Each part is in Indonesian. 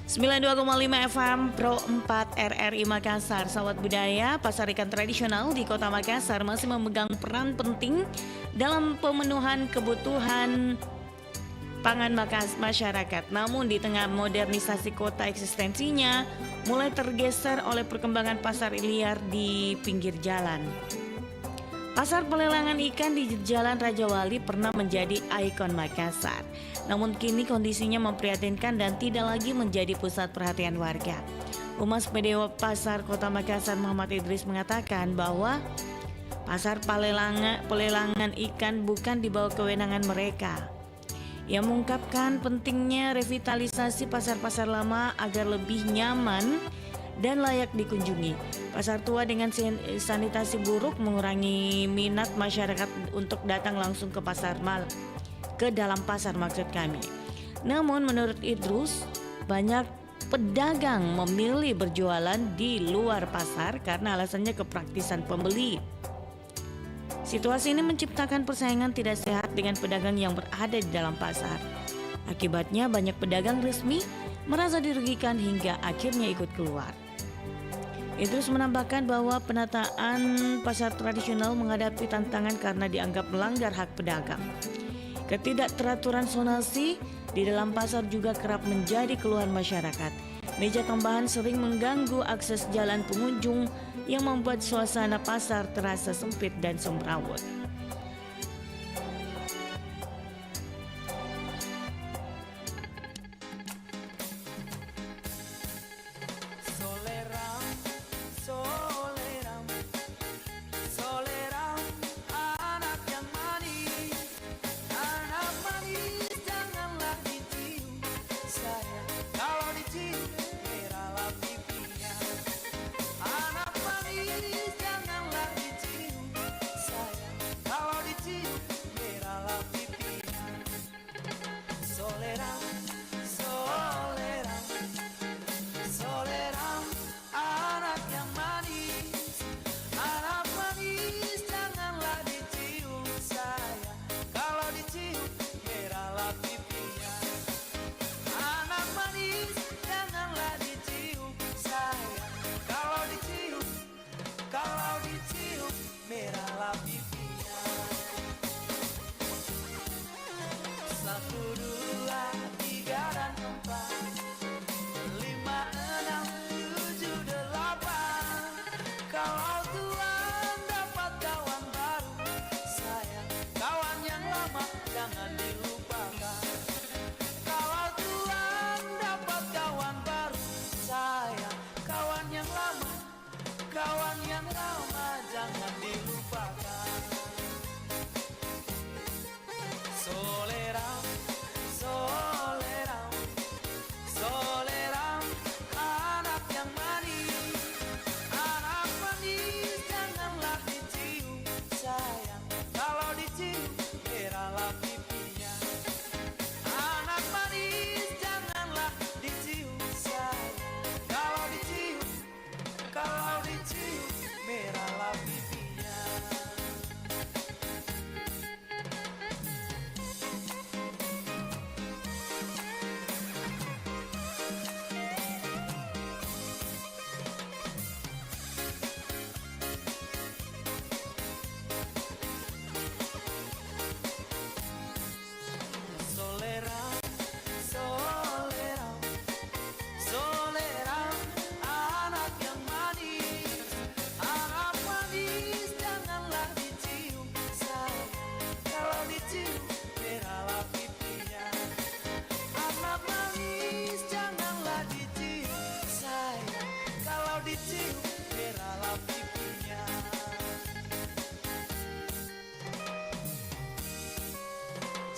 92,5 FM Pro 4 RRI Makassar. Sahabat budaya, pasar ikan tradisional di Kota Makassar masih memegang peran penting dalam pemenuhan kebutuhan pangan masyarakat. Namun di tengah modernisasi kota, eksistensinya mulai tergeser oleh perkembangan pasar liar di pinggir jalan. Pasar pelelangan ikan di Jalan Raja Wali pernah menjadi ikon Makassar. Namun kini kondisinya memprihatinkan dan tidak lagi menjadi pusat perhatian warga. Humas PDW Pasar Kota Makassar Muhammad Idris mengatakan bahwa pasar pelelangan ikan bukan di bawah kewenangan mereka. Ia mengungkapkan pentingnya revitalisasi pasar-pasar lama agar lebih nyaman dan layak dikunjungi. Pasar tua dengan sanitasi buruk mengurangi minat masyarakat untuk datang langsung ke dalam pasar maksud kami. Namun menurut Idrus, banyak pedagang memilih berjualan di luar pasar karena alasannya kepraktisan pembeli. Situasi ini menciptakan persaingan tidak sehat dengan pedagang yang berada di dalam pasar. Akibatnya banyak pedagang resmi merasa dirugikan hingga akhirnya ikut keluar. Idrus menambahkan bahwa penataan pasar tradisional menghadapi tantangan karena dianggap melanggar hak pedagang. Ketidakteraturan zonasi di dalam pasar juga kerap menjadi keluhan masyarakat. Meja tambahan sering mengganggu akses jalan pengunjung yang membuat suasana pasar terasa sempit dan semrawut.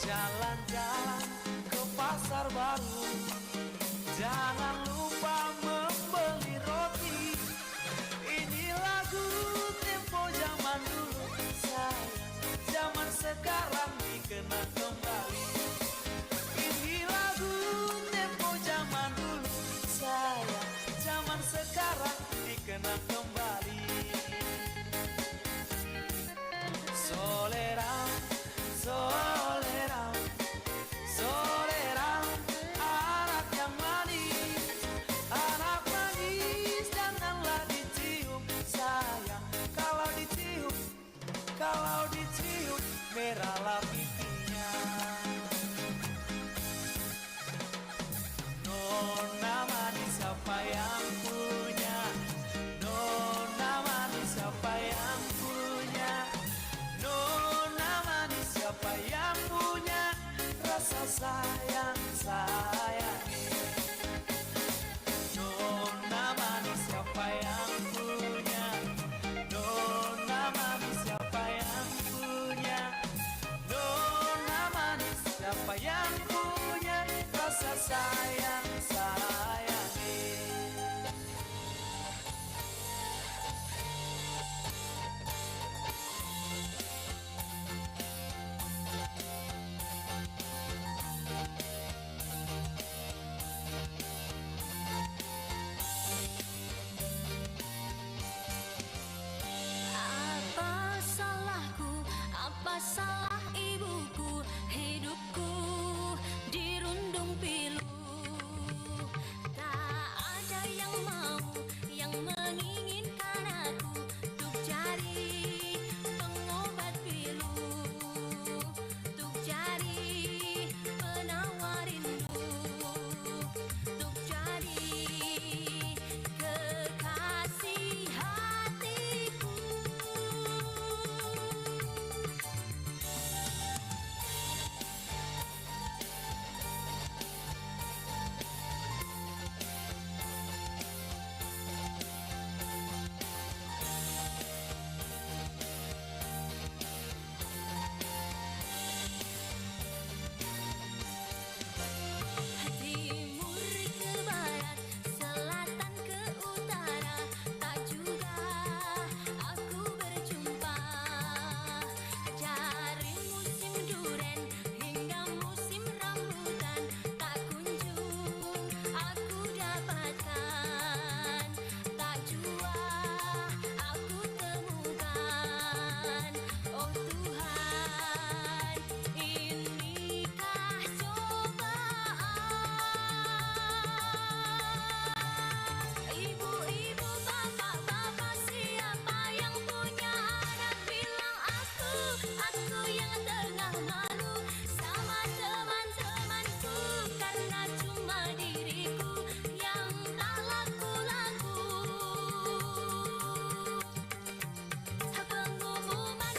Jalan-jalan ke pasar baru, jangan lupa membeli roti. Ini lagu tempo zaman dulu, sayang zaman sekarang dikenang kembali. Ini lagu tempo zaman dulu, sayang zaman sekarang dikenang kembali. Solerang, solerang, solerang, meralah pipinya. Nona manis siapa yang punya? Nona manis siapa yang punya? Nona manis siapa yang punya? Rasa sayang sayangi. Nona manis siapa yang punya? Nona manis siapa yang punya? Nona manis siapa yang punya? Rasa sayang sayangi. Apa salahku, apa salah ibuku, hidupku dirundung pilu. Tak ada yang mau, yang menginginkan aku untuk jadi pengobat pilu, untuk jadi penawar rindu, untuk jadi kekasih hatiku. Timur ke barat, selatan ke utara, tak juga aku berjumpa. Dari musim duren hingga musim rambutan, tak kunjung aku dapatkan, tak jua aku temukan. Oh Tuhan, inikah cobaan? Ibu-ibu, bapak-bapak, siapa yang punya anak? Bilang aku yang tengah malu sama teman-temanku, karena cuma diriku yang tak laku-laku. Pengumuman,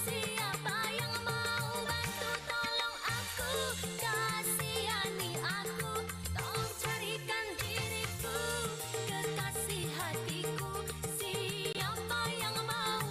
siapa yang mau bantu? Tolong aku, kasihani aku, tolong carikan diriku kekasih hatiku. Siapa yang mau?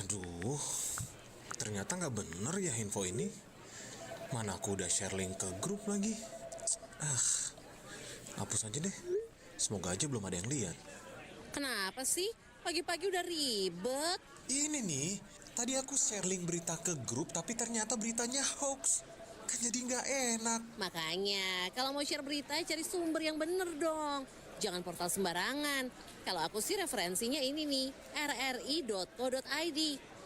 Aduh, ternyata nggak bener ya info ini. Mana aku udah share link ke grup lagi. Hapus aja deh. Semoga aja belum ada yang lihat. Kenapa sih? Pagi-pagi udah ribet. Ini nih, tadi aku share link berita ke grup tapi ternyata beritanya hoax. Kan jadi nggak enak. Makanya, kalau mau share berita, cari sumber yang bener dong. Jangan portal sembarangan. Kalau aku sih referensinya ini nih, rri.co.id.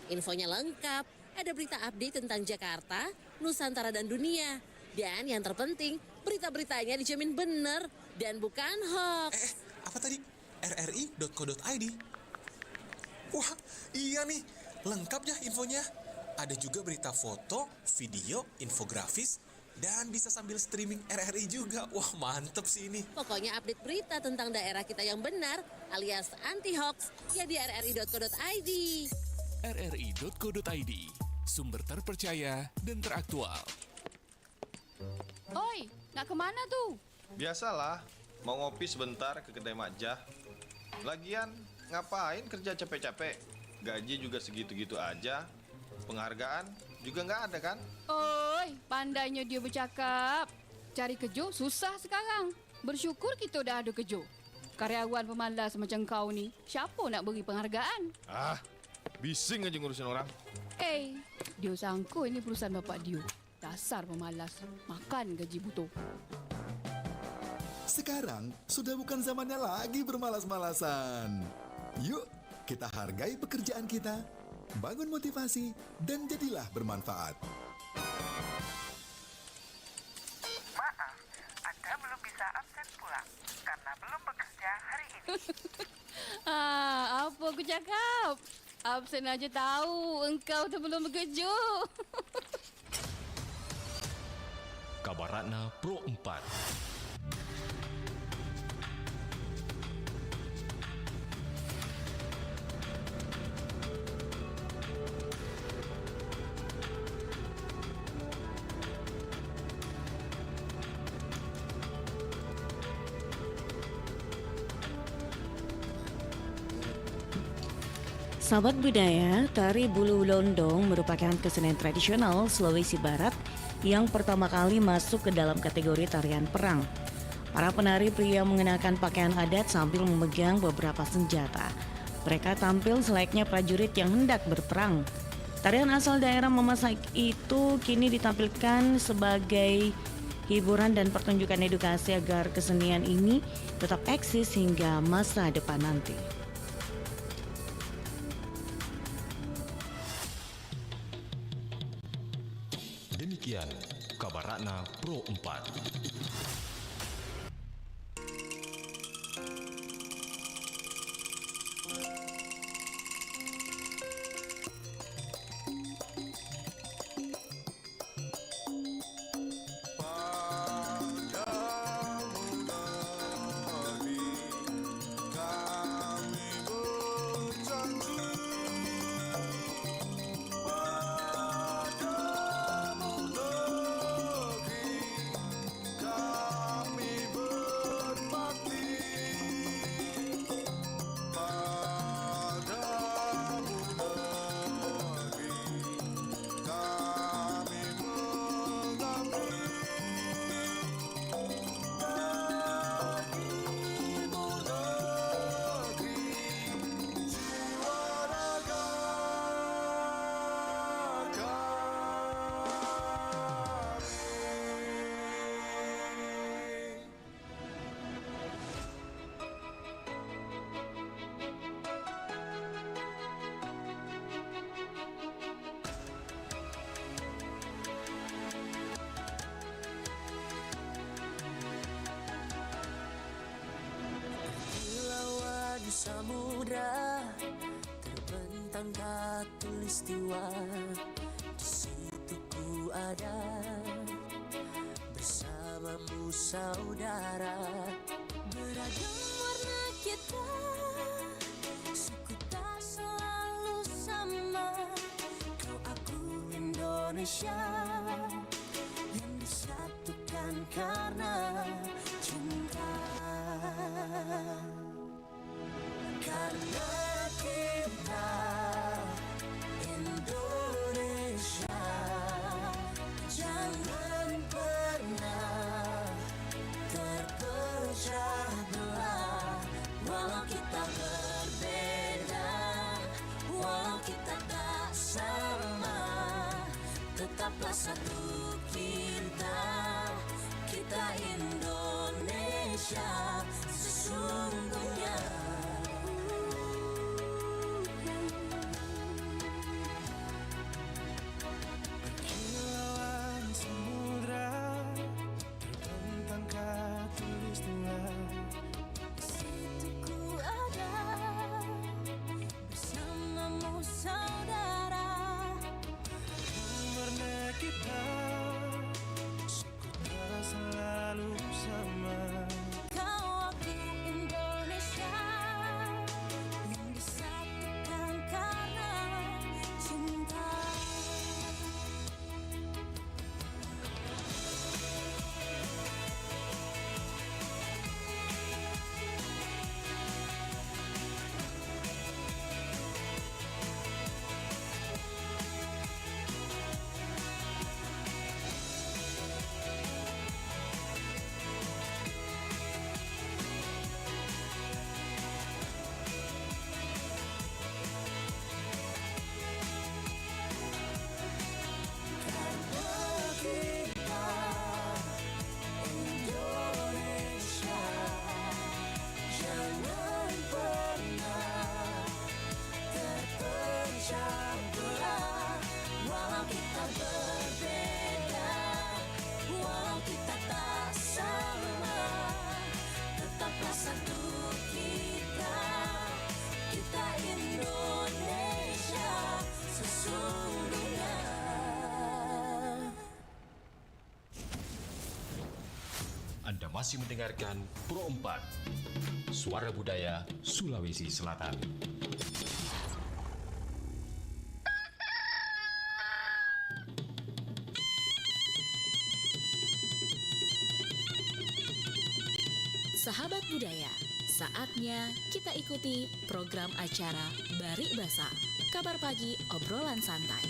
Infonya lengkap, ada berita update tentang Jakarta, Nusantara dan dunia. Dan yang terpenting, berita-beritanya dijamin bener dan bukan hoax. Apa tadi? rri.co.id. Wah, iya nih, lengkap ya infonya. Ada juga berita foto, video, infografis, dan bisa sambil streaming RRI juga. Wah, mantep sih ini. Pokoknya update berita tentang daerah kita yang benar alias anti-hoax ya di rri.co.id. rri.co.id, sumber terpercaya dan teraktual. Oi, nak kemana tuh? Biasalah, mau ngopi sebentar ke kedai Majah. Lagian, ngapain kerja capek-capek? Gaji juga segitu-gitu aja. Penghargaan juga nggak ada kan? Oi, pandainya dia bercakap. Cari kerja susah sekarang. Bersyukur kita udah ada kerja. Karyawan pemalas macam kau ni, siapa nak beri penghargaan? Bising aja ngurusin orang. Dia sangka ini perusahaan bapak dia. Dasar pemalas, makan gaji butuh. Sekarang sudah bukan zamannya lagi bermalas-malasan. Yuk, kita hargai pekerjaan kita, bangun motivasi, dan jadilah bermanfaat. Maaf, Anda belum bisa absen pulang karena belum bekerja hari ini. Apa aku cakap? Absen aja tahu engkau tu belum bekerja. Kabar Ratna Pro 4. Sahabat budaya, tari bulu londong merupakan kesenian tradisional Sulawesi Barat yang pertama kali masuk ke dalam kategori tarian perang. Para penari pria mengenakan pakaian adat sambil memegang beberapa senjata. Mereka tampil selayaknya prajurit yang hendak berperang. Tarian asal daerah Memasak itu kini ditampilkan sebagai hiburan dan pertunjukan edukasi agar kesenian ini tetap eksis hingga masa depan nanti. Demikian Kabar Ratna Pro 4. Samudra terbentang khatulistiwa, di situ ku ada bersamamu saudara. Beragam warna kita, suku tak selalu sama. Kau aku Indonesia yang disatukan karena cinta. Karena kita Tetaplah satu kita, kita Indonesia sesungguhnya. Kilauan samudra terbentang khatulistiwa. Di situ ku ada bersamamu saudara. Warna kita suku selalu sama. Kau aku Indonesia yang disatukan karena cinta. Indonesia, jangan pernah terpecah belah. Walau kita berbeda, walau kita tak sama, tetaplah satu kita, kita Indonesia sesungguhnya. Anda masih mendengarkan Pro 4, Suara Budaya Sulawesi Selatan. Sahabat budaya, saatnya kita ikuti program acara Barik Basa, kabar pagi obrolan santai.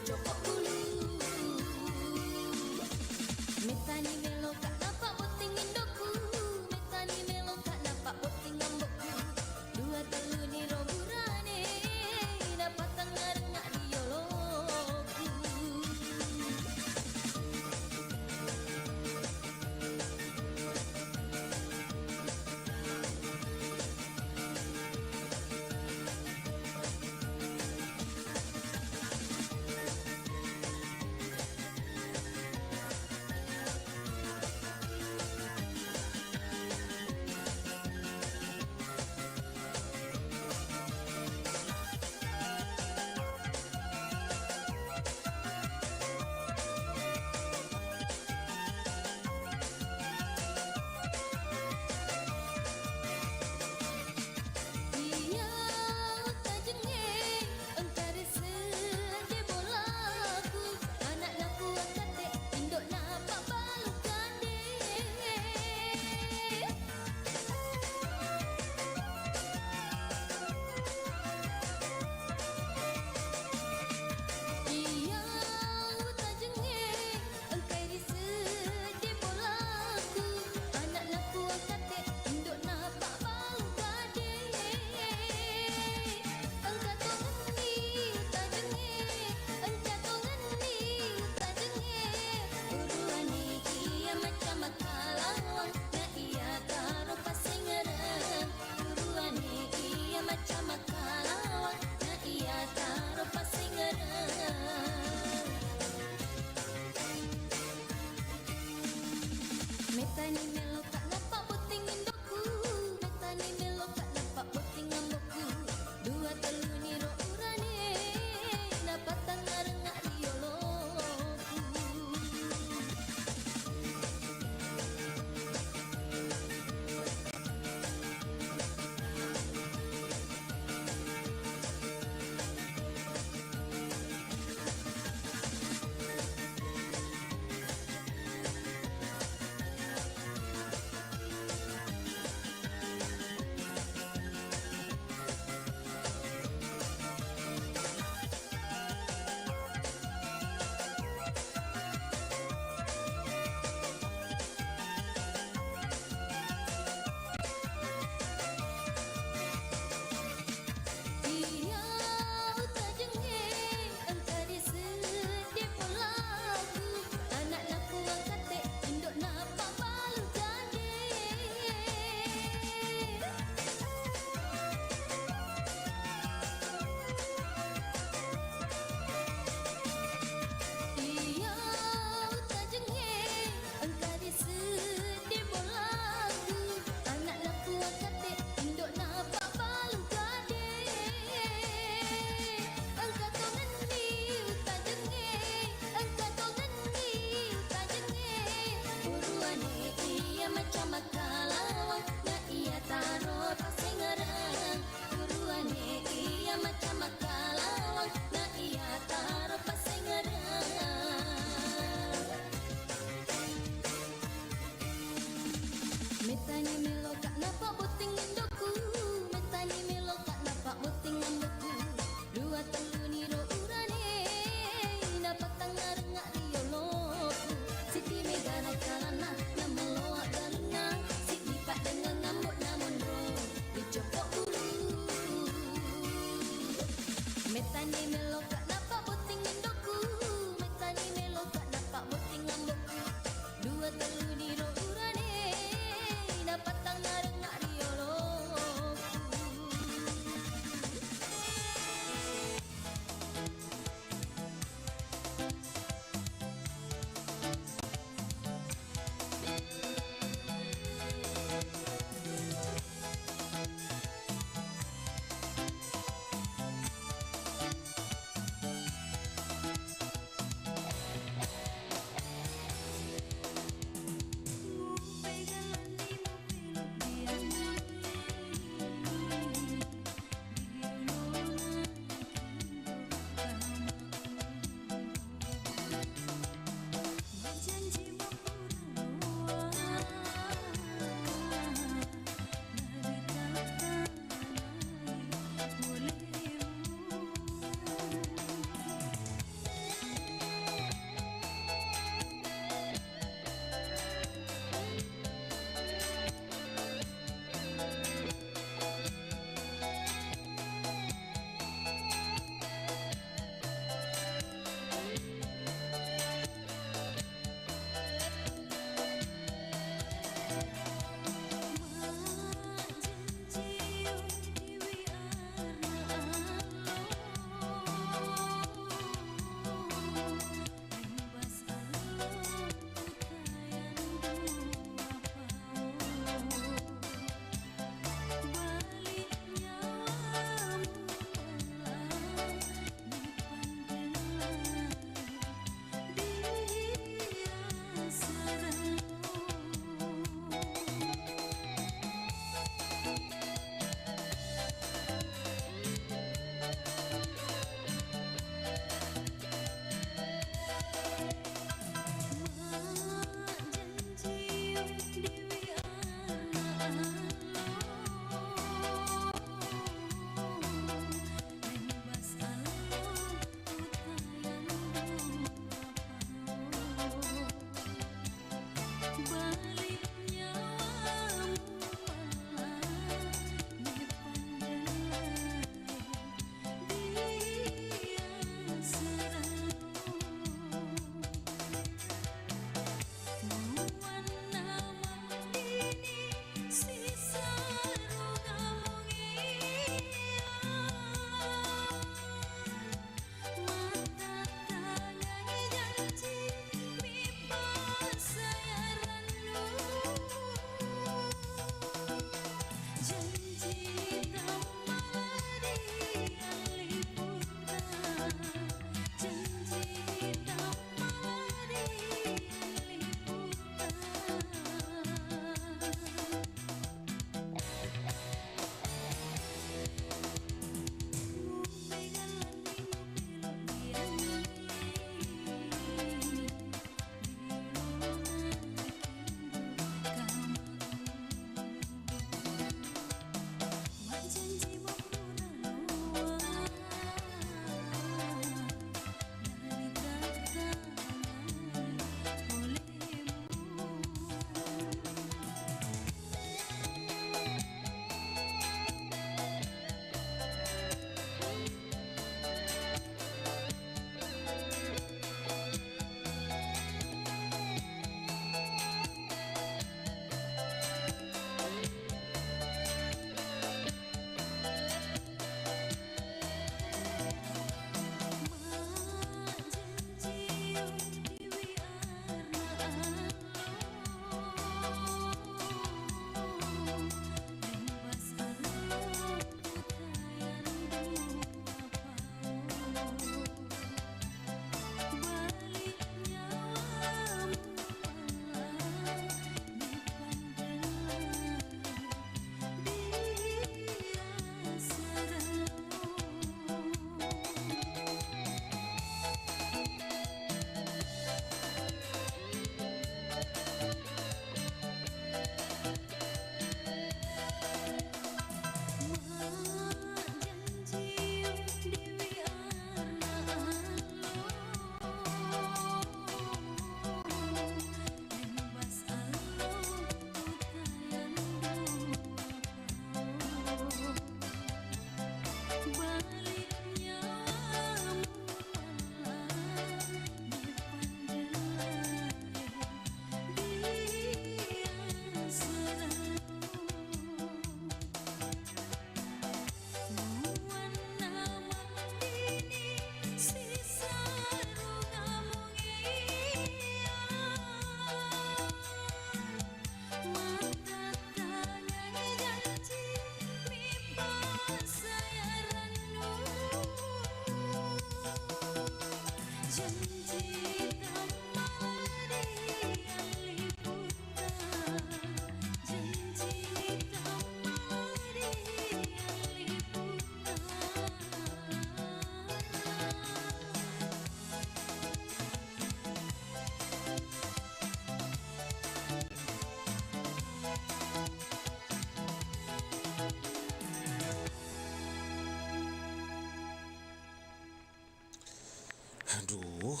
Aduh,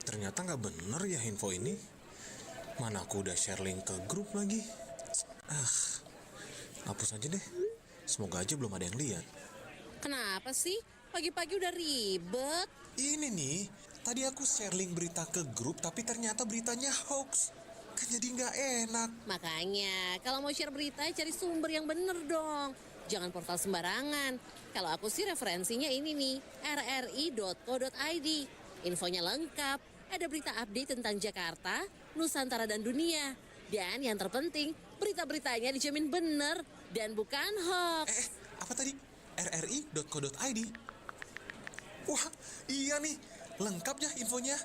ternyata nggak bener ya info ini. Mana aku udah share link ke grup lagi. Hapus aja deh. Semoga aja belum ada yang lihat. Kenapa sih? Pagi-pagi udah ribet. Ini nih, tadi aku share link berita ke grup tapi ternyata beritanya hoax. Kan jadi nggak enak. Makanya, kalau mau share berita, cari sumber yang bener dong. Jangan portal sembarangan. Kalau aku sih referensinya ini nih, rri.co.id. Infonya lengkap, ada berita update tentang Jakarta, Nusantara, dan dunia. Dan yang terpenting, berita-beritanya dijamin bener dan bukan hoax. Apa tadi? rri.co.id. Wah, iya nih, lengkap ya infonya.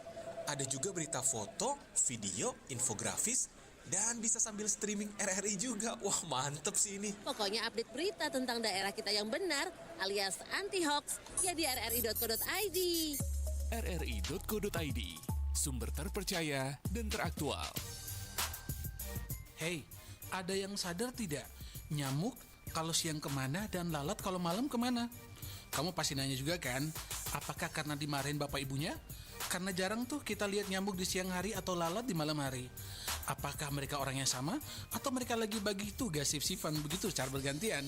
Ada juga berita foto, video, infografis, dan bisa sambil streaming RRI juga. Wah, mantep sih ini. Pokoknya update berita tentang daerah kita yang benar alias anti-hoax ya di rri.co.id. rri.co.id, sumber terpercaya dan teraktual. Hei, ada yang sadar tidak? Nyamuk kalau siang kemana dan lalat kalau malam kemana? Kamu pasti nanya juga kan, apakah karena dimarahin bapak ibunya? Karena jarang tuh kita lihat nyamuk di siang hari atau lalat di malam hari. Apakah mereka orang yang sama? Atau mereka lagi bagi tugas sif-sifan begitu secara bergantian?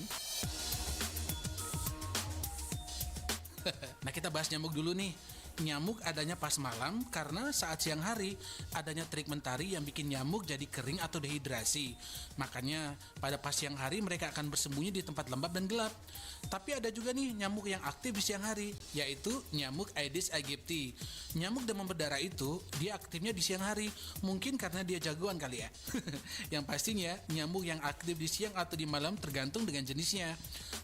Nah, kita bahas nyamuk dulu nih. Nyamuk adanya pas malam karena saat siang hari adanya terik mentari yang bikin nyamuk jadi kering atau dehidrasi. Makanya pada pas siang hari mereka akan bersembunyi di tempat lembab dan gelap. Tapi ada juga nih nyamuk yang aktif di siang hari, yaitu nyamuk Aedes aegypti. Nyamuk demam berdarah itu dia aktifnya di siang hari, mungkin karena dia jagoan kali ya. Yang pastinya nyamuk yang aktif di siang atau di malam tergantung dengan jenisnya.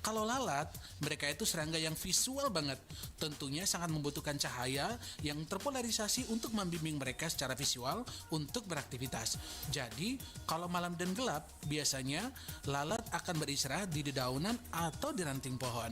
Kalau lalat, mereka itu serangga yang visual banget. Tentunya sangat membutuhkan cahaya yang terpolarisasi untuk membimbing mereka secara visual untuk beraktivitas. Jadi, kalau malam dan gelap, biasanya lalat akan beristirahat di dedaunan atau di ranting pohon.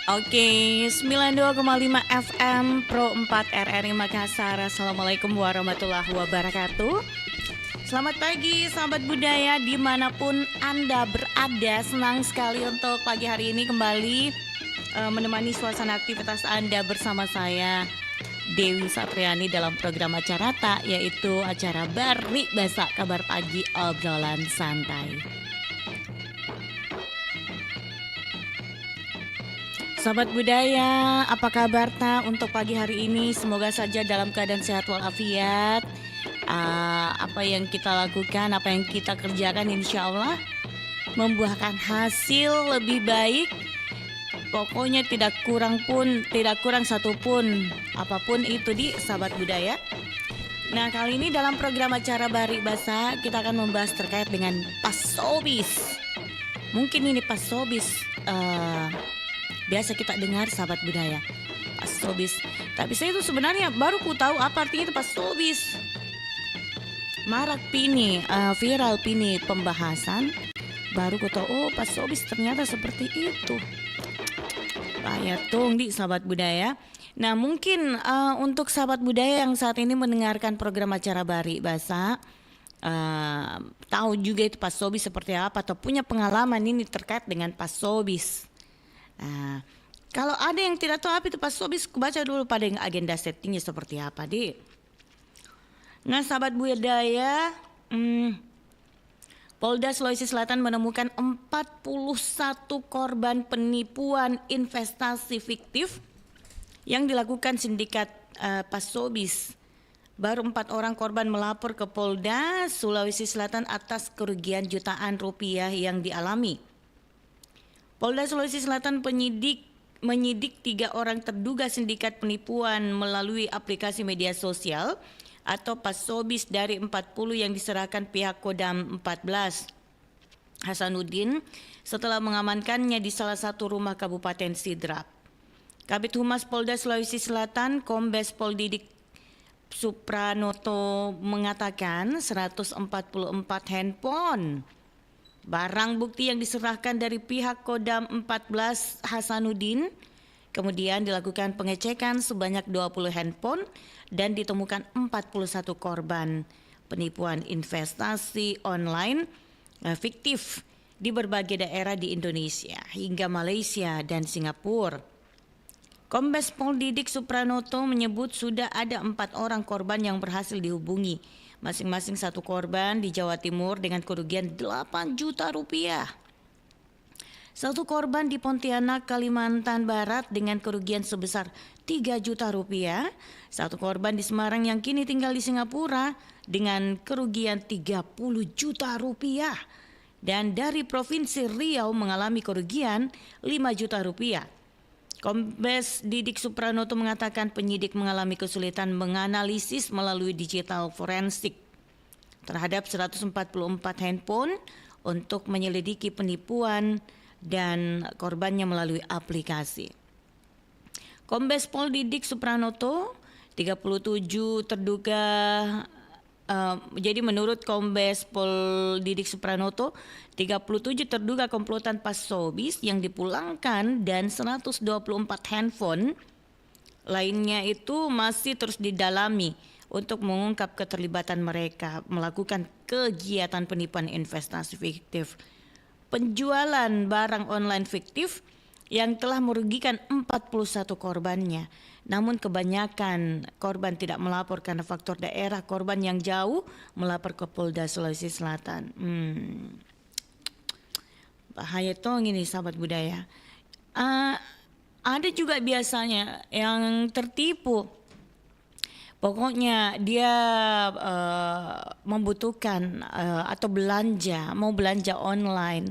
Oke, 92,5 FM Pro 4 RRI Makassar. Assalamualaikum warahmatullahi wabarakatuh. Selamat pagi sahabat budaya dimanapun Anda berada. Senang sekali untuk pagi hari ini kembali menemani suasana aktivitas Anda bersama saya Dewi Satriani dalam program acara tak, yaitu acara Bari Basa, kabar pagi obrolan santai. Sahabat budaya, apa kabar tak untuk pagi hari ini? Semoga saja dalam keadaan sehat walafiat. Apa yang kita lakukan, apa yang kita kerjakan insya Allah membuahkan hasil lebih baik. Pokoknya tidak kurang satupun, apapun itu di sahabat budaya. Nah, kali ini dalam program acara Bari Basa kita akan membahas terkait dengan pasobis. Mungkin ini pasobis biasa kita dengar sahabat budaya, pasobis. Tapi saya itu sebenarnya baru ku tahu apa artinya itu pasobis. Marak pini, viral pini pembahasan. Baru ku tahu, oh pasobis ternyata seperti itu. Bahaya tong di sahabat budaya. Nah mungkin untuk sahabat budaya yang saat ini mendengarkan program acara Bari Basa, tahu juga itu pasobis seperti apa atau punya pengalaman ini terkait dengan pasobis. Nah, kalau ada yang tidak tahu apa itu pasobis, baca dulu pada agenda settingnya seperti apa, Di. Nah, sahabat budaya, Polda Sulawesi Selatan menemukan 41 korban penipuan investasi fiktif yang dilakukan sindikat pasobis. Baru 4 orang korban melapor ke Polda Sulawesi Selatan atas kerugian jutaan rupiah yang dialami. Polda Sulawesi Selatan menyidik 3 orang terduga sindikat penipuan melalui aplikasi media sosial atau pasobis dari 40 yang diserahkan pihak Kodam 14 Hasanuddin setelah mengamankannya di salah satu rumah Kabupaten Sidrap. Kabid Humas Polda Sulawesi Selatan Kombes Pol Didik Supranoto mengatakan 144 handphone barang bukti yang diserahkan dari pihak Kodam 14 Hasanuddin. Kemudian dilakukan pengecekan sebanyak 20 handphone dan ditemukan 41 korban penipuan investasi online fiktif di berbagai daerah di Indonesia hingga Malaysia dan Singapura. Kombes Pol Didik Supranoto menyebut sudah ada 4 orang korban yang berhasil dihubungi. Masing-masing 1 korban di Jawa Timur dengan kerugian 8 juta rupiah. 1 korban di Pontianak, Kalimantan Barat dengan kerugian sebesar 3 juta rupiah. 1 korban di Semarang yang kini tinggal di Singapura dengan kerugian 30 juta rupiah. Dan dari Provinsi Riau mengalami kerugian 5 juta rupiah. Kombes Didik Supranoto mengatakan penyidik mengalami kesulitan menganalisis melalui digital forensik terhadap 144 handphone untuk menyelidiki penipuan dan korbannya melalui aplikasi. Kombes Pol Didik Supranoto 37 terduga jadi menurut Kombes Pol Didik Supranoto 37 terduga komplotan pasobis yang dipulangkan dan 124 handphone lainnya itu masih terus didalami untuk mengungkap keterlibatan mereka melakukan kegiatan penipuan investasi fiktif, penjualan barang online fiktif yang telah merugikan 41 korbannya. Namun kebanyakan korban tidak melapor karena faktor daerah, korban yang jauh melapor ke Polda Sulawesi Selatan. Bahaya tong ini sahabat budaya. Ada juga biasanya yang tertipu. Pokoknya dia membutuhkan atau mau belanja online.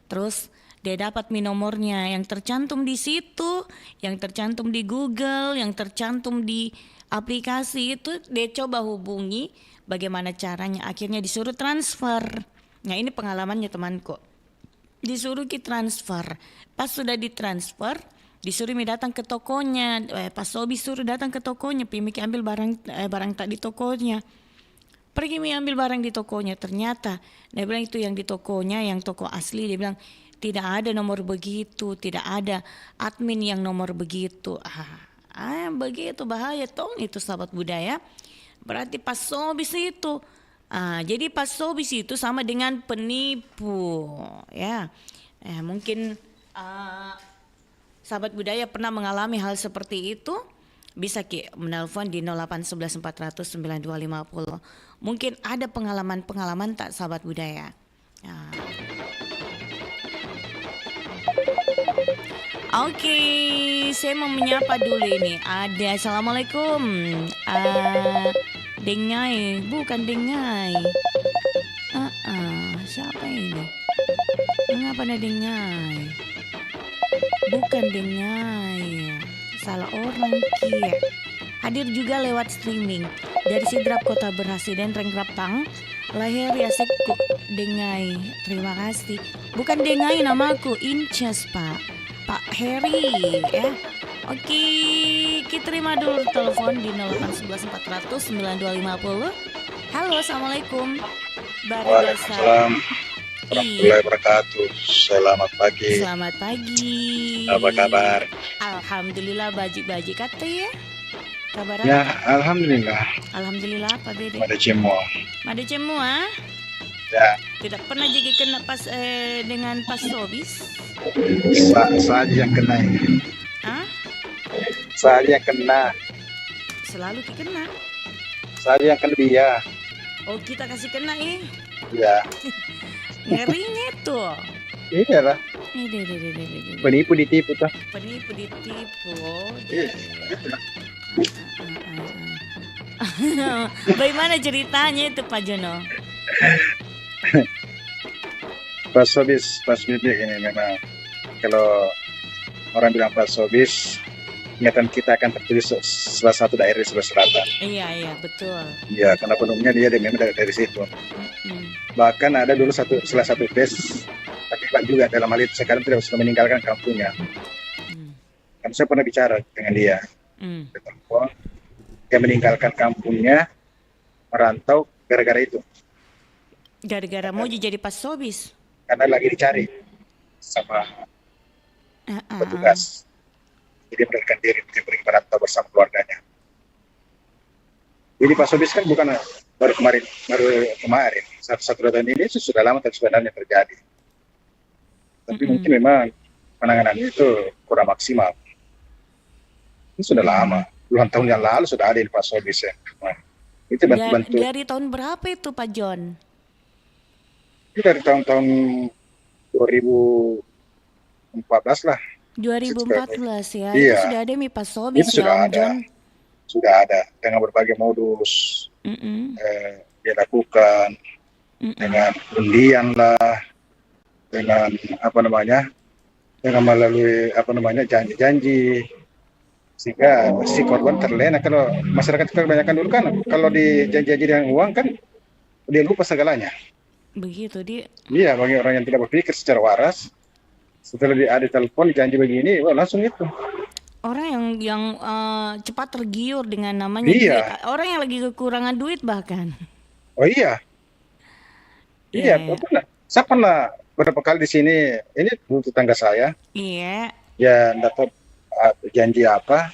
Terus dia dapat nomornya yang tercantum di situ, yang tercantum di Google, yang tercantum di aplikasi itu, dia coba hubungi bagaimana caranya, akhirnya disuruh transfer. Nah ini pengalamannya temanku, disuruh transfer, pas sudah ditransfer disuruh datang ke tokonya, pasobis suruh datang ke tokonya, pergi ambil barang tak di tokonya. Pergi ambil barang di tokonya, ternyata dia bilang itu yang di tokonya, yang toko asli, dia bilang Tidak ada nomor begitu, tidak ada admin yang nomor begitu. Begitu bahaya tong itu sahabat budaya. Berarti pasobis itu. Jadi pasobis itu sama dengan penipu, ya. Mungkin sahabat budaya pernah mengalami hal seperti itu. Bisa menelpon di 0811 400 9250. Mungkin ada pengalaman-pengalaman tak sahabat budaya. Oke, saya mau menyapa dulu ini. Ada assalamualaikum. Dengai, bukan Dengai. Siapa ini? Mengapa ada Dengai? Bukan Dengai. Salah orang kia. Hadir juga lewat streaming dari Sidrap Kota Berhasil dan Rengrapang. Lahir Yasekku Dengai. Terima kasih. Bukan Dengai namaku, Incas Pak. Pak Heri ya. Oke, kita terima dulu telepon di 0811 400 9250. Halo, assalamualaikum. Waalaikumsalam warahmatullahi wabarakatuh. Selamat pagi. Selamat pagi. Apa kabar? Alhamdulillah baji-baji kata ya. Kabar apa? Ya, alhamdulillah. Alhamdulillah apa Dede? Ada cemo. Ada cemo Ya. Tidak pernah jadi kena pas dengan pas sobis? Saja yang kena ini. Saja yang kena. Selalu kena. Saja yang kena dia. Oh, kita kasih kena Ya. Ngerinya tuh. Iya lah. Penipu ditipu tuh. Penipu ditipu. Bagaimana ceritanya itu Pak Jono? Pas sobis ini memang kalau orang bilang pas sobis, ingatan kita akan tertulis salah satu daerah di Sulawesi Selatan. Iya betul. Iya, karena penuhnya dia memang dari situ. Bahkan ada dulu salah satu tes terlibat juga dalam hal itu. Sekarang tidak bisa meninggalkan kampungnya. Kan saya pernah bicara dengan dia. Dia meninggalkan kampungnya, merantau gara-gara itu. Gara-gara mau jadi pas sobis. Karena lagi dicari sama petugas. Jadi melarikan diri, dia pergi merantau bersama keluarganya. Jadi Pak Sobis kan bukan baru kemarin. Satu tahun ini sudah lama sebenarnya terjadi. Tapi mungkin memang penanganannya itu kurang maksimal. Ini sudah lama, puluhan tahun yang lalu sudah ada di Pak Sobis ya. Nah, itu bantu-bantu. Dari tahun berapa itu Pak John? Itu dari tahun 2014 lah. 2014 ya, iya. Itu sudah ada Pak Sobis itu sudah ya Om ada. John? Sudah ada dengan berbagai modus dia lakukan dengan undian lah, dengan dengan melalui janji-janji sehingga si korban terlena. Kalau masyarakat kebanyakan dulu kan kalau dijanji dengan uang kan dia lupa segalanya. Begitu dia. Iya, bagi orang yang tidak berpikir secara waras, setelah ada telepon janji begini, langsung itu. Orang yang cepat tergiur dengan namanya duit. Orang yang lagi kekurangan duit bahkan. Oh iya. Iya, pernah. Saya pernah beberapa kali di sini. Ini tetangga saya. Iya. Ya, dapat janji apa,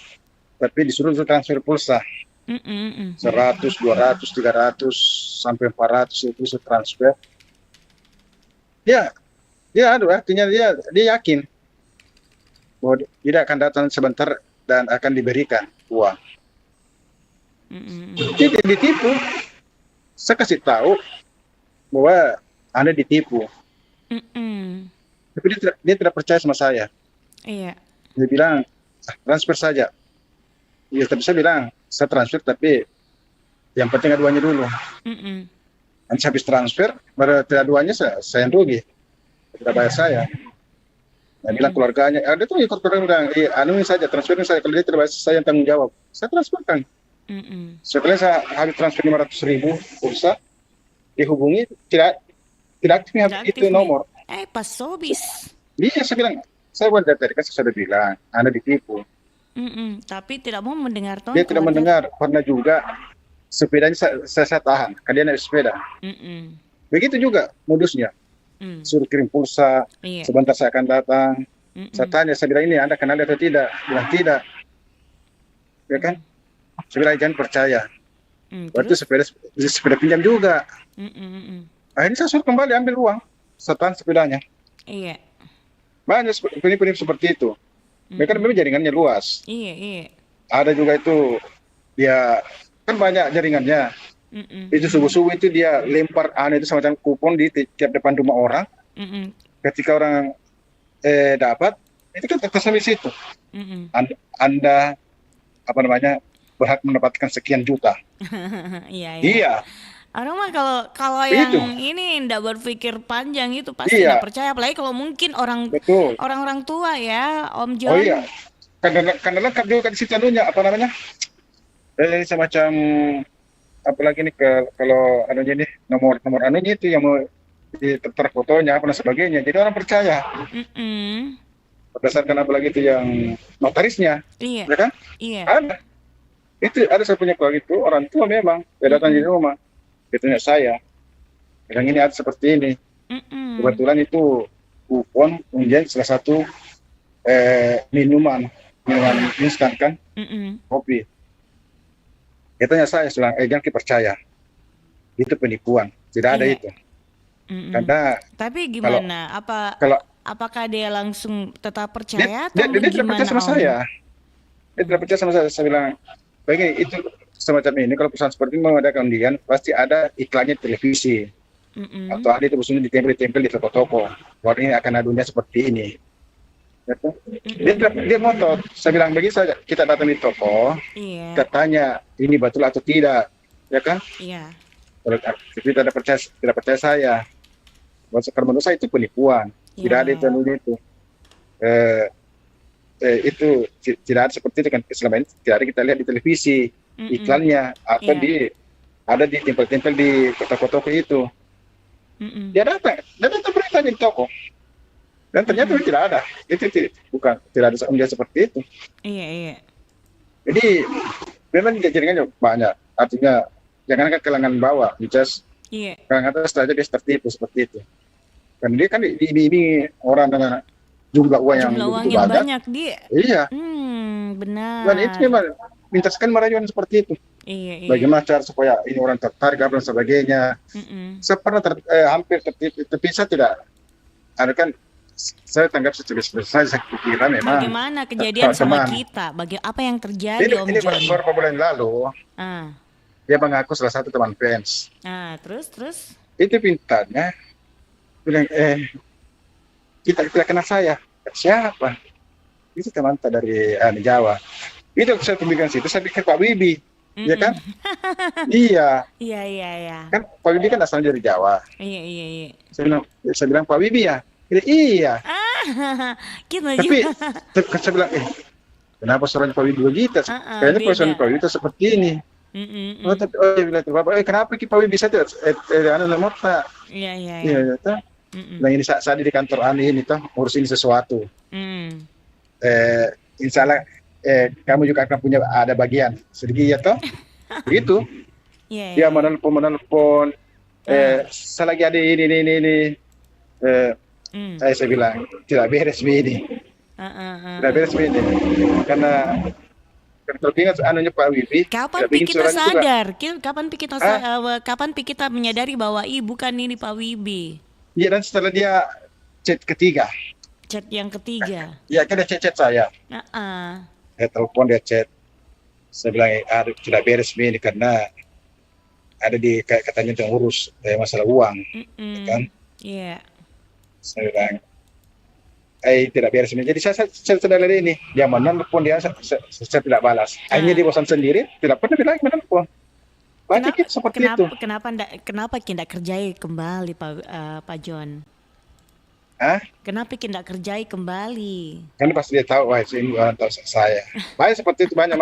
tapi disuruh transfer pulsa. 100, 200, 300, sampai 400 itu transfer. Artinya dia yakin bahwa tidak akan datang sebentar dan akan diberikan uang. Jadi ditipu. Saya kasih tahu bahwa Anda ditipu. Tapi dia tidak percaya sama saya. Iya. Dia bilang transfer saja. Ya, tapi saya bilang saya transfer tapi yang penting aduannya dulu. Nanti habis transfer baru aduannya saya yang rugi. Tidak bayar saya. Dia bilang keluarganya, dia tuh ikut keluarga bilang, anuin saja, transferin saja. Kalau dia tidak bayar saya yang tanggung jawab. Saya transferkan. Setelah saya habis transfer 500.000 pulsa, dihubungi tidak aktif itu nomor. Pas Sobis. Iya, saya bilang, saya buat dari kan saya sudah bilang, Anda ditipu. Tapi tidak mau mendengar toh. Dia tidak mendengar. Pernah juga sepedanya saya tahan, kan dia naik sepeda. Begitu juga modusnya. suruh kirim pulsa, Iya. sebentar saya akan datang. Saya tanya, saya bilang ini Anda kenal atau tidak? Bilang tidak. Ya kan? Saya bilang jangan percaya. Waktu sepeda pinjam juga. Akhirnya saya suruh kembali ambil uang, setan sepedanya. Iya. Banyak penipu-penipu seperti itu. Mereka memang jaringannya luas. Iya. Ada juga itu dia kan banyak jaringannya. Itu subuh-subuh itu dia lempar itu semacam kupon di tiap depan rumah orang. Ketika orang dapat, itu kan terkesan di situ. Anda apa namanya berhak mendapatkan sekian juta. Iya. Orang mah kalau Itu. yang ini ndak berpikir panjang itu pasti Iya. ndak percaya, apalagi kalau mungkin Betul. orang-orang tua ya, Om John. Oh iya. Karena lengkap juga di situ anunya apa namanya? Semacam apalagi nih kalau anunya nih nomor anunya itu yang mau terfotonya apa dan sebagainya. Jadi orang percaya. Berdasarkan apalagi itu yang notarisnya. Iya. Ya kan? Iya. Ada saya punya keluarga itu orang tua memang dia datang di rumah. Dia tanya saya, bilang ini ada seperti ini. Kebetulan itu kupon kemudian salah satu minuman instan kan, kopi. Dia tanya saya, jangan percaya, itu penipuan, tidak ada Iya. itu. Karena Tapi gimana? Apakah dia langsung tetap percaya dia atau tidak gimana? percaya sama Om? saya. Dia tidak percaya sama saya. Saya bilang, begini, itu semacam ini, kalau perusahaan seperti ini mengadakan undian, pasti ada iklannya di televisi. Atau ada itu khususnya ditempel di toko-toko. Bahwa ini akan ada undian seperti ini. Ya kan? Dia ngotot. Saya bilang, begini saja, kita datang di toko, Iya. kita tanya, ini betul atau tidak. Ya kan? Iya. Kalau kita tidak percaya saya. Karena menurut saya itu penipuan. Tidak ada itu itu. Itu tidak ada seperti itu kan, selama ini tidak ada kita lihat di televisi iklannya atau ada di tempel-tempel di kota-kota itu. Dia datang beritanya di toko dan ternyata tidak ada. Itu tidak ada undian seperti itu. Iya. Jadi memang jaringannya banyak. Artinya jangan kalangan bawah, just kalangan atas saja dia tertipu seperti itu. Karena dia kan diiming orang dengan jumlah uang yang begitu banyak dia. Iya. Benar. Dan itu memang minta sekali merayu seperti itu. Iya. Bagaimana cara supaya ini orang tertarik dan sebagainya. Saya pernah hampir tertipu, tapi saya tidak. Ada kan saya tanggap seperti saya kira memang. Bagaimana kejadian sama kita? Apa yang terjadi Om John? Ini beberapa bulan lalu. Dia mengaku salah satu teman fans. Terus? Itu pintanya bilang kita kenal saya. Siapa? Itu teman dari Jawa. Itu saya tunjukkan situ, saya pikir Pak Wibi. Ya kan? Iya. Iya. Kan Pak Wibi kan asalnya dari Jawa. Iya. Saya bilang Pak Wibi ya. Iya. Kita tapi juga. saya bilang kenapa suaranya Pak Wibi begitu? Kayaknya kalau suaranya Pak Wibi itu seperti ini. Dia bilang Bapak, kenapa Pak Wibi bisa tidak? Iya. Bilang ini saat di kantor ini toh urus ini sesuatu. Insya Allah kamu juga akan punya ada bagian sedikit ya toh. Begitu. Dia menelpon. Saya lagi ada ini. Saya bilang tidak beres ini. Tidak beres ini. Karena kalau ingat anunya Pak Wibi. Kapan kita sadar? Kapan kita menyadari bahwa bukan ini Pak Wibi? Iya, dan setelah dia chat ketiga. Chat yang ketiga. Iya, kan dia chat saya. Dia telepon, dia chat. Saya bilang, tidak beres ini karena ada di katanya yang urus masalah uang. Kan? Iya. Saya bilang, tidak beres ini. Jadi saya sedang ini. Dia menelpon, saya tidak balas. Akhirnya dia bosan sendiri, tidak pernah lagi menelpon. Banyak seperti itu. Kenapa tidak kerjai kembali Pak John? Kenapa tidak kerjai kembali? Karena pasti dia tahu, ini orang tahu saya. Banyak seperti itu, banyak.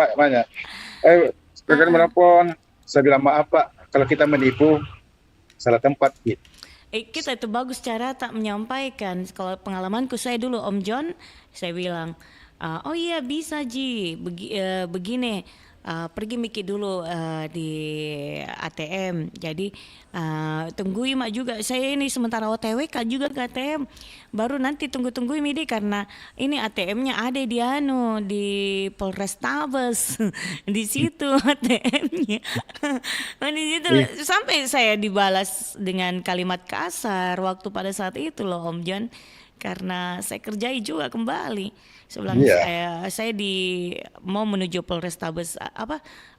Sekarang menelpon, saya bilang maaf Pak, kalau kita menipu, salah tempat gitu. Kita itu bagus cara tak menyampaikan. Kalau pengalamanku saya dulu Om John, saya bilang, oh iya bisa Ji, begini. pergi mikir dulu di ATM. Jadi tungguin mak juga. Saya ini sementara OTW kan juga ke ATM. Baru nanti tungguin Midi karena ini ATM-nya ada di Polrestabes. Di situ ATM-nya. Di situ sampai saya dibalas dengan kalimat kasar waktu pada saat itu loh Om John. Karena saya kerjai juga kembali. Sebelum saya mau menuju Polrestabes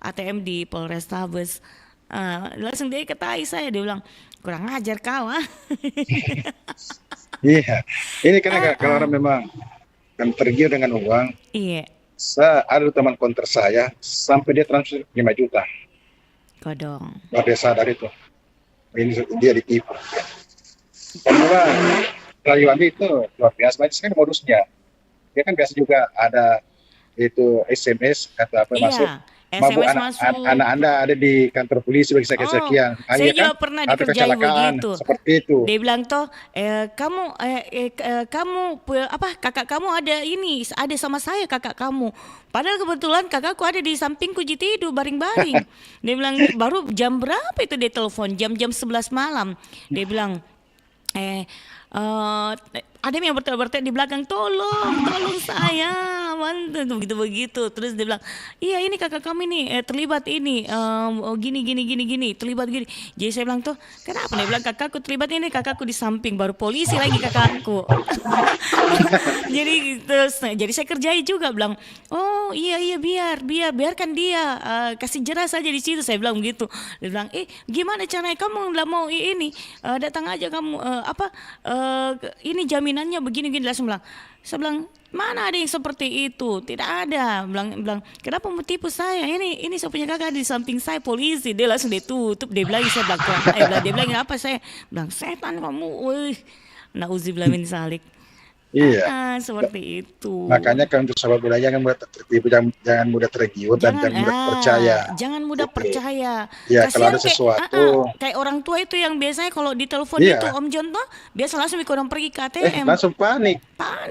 ATM di Polrestabes. Langsung dia ketai saya, dia bilang kurang ajar kau Iya, ini karena kalau orang memang kan pergi dengan uang. Iya. Saya ada teman konter saya sampai dia transfer 5 juta. Kodong. Baru dia sadar itu. Ini dia ditipu. Karena rayuan itu luar biasa banyak sekali modusnya. Dia kan biasa juga ada itu SMS atau apa masuk. SMS masuk. Anak Anda ada di kantor polisi bagi sekian. Saya juga pernah dikerjai begitu. Seperti itu. Dia bilang toh, kakak kamu ada ini, ada sama saya kakak kamu. Padahal kebetulan kakakku ada di sampingku tidur baring-baring. Dia bilang baru jam berapa itu dia telepon, jam 11 malam. Dia bilang ada yang berteriak di belakang, tolong saya, begitu. Terus dia bilang, iya ini kakak kami nih terlibat ini, gini, terlibat gini. Jadi saya bilang tuh, kenapa? Dia bilang kakakku terlibat ini, kakakku di samping, baru polisi lagi kakakku. jadi saya kerjai juga, bilang, oh iya biarkan dia, kasih jelas saja di situ. Saya bilang begitu. Dia bilang, gimana caranya kamu nggak mau ini, datang aja kamu ini jaminannya begini langsung bilang. Saya bilang mana ada yang seperti itu, tidak ada. Bilang kenapa mau tipu saya, ini saya punya kakak di samping saya polisi. Dia langsung ditutup. Dia bilang saya bilang dia bilang apa, saya bilang setan kamu, wih, nauzubillah min zalik. Iya. Seperti itu. Makanya kalau untuk sahabat budaya jangan mudah tertipu, jangan mudah tergiur dan jangan mudah percaya. Jangan mudah percaya. Ya, kalau ada sesuatu. Kayak orang tua itu yang biasanya kalau ditelepon itu Om John tuh biasa langsung ikut orang pergi ke ATM. Langsung panik.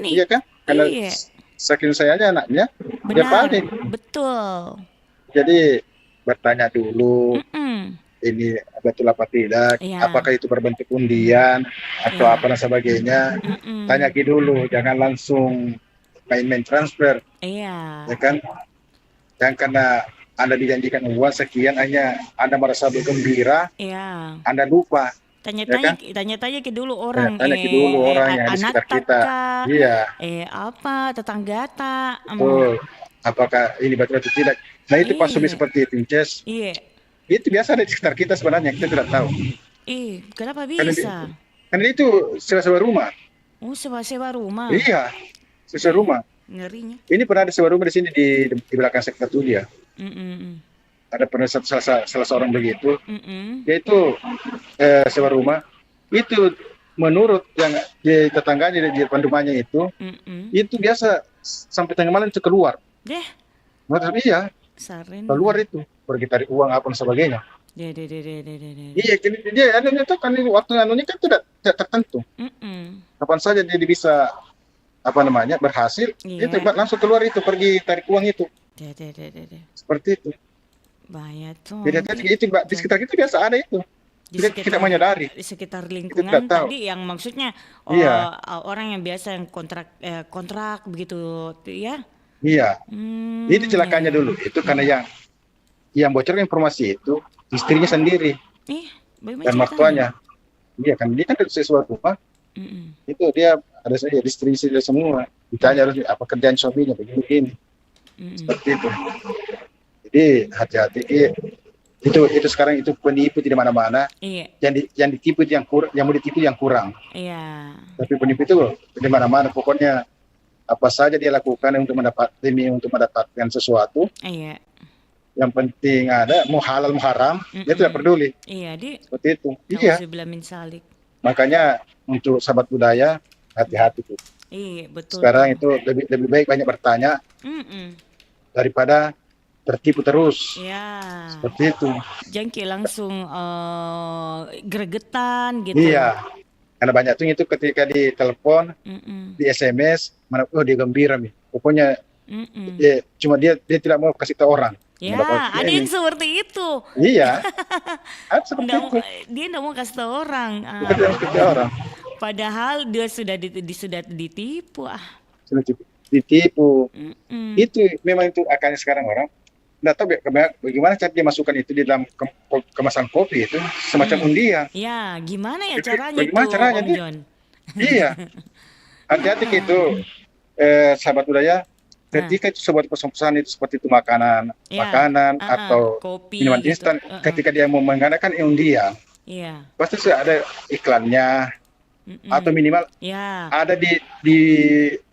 Iya kan? Karena saking saya aja anaknya, dia panik. Betul. Jadi bertanya dulu. Ini betul apa tidak, apakah itu berbentuk undian atau apa dan sebagainya. Tanya dulu, jangan langsung main-main transfer. Iya. Ya kan? Jangan karena Anda dijanjikan uang sekian hanya Anda merasa bergembira, Anda lupa. Tanya-tanya ke dulu orang. Tanya ke dulu orang yang di sekitar kita. Iya. Apa tetangga tak? Apakah ini betul atau tidak? Nah itu pas seperti itu, Inces. Iya. Itu biasa ada di sekitar kita sebenarnya, kita tidak tahu. Kenapa bisa? Karena itu sewa rumah. Oh, sewa rumah. Iya, sewa rumah. Ngerinya. Ini pernah ada sewa rumah di sini di belakang sektor Tulia. Ada pernah salah seorang begitu. Dia itu sewa rumah. Itu menurut yang di tetangganya di depan rumahnya itu biasa sampai tengah malam itu keluar. Iya. Keluar itu. Pergi tarik uang apa dan sebagainya. Iya, dia adanya itu kan waktu anunya kan tidak tertentu. Kapan saja dia bisa berhasil, itu langsung keluar itu pergi tarik uang itu. Seperti itu. Bahaya tuh. Jadi itu di sekitar kita biasa ada itu. Tidak menyadari. Di sekitar lingkungan tadi yang maksudnya orang yang biasa yang kontrak begitu ya. Iya. Itu celakanya dulu. Itu karena yang bocor informasi itu istrinya sendiri dan mertuanya. Iya kan, dia kan dari sesuatu rumah. Itu dia ada saja distribusi semua. Ditanya harus apa kerjaan suaminya begini. Seperti itu. Jadi hati-hati. Itu sekarang itu penipu di mana-mana. Yang ditipu itu yang mau ditipu yang kurang. Iya. Tapi penipu itu di mana-mana. Pokoknya apa saja dia lakukan untuk mendapatkan sesuatu. Iya. Yang penting ada mau halal mau haram, dia tidak peduli. Iya, seperti itu. Iya. Makanya untuk sahabat budaya hati-hati tuh. Iya, betul. Sekarang itu lebih baik banyak bertanya daripada tertipu terus. Iya. Seperti itu. Jangan langsung gregetan gitu. Iya. Karena banyak tuh itu ketika di telepon, di SMS, dia gembira nih. Pokoknya cuma dia tidak mau kasih tahu orang. Ya, Nggak dapat ada ini. yang seperti itu. Iya, ada seperti Nggak itu. mau- dia nggak mau kasih tahu orang. Bukan yang seperti orang. Padahal dia sudah sudah ditipu. Sudah ditipu. Mm. Itu memang itu akalnya sekarang orang. Nggak tahu bagaimana cara dia masukkan itu di dalam kemasan kopi itu semacam undian. Ya, gimana ya caranya Bagaimana itu, caranya Om dia? John? Iya, hati-hati gitu, sahabat budaya. Ketika itu sebuah pesan-pesan itu seperti itu makanan, Ya, atau kopi minuman gitu. instan, ketika dia mau mengadakan undian, Iya. pasti sudah ada iklannya atau minimal Ya. ada di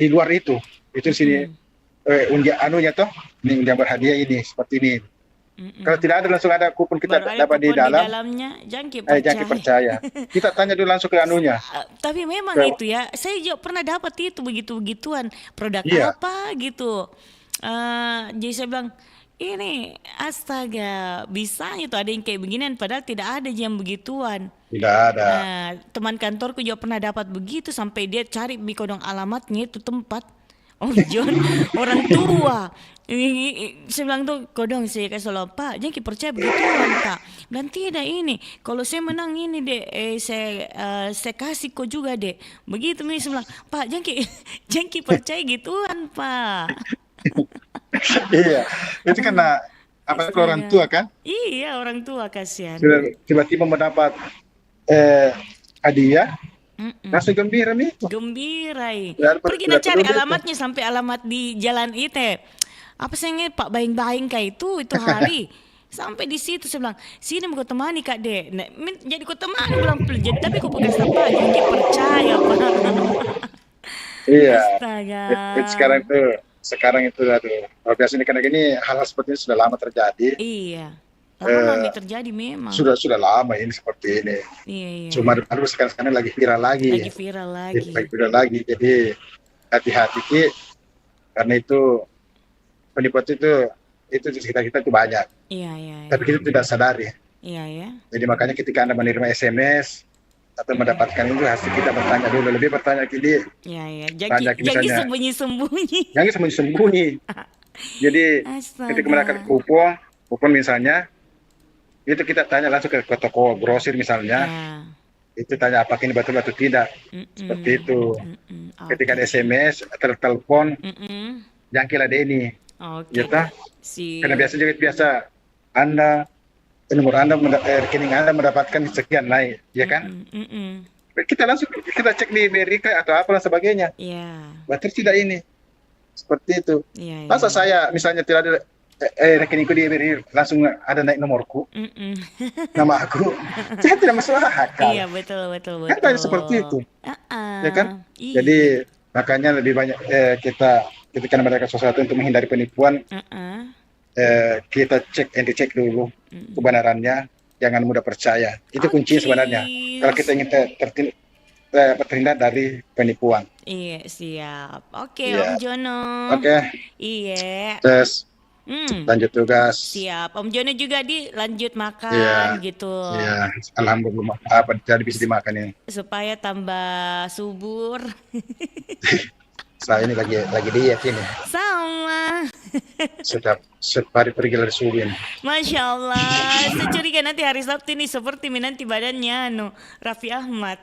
luar itu di sini undian anunya toh, ini undian berhadiah ini seperti ini. Kalau tidak ada langsung ada kupon kita Baru ada dapat di kupon dalam, dalamnya, jangan jangan percaya. Kita tanya dulu langsung ke anunya. Tapi memang Kayak- itu ya, saya juga pernah dapat itu begituan produk Iya. apa gitu. Jadi saya bilang ini astaga, bisanya tuh ada yang kayak beginian padahal tidak ada yang begituan. Tidak ada. Nah, teman kantorku juga pernah dapat begitu sampai dia cari bikodong alamatnya itu tempat. Om John orang tua. Saya bilang tuh kodong saya kasih lo Pak, jangan percaya begituan Kak. Dan tidak ini, kalau saya menang ini deh, saya kasih kok juga deh. Begitu nih saya bilang Pak jangan percaya gituan Pak. Iya, itu karena apa itu orang tua kan? Iya orang tua kasihan. Sudah tiba-tiba mendapat hadiah, langsung gembira nih. Gembira. Ya, Pergi tidak cari peduli. alamatnya sampai alamat di jalan itu. Apa sih Pak Baing-Baing kayak itu hari. Sampai di situ saya bilang, sini mau temani Kak Dek. Nah, jadi kau temani bilang jadi tapi kau pegang apa? Jadi percaya Pak. Iya. Astaga. Sekarang itu aduh. Kalau biasanya karena gini hal seperti ini sudah lama terjadi. Iya. Lama terjadi memang. Sudah lama ini seperti ini. Iya. Cuma baru sekarang lagi viral lagi. Lagi viral lagi. Lagi viral lagi. Jadi hati-hati Ki. Karena itu penipuan itu di sekitar kita itu banyak. Iya. Tapi kita tidak sadari. Iya ya. Jadi makanya ketika Anda menerima SMS atau mendapatkan itu hasil kita bertanya dulu, lebih bertanya gini. Iya. Banyak Jangan misalnya. sembunyi-sembunyi. Jangan sembunyi-sembunyi. Jadi Astaga. ketika mendapatkan kupon misalnya, itu kita tanya langsung ke toko grosir misalnya. Itu tanya apakah ini betul atau tidak. Seperti itu. Ketika ada SMS atau telepon, jangan kira ada ini. Oke. Gitu. Karena biasa Anda nomor Anda rekening Anda mendapatkan sekian naik, ya kan? Kita langsung kita cek di BRI atau apa dan sebagainya. Iya. Berarti tidak ini. Seperti itu. Iya. Masa saya misalnya tidak ada rekeningku di BRI langsung ada naik nomorku, nama aku, saya tidak masuk akal. Iya betul. Kan tanya seperti itu, ya kan? Iya. Jadi makanya lebih banyak kita ketika mendapatkan sesuatu untuk menghindari penipuan, kita dicek dulu kebenarannya, jangan mudah percaya. Itu kuncinya sebenarnya. Kalau kita ingin terhindar dari penipuan. Iya siap. Oke Iya. Om Jono. Oke. Iya. Tes. Lanjut tugas. Siap. Om Jono juga lanjut makan Iya. gitu. Iya, alhamdulillah. Apa jadi bisa dimakan ini? Supaya tambah subur. Saya ini lagi diet ini. Sama. Setiap hari pergi lari subuh ini. Masya Allah. Saya curiga nanti hari Sabtu ini seperti nanti badannya Raffi Ahmad.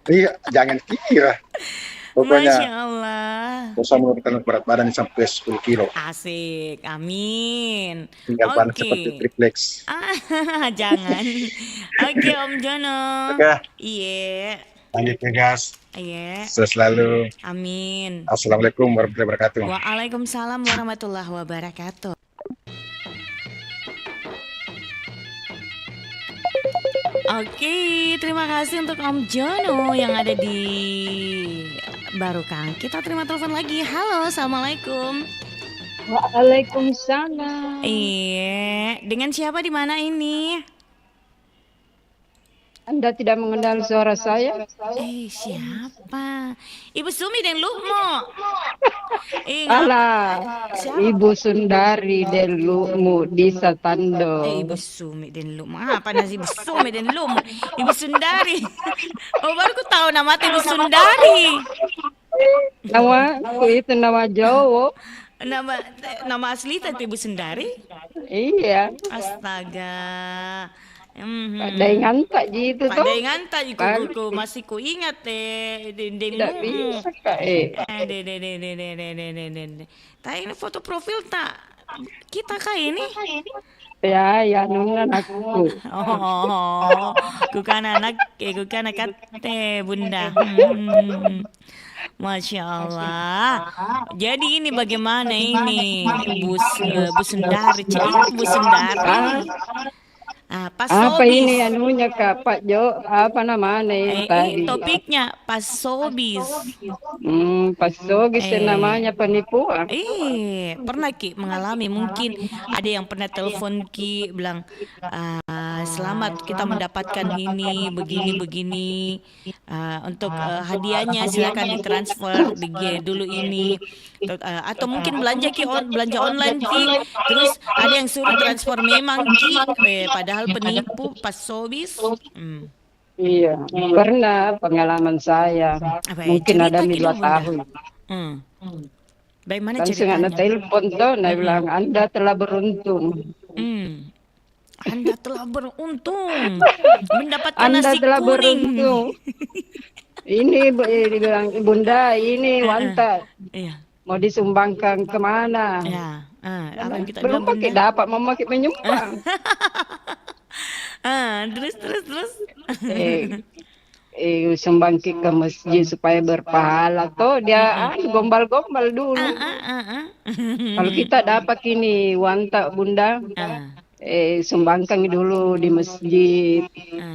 Iya, jangan kira. Masya Pokoknya Allah. usah menurunkan berat badan sampai 10 kilo. Asik. Amin. Tinggal panas seperti triplex. Jangan. Oke Om Jono. Oke. Iya. Lanjut tugas. Iya. Sukses selalu. Amin. Assalamualaikum warahmatullahi wabarakatuh. Waalaikumsalam warahmatullahi wabarakatuh. Oke, terima kasih untuk Om Jono yang ada di Barukang. Kita terima telepon lagi. Halo, assalamualaikum. Waalaikumsalam. Iya, dengan siapa di mana ini? Anda tidak mengenal suara saya? Siapa? Ibu Sumi dan Lukmo. Alah, Ibu Sundari dan Lukmu di Satando. Ibu Sumi dan Lukmo. Apa nasi Ibu Sumi dan Lukmo? Ibu Sundari. Oh, baru ku tahu nama Ibu Sundari. Nama itu nama Jawa. Nama nama asli tadi Bu Sendari? Iya. Astaga. Padahal ngantak gitu tuh. Padahal ngantak ku masih ku ingat Tidak bisa Kak. Tak ini foto profil tak kita kah ini? Ya nungan aku. Oh, bukan anak kate Bunda. Masya Allah. Jadi ini bagaimana ini Bu Sendari, Bu Sendari. Pas Apa Sobis. ini anunya Kak Pak Jo? Apa namanya tadi? Topiknya Pas Sobis. Pas Sobis namanya penipuan. Pernah Ki mengalami, mungkin ada yang pernah telepon Ki bilang selamat kita mendapatkan ini begini untuk hadiahnya silakan ditransfer dulu ini atau mungkin belanja Ki belanja online Ki, terus ada yang suruh transfer memang Ki padahal penipu Pas Sobis. Iya, pernah pengalaman saya. Mungkin ada 2 tahun. Bagaimana langsung ceritanya? ada telepon tuh, nah bilang Anda telah beruntung. Anda telah beruntung mendapatkan Anda nasi telah kuning. beruntung. Ini dibilang Bunda, ini wanta. Mau disumbangkan kemana? Apa yang kita Belum bilang pakai Bunda? dapat memakai menyumbang. Terus. Sumbang ke masjid supaya berpahala toh dia gombal-gombal dulu. Kalau kita dapat ini wanta Bunda, sumbangkan dulu di masjid,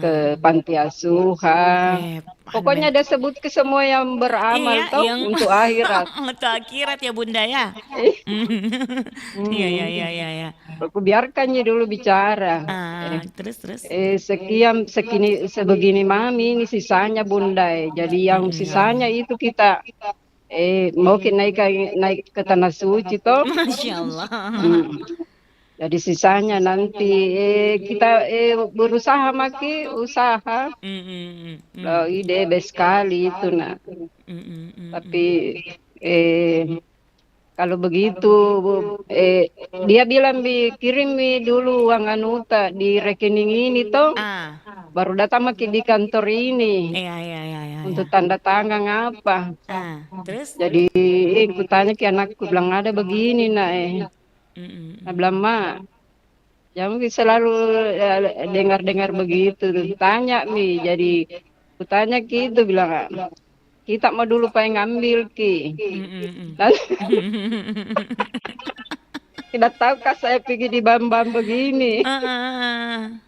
ke panti asuhan. Pokoknya ada sebut ke semua yang beramal toh untuk akhirat. Untuk akhirat ya Bunda ya. Iya. Aku biarkannya dulu bicara. Terus. Sebegini mami ini sisanya Bunda. Jadi yang sisanya itu kita mau naik ke tanah suci toh. Masya Allah. Jadi sisanya nanti kita berusaha usaha. Ide sekali itu nak. Tapi kalau begitu dia bilang kirim dulu uang anuta di rekening ini toh. Baru datang di kantor ini. Iya. Untuk tanda tangan apa. Terus? Jadi aku tanya ke anakku bilang ada begini nak. Nah, bilang mak, jangan selalu dengar begitu. Tanya mi, jadi aku tanya gitu bilang kita mau dulu pengen ngambil Ki. Tidak tahukah saya pergi di bam-bam begini.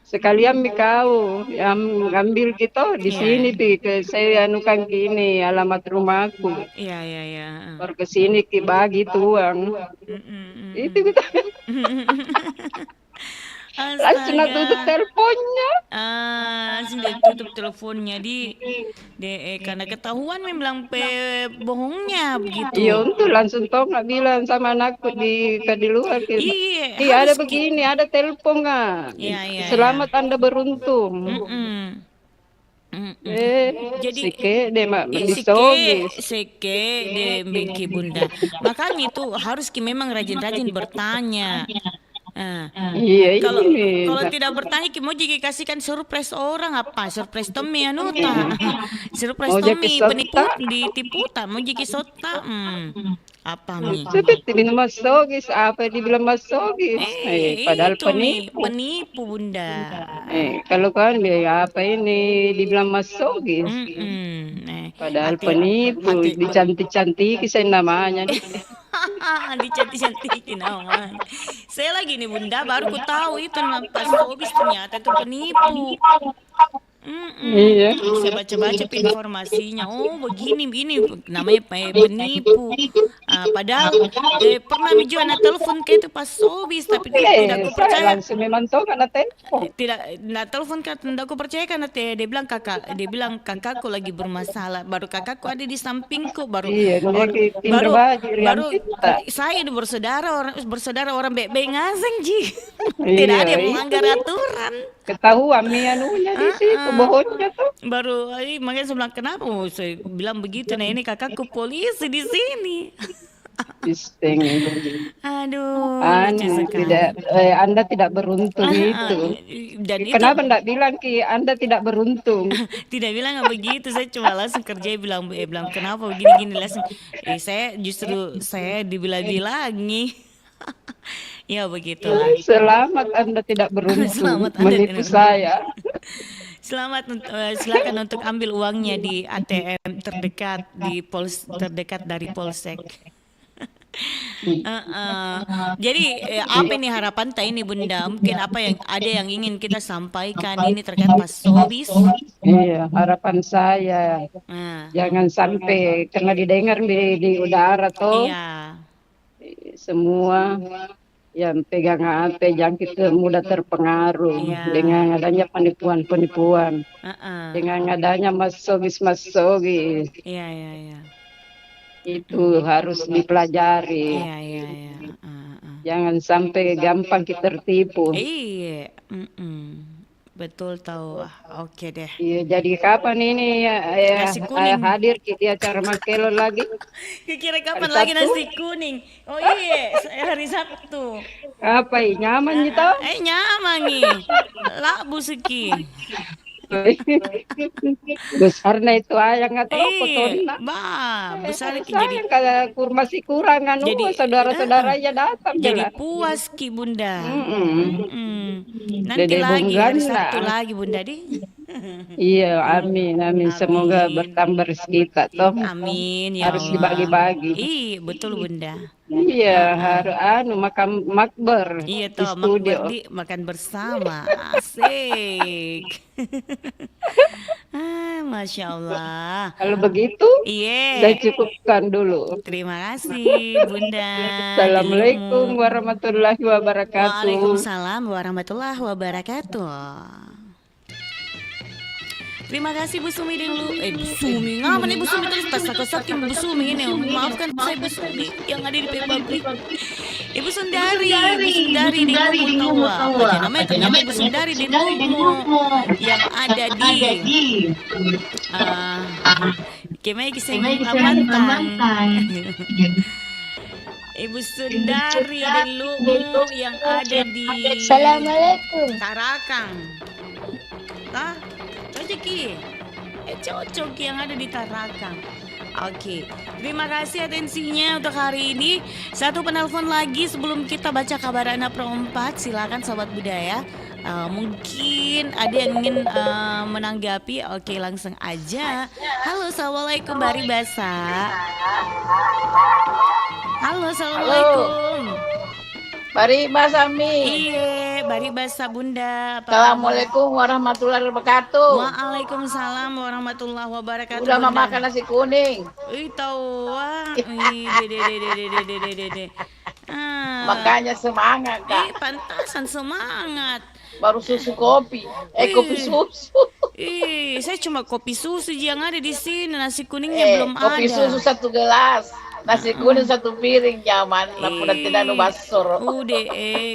Sekalian mi kau yang ngambil gitu di sini Pi, ke saya anukan gini alamat rumahku. Iya. Baru ke sini Ki bagi tuang. Itu kita. Langsung tutup teleponnya. Langsung dia tutup teleponnya karena ketahuan memang bohongnya begitu. Iya untuk langsung toh nggak bilang sama anakku di luar. Iya ada begini, ada telepon nggak? Selamat Anda beruntung. Jadi seke de Beki Bunda. Makanya itu harus memang rajin-rajin bertanya. Kalau tidak bertanya mau jika kasihkan surprise orang apa surprise Tommy anuta surprise Tommy penipu ditipu tak mau jika sota apa mi seperti minum masogis apa dibilang masogis padahal penipu Bunda kalau kan dia apa ini dibilang masogis padahal penipu dicantik-cantik saya namanya dicantik-cantikin aman. Saya lagi nih Bunda baru ku tahu itu Pas Sobis ternyata itu penipu. Iya. Saya baca-baca informasinya. Oh begini namanya penipu. Padahal pernah juga na telepon ke itu Pas Sobis tapi tidak aku percaya. Langsung memang tahu karena telepon. Tidak, na telepon tidak aku percaya karena dia bilang kakakku lagi bermasalah. Baru kakakku ada di sampingku baru saya itu bersaudara orang bebek ngaseng ji. Tidak ada yang melanggar aturan. Ketahuan anunya di situ bohongnya tuh. Baru makanya saya bilang kenapa saya bilang begitu. Nah ini kakakku polisi di sini. Bising. Aduh, lucu Anu, sekali. Anda tidak beruntung itu. Dan itu Kenapa enggak bilang Ki Anda tidak beruntung? tidak bilang nggak begitu, saya cuma langsung kerja bilang kenapa begini-gini langsung. Saya justru saya dibilang-bilangi. Ya begitulah. Selamat Anda tidak beruntung Selamat Anda menipu tidak- saya. Selamat silakan untuk ambil uangnya di ATM terdekat terdekat dari Polsek. Jadi apa ini harapan tak ini Bunda? Mungkin apa yang ada yang ingin kita sampaikan ini terkait Pak Sobis? Iya, harapan saya jangan sampai karena didengar di udara toh. Iya. Semua yang pegang HP jangan kita mudah terpengaruh dengan adanya penipuan-penipuan, dengan adanya masogis. Iya, iya, iya. Itu harus dipelajari. Iya, iya, iya. Jangan sampai gampang kita tertipu. Iya, betul tahu. Oke deh. Iya, jadi kapan ini Nasi kuning. hadir di acara Makelon lagi? Kira kapan Hari lagi Sabtu? nasi kuning? Oh iya, hari Sabtu. Apa ini nyaman gitu? Nyaman nih. Lah busiki. Besarnya itu ayang atau apa Iya, besar jadi jadi kalau kurma sih kurang anu saudara-saudaranya datang jadi jelas. puas Ki Bunda. Nanti Dede lagi hari Bunggana. Sabtu lagi Bunda di. Iya, amin. Semoga bertambah rezeki kita toh. Amin ya Harus Allah. dibagi-bagi. Iya, betul Bunda. Iya, harus makan makber Iya di toh, studio. makan bersama. Asik. Masya Allah. Kalau begitu, Iya. saya cukupkan dulu. Terima kasih Bunda. Assalamualaikum warahmatullahi wabarakatuh. Waalaikumsalam warahmatullahi wabarakatuh. Terima kasih Bu Sumi dulu. Bu Sumi, ngapain nih Bu Sumi terus tas sakin Bu Sumi ini? Maafkan saya Bu Sumi yang ada di pabrik. Ibu Sundari di Lumutawa. Apa namanya? Ternyata Ibu Sundari di Lumu yang ada di Kemai Kiseng Amantang. Ibu Sundari di Lumu yang ada di Assalamualaikum. Tarakang. Tah? Cocok cocok yang ada di Tarakang. Oke, terima kasih atensinya untuk hari ini. Satu penelpon lagi sebelum kita baca kabar anak Pro 4. Silakan Sobat Budaya. Mungkin ada yang ingin menanggapi. Oke, langsung aja. Halo, assalamualaikum Bari Basa. Halo, assalamualaikum. Bari Basami. Iya, Bari Basa Bunda. Assalamualaikum warahmatullahi wabarakatuh. Waalaikumsalam warahmatullahi wabarakatuh. Udah Bunda. makan nasi kuning. Ih, tahu wah. Dede. Makanya semangat, Kak. Pantasan semangat. Baru susu kopi. Kopi susu. Ih, saya cuma kopi susu yang ada di sini, nasi kuningnya belum ada. Kopi susu 1 gelas. Nasi kuning 1 piring zaman. Udah tidak ada basur. Udah,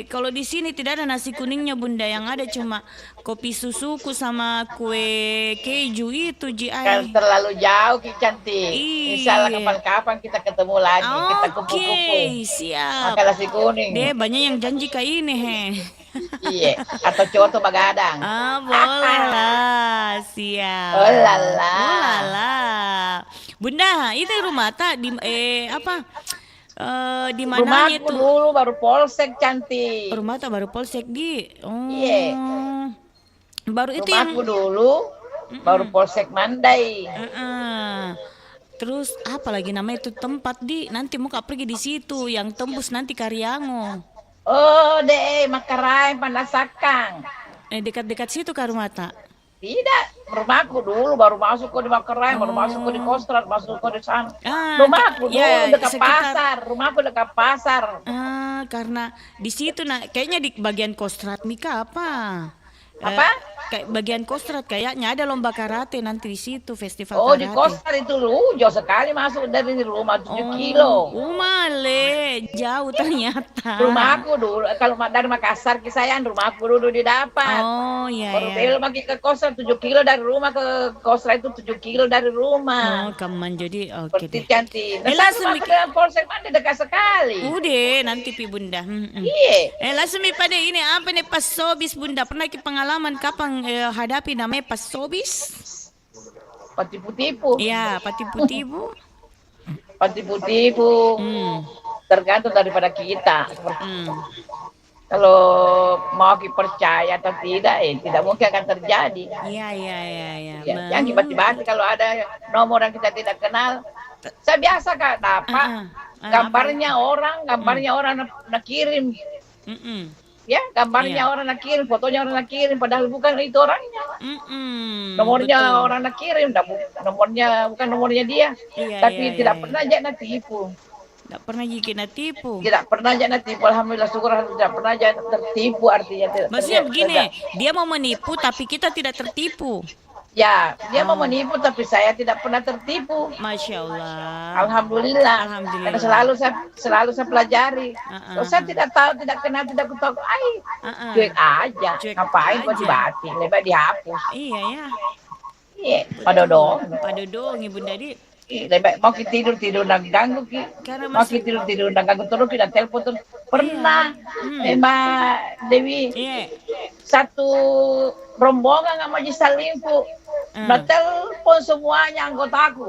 kalau di sini tidak ada nasi kuningnya Bunda, yang ada cuma kopi susuku sama kue keju itu Ji. Kan terlalu jauh Ki Cantik. Insya Allah kapan-kapan kita ketemu lagi. Kita kumpul-kumpul. Oke, siap. Makan nasi kuning. Deh, banyak yang janji kayak ini he. Iya, atau coto bagadang. Boleh lah, siap. Oh lala. Oh lala. Bunda, itu rumah tak di di mana itu? Rumahku dulu baru polsek Cantik. Rumah tak baru polsek di. Oh. Iya. Baru itu Rumahku yang dulu baru polsek Mandai. Terus apa lagi namanya itu tempat di? Nanti muka pergi di situ yang tembus nanti Karyango. Oh, Makarai Pandasakang. Dekat-dekat situ ke rumah tak? Tidak, rumahku dulu baru masuk ke di Makarai, baru masuk ke di Kostrat, masuk ke di sana. Rumahku dulu dekat pasar, rumahku dekat pasar. Karena di situ kayaknya di bagian Kostrat Mika apa? Apa? Kayak bagian Kostrad kayaknya ada lomba karate nanti di situ, festival Oh, karate. di Koster itu lu jauh sekali masuk dari rumah 7 kilo. Male, jauh ternyata. Rumahku dulu, kalau dari Makassar ke saya, rumahku dulu didapat. Oh, iya, Baru iya. belok lagi ke Koster 7 kilo dari rumah ke Koster itu 7 kilo dari rumah. Oh, kaman jadi oke deh. Cantik. Nah, langsung aku dengan Polsek mana dekat sekali. Udah, nanti pi Bunda. Iya. Langsung mi pada ini apa nih pas sobis Bunda? Pernah ki pengalaman kapan hadapi namanya pas sobis? Patipu-tipu. Iya, patipu-tipu. Patipu-tipu. Tergantung daripada kita. Kalau mau percaya atau tidak, tidak mungkin akan terjadi. Iya. Yang tiba-tiba kalau ada nomor yang kita tidak kenal, saya biasa Kak dapat gambarnya orang nak kirim. Ya, gambarnya orang nak kirim, fotonya orang nak kirim, padahal bukan itu orangnya. Nomornya betul. orang nak kirim, nomornya bukan nomornya dia. Tapi tidak pernah aja nak tipu. Tidak pernah jika tipu. Tidak pernah aja tipu. Alhamdulillah syukur tidak pernah aja tertipu artinya. Maksudnya begini, dia mau menipu tapi kita tidak tertipu. Ya, dia mau menipu tapi saya tidak pernah tertipu. Masya Allah. Alhamdulillah. Karena selalu saya pelajari. Kalau saya tidak tahu, tidak kenal, tidak tahu, cuek aja. Ngapain kok dibati, lebih dihapus. Iya ya. Iya, padodong. Padodong Ibu Dadi. Mau kita tidur nak ganggu ki. Mau kita tidur nak ganggu terus kita telepon terus. Pernah Mbak Dewi satu rombongan sama Jisalimpu. Nah telepon semuanya anggotaku.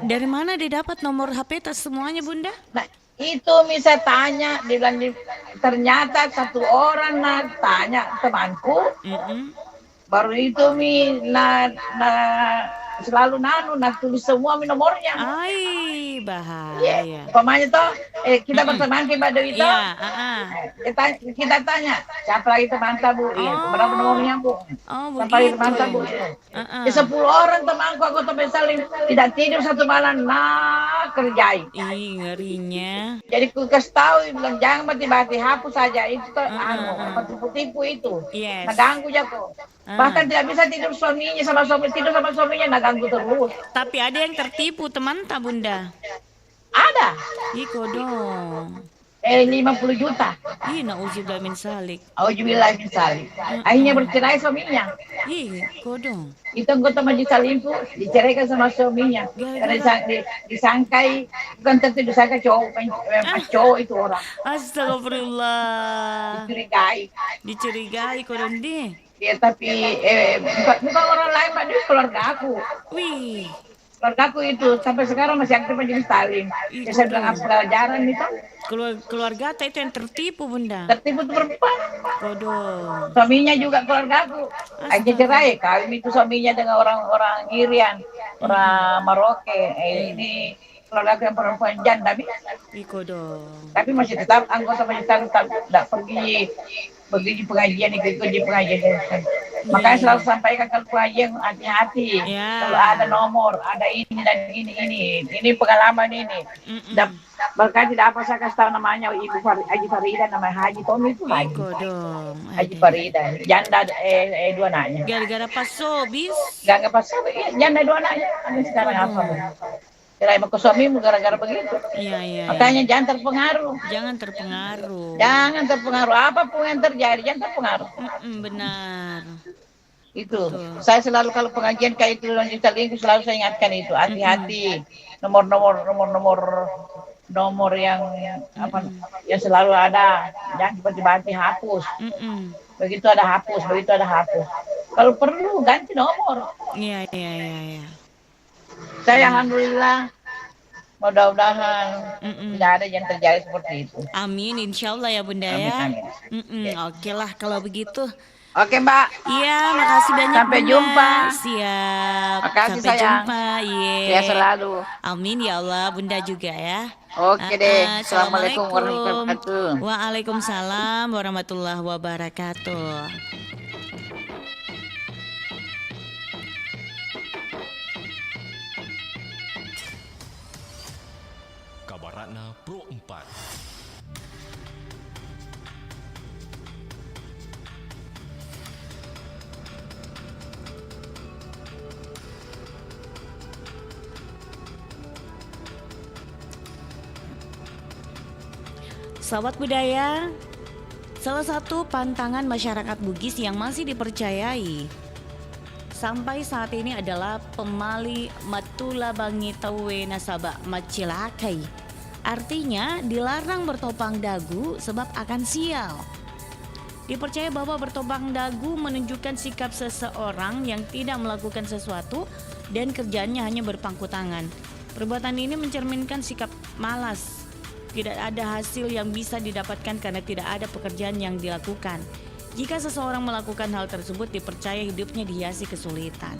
Dari mana dia dapat nomor HP tas semuanya Bunda? Nah itu bisa tanya, dia bilang ternyata satu orang nak tanya temanku. Baru itu selalu nak tulis semua nomornya. Bahaya. Pemanya toh kita berteman ke Mbak Dewi toh. Kita tanya siapa lagi teman Bu? Berapa nomornya Bu? Siapa lagi teman Bu? 10 orang temanku aku teman saling tidak tidur satu malam kerjain. Ngerinya. Jadi ku kasih tahu bilang jangan mati-mati hapus saja itu tuh tipu-tipu itu. Nah ganggu jago. Bahkan tidak bisa tidur suaminya sama suaminya ganggu terus. Tapi ada yang tertipu teman tak Bunda? Ada. Iko dong. 50 juta. Na'udzubillah min salik. Auzubillah min salik. Akhirnya bercerai suaminya. Kodong. Itu anggota Majelis Salimpu diceraikan sama suaminya. Karena disangkai, bukan tentu disangka cowok itu orang. Astagfirullah. Dicurigai kodong deh. Ya tapi bukan orang lain Pak, dia keluarga aku. Keluarga aku itu sampai sekarang masih aktif Majelis Salim. Saya bilang pelajaran itu. Keluarga itu yang tertipu Bunda. Tertipu itu perempuan. Kodong. Suaminya juga keluarga aku. Akhirnya cerai. Kawin itu suaminya dengan orang Irian, orang Maroke. Ini keluarga aku yang perempuan janda. Tapi masih tetap anggota Majelis Salim, tidak pergi pengajian, ikut pengajian. Makanya selalu sampaikan kalau pengajian hati-hati. Kalau ada nomor, ada ini dan ini pengalaman ini. Bahkan tidak apa saya kasih tahu namanya Ibu Haji Farida, namanya Haji Tommy itu Haji Farida. Janda 2 anaknya. Gara-gara pas sobis. Gara-gara pas sobis, janda 2 anaknya. Sekarang apa? Cerai sama suamimu gara-gara begitu. Makanya jangan terpengaruh. Jangan terpengaruh. Apapun yang terjadi, jangan terpengaruh. Benar. Itu. Saya selalu kalau pengajian kayak itu selalu saya ingatkan itu. Hati-hati. Nomor yang yang selalu ada. Jangan tiba-tiba hapus. Begitu ada hapus. Kalau perlu ganti nomor. Iya. Saya alhamdulillah mudah-mudahan tidak ada yang terjadi seperti itu. Amin, insya Allah ya Bunda ya. Oke lah kalau begitu. Oke Mbak. Iya, makasih banyak. Sampai jumpa. Siap. Makasih Sampai sayang. jumpa. Ya selalu. Amin ya Allah, Bunda juga ya. Oke deh. Assalamualaikum warahmatullahi wabarakatuh. Waalaikumsalam warahmatullahi wabarakatuh. Kabaratna Pro 4. Sahabat budaya, salah satu pantangan masyarakat Bugis yang masih dipercayai sampai saat ini adalah pemali matula bangi tawe nasaba macilakai. Artinya dilarang bertopang dagu sebab akan sial. Dipercaya bahwa bertopang dagu menunjukkan sikap seseorang yang tidak melakukan sesuatu dan kerjaannya hanya berpangku tangan. Perbuatan ini mencerminkan sikap malas. Tidak ada hasil yang bisa didapatkan karena tidak ada pekerjaan yang dilakukan. Jika seseorang melakukan hal tersebut, dipercaya hidupnya dihiasi kesulitan.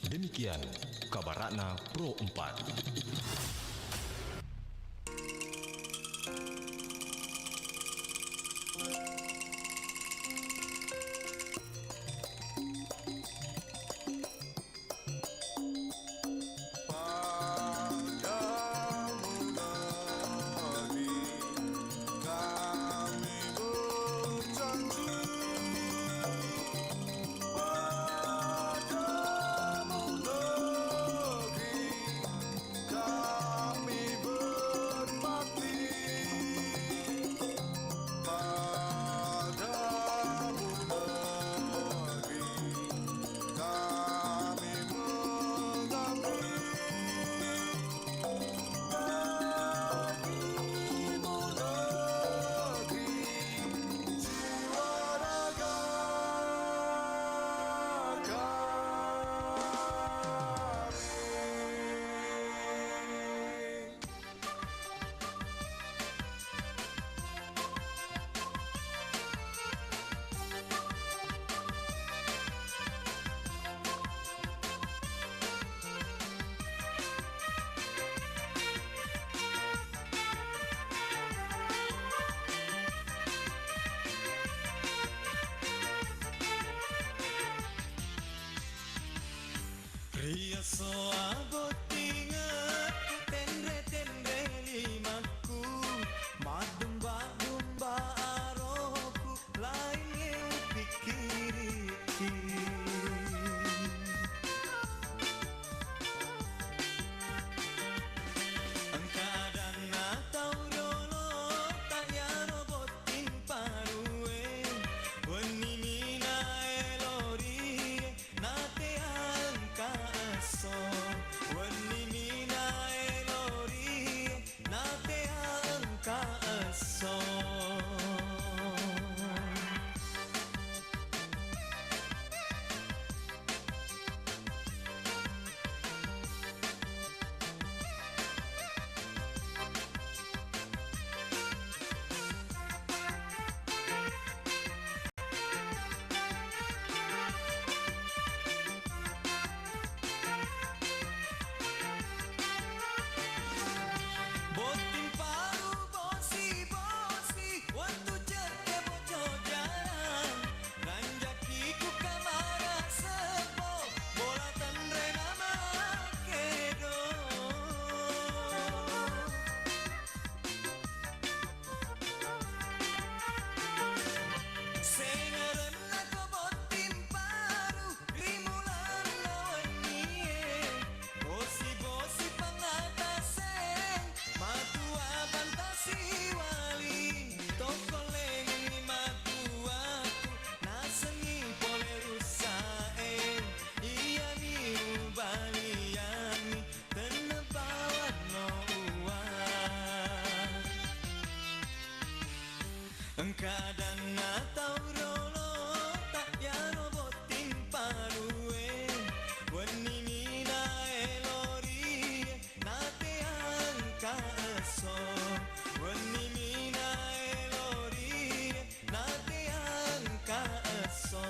Demikian kabar Ratna Pro 4. Ria so abotingat tenre limaku madumba aroku lain yang pikiri angkadan atau dolo tak ya robotin parue wani mina elori nate angka so wani mina elori nate angka so botin paru bosi waktu jerte bojo jalan nanjaki ku kamara sepo bola tendre nama kedo sengeren aku botin paru rimulan lawanie bosi pangatasen matua fantasi wali toko lengi matuaku nasengi pole rusae iya ni ubaliani tenepawan no uang engkadan atau rolo tak ya robotin parue wani mina elori nate angka so wani mina elori nate angka so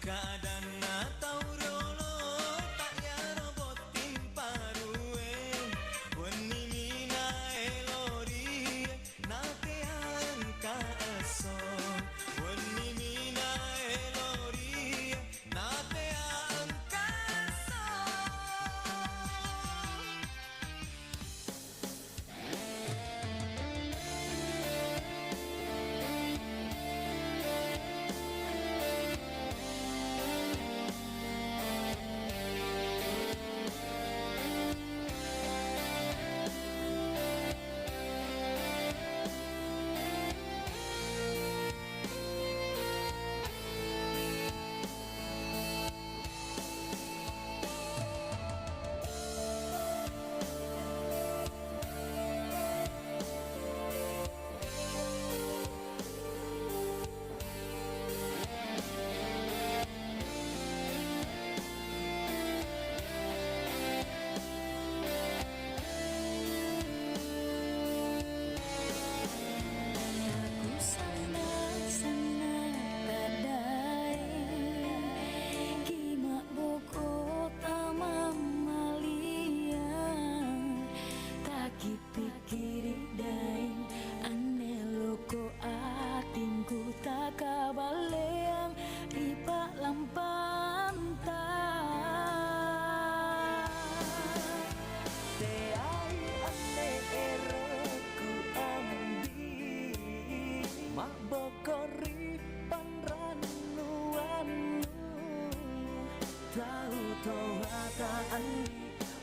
Kadana taurolo tak ya robotin paruen Wani mina elori natean kaaso Wani mina elori natean kaaso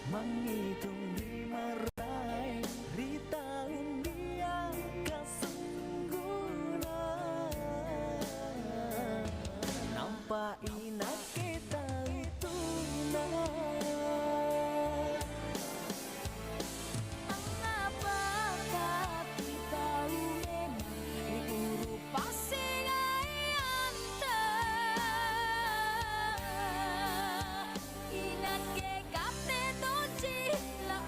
menghitung di meraih di tahun dia kesengguna nampak inak kita itu Apakah kita memang diurut pasir anta Inak ke kapte toji la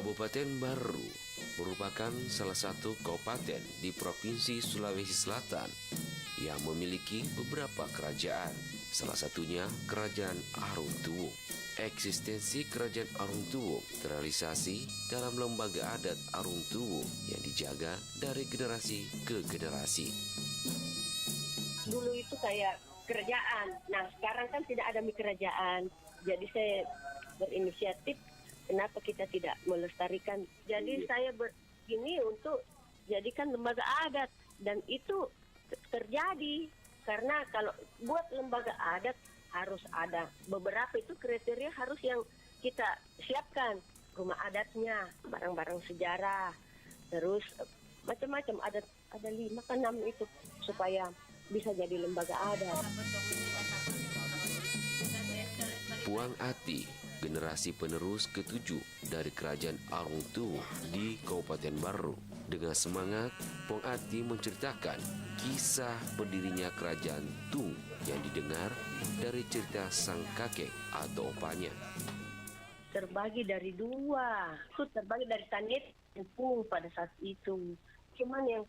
Kabupaten Baru merupakan salah satu kabupaten di Provinsi Sulawesi Selatan yang memiliki beberapa kerajaan, salah satunya Kerajaan Aruntuwung. Eksistensi Kerajaan Aruntuwung terrealisasi dalam lembaga adat Aruntuwung yang dijaga dari generasi ke generasi. Dulu itu kayak kerajaan, nah sekarang kan tidak ada kerajaan, jadi saya berinisiatif. Kenapa kita tidak melestarikan? Jadi saya begini untuk jadikan lembaga adat, dan itu terjadi karena kalau buat lembaga adat harus ada beberapa itu kriteria harus yang kita siapkan, rumah adatnya, barang-barang sejarah, terus macam-macam ada 5 ke 6 itu supaya bisa jadi lembaga adat. Puang Ati, generasi penerus ke-7 dari Kerajaan Aruntuwung di Kabupaten Baru. Dengan semangat, Puang Ati menceritakan kisah berdirinya Kerajaan Tung yang didengar dari cerita sang kakek atau opanya. Terbagi dari 2, itu terbagi dari Tanit dan Pung pada saat itu. Cuman yang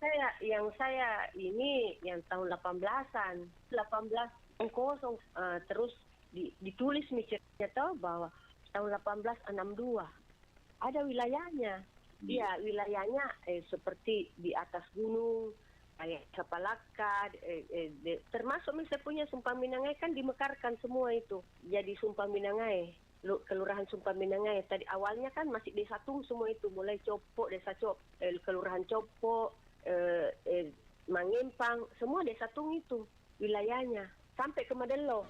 saya ini yang tahun 18-an, 1800 terus ditulis misalnya tahu bahwa tahun 1862 ada wilayahnya. Iya, wilayahnya seperti di atas gunung, kayak Kapalaka, termasuk misalnya punya Sumpah Minangai kan dimekarkan semua itu. Jadi Sumpah Minangai, Kelurahan Sumpah Minangai. Tadi awalnya kan masih Desa Tung semua itu, mulai Copo, Desa Kelurahan Copo, Mangempang, semua Desa Tung itu wilayahnya sampai ke Madelo.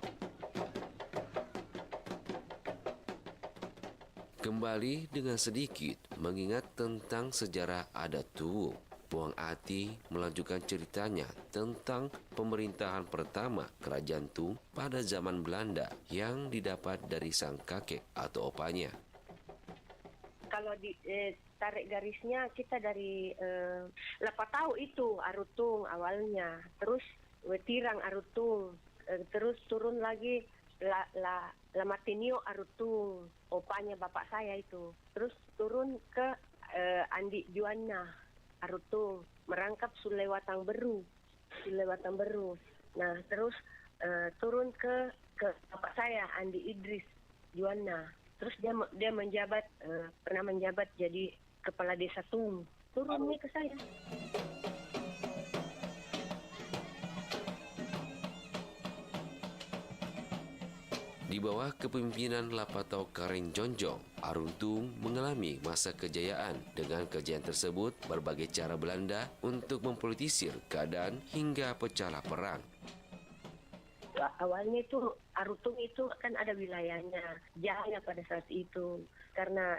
Kembali dengan sedikit mengingat tentang sejarah adat Tuwung, Puang Ati melanjutkan ceritanya tentang pemerintahan pertama Kerajaan Tung pada zaman Belanda yang didapat dari sang kakek atau opanya. Kalau tarik garisnya kita dari Lapatau itu Arutung awalnya, terus Wetirang Arutung, terus turun lagi Lamatinio Arutung, opanya bapak saya itu. Terus turun ke Andi Juana Arutung, merangkap Sulewatang Beru. Nah, terus turun ke bapak saya Andi Idris Juana. Terus dia menjabat pernah menjabat jadi kepala desa Tung. Turun nih ke saya. Di bawah kepemimpinan Lapatau Karen Jonjong, Aruntuwung mengalami masa kejayaan. Dengan kejayaan tersebut, berbagai cara Belanda untuk mempolitisir keadaan hingga pecahlah perang. Awalnya itu Aruntuwung itu kan ada wilayahnya, jaya pada saat itu. Karena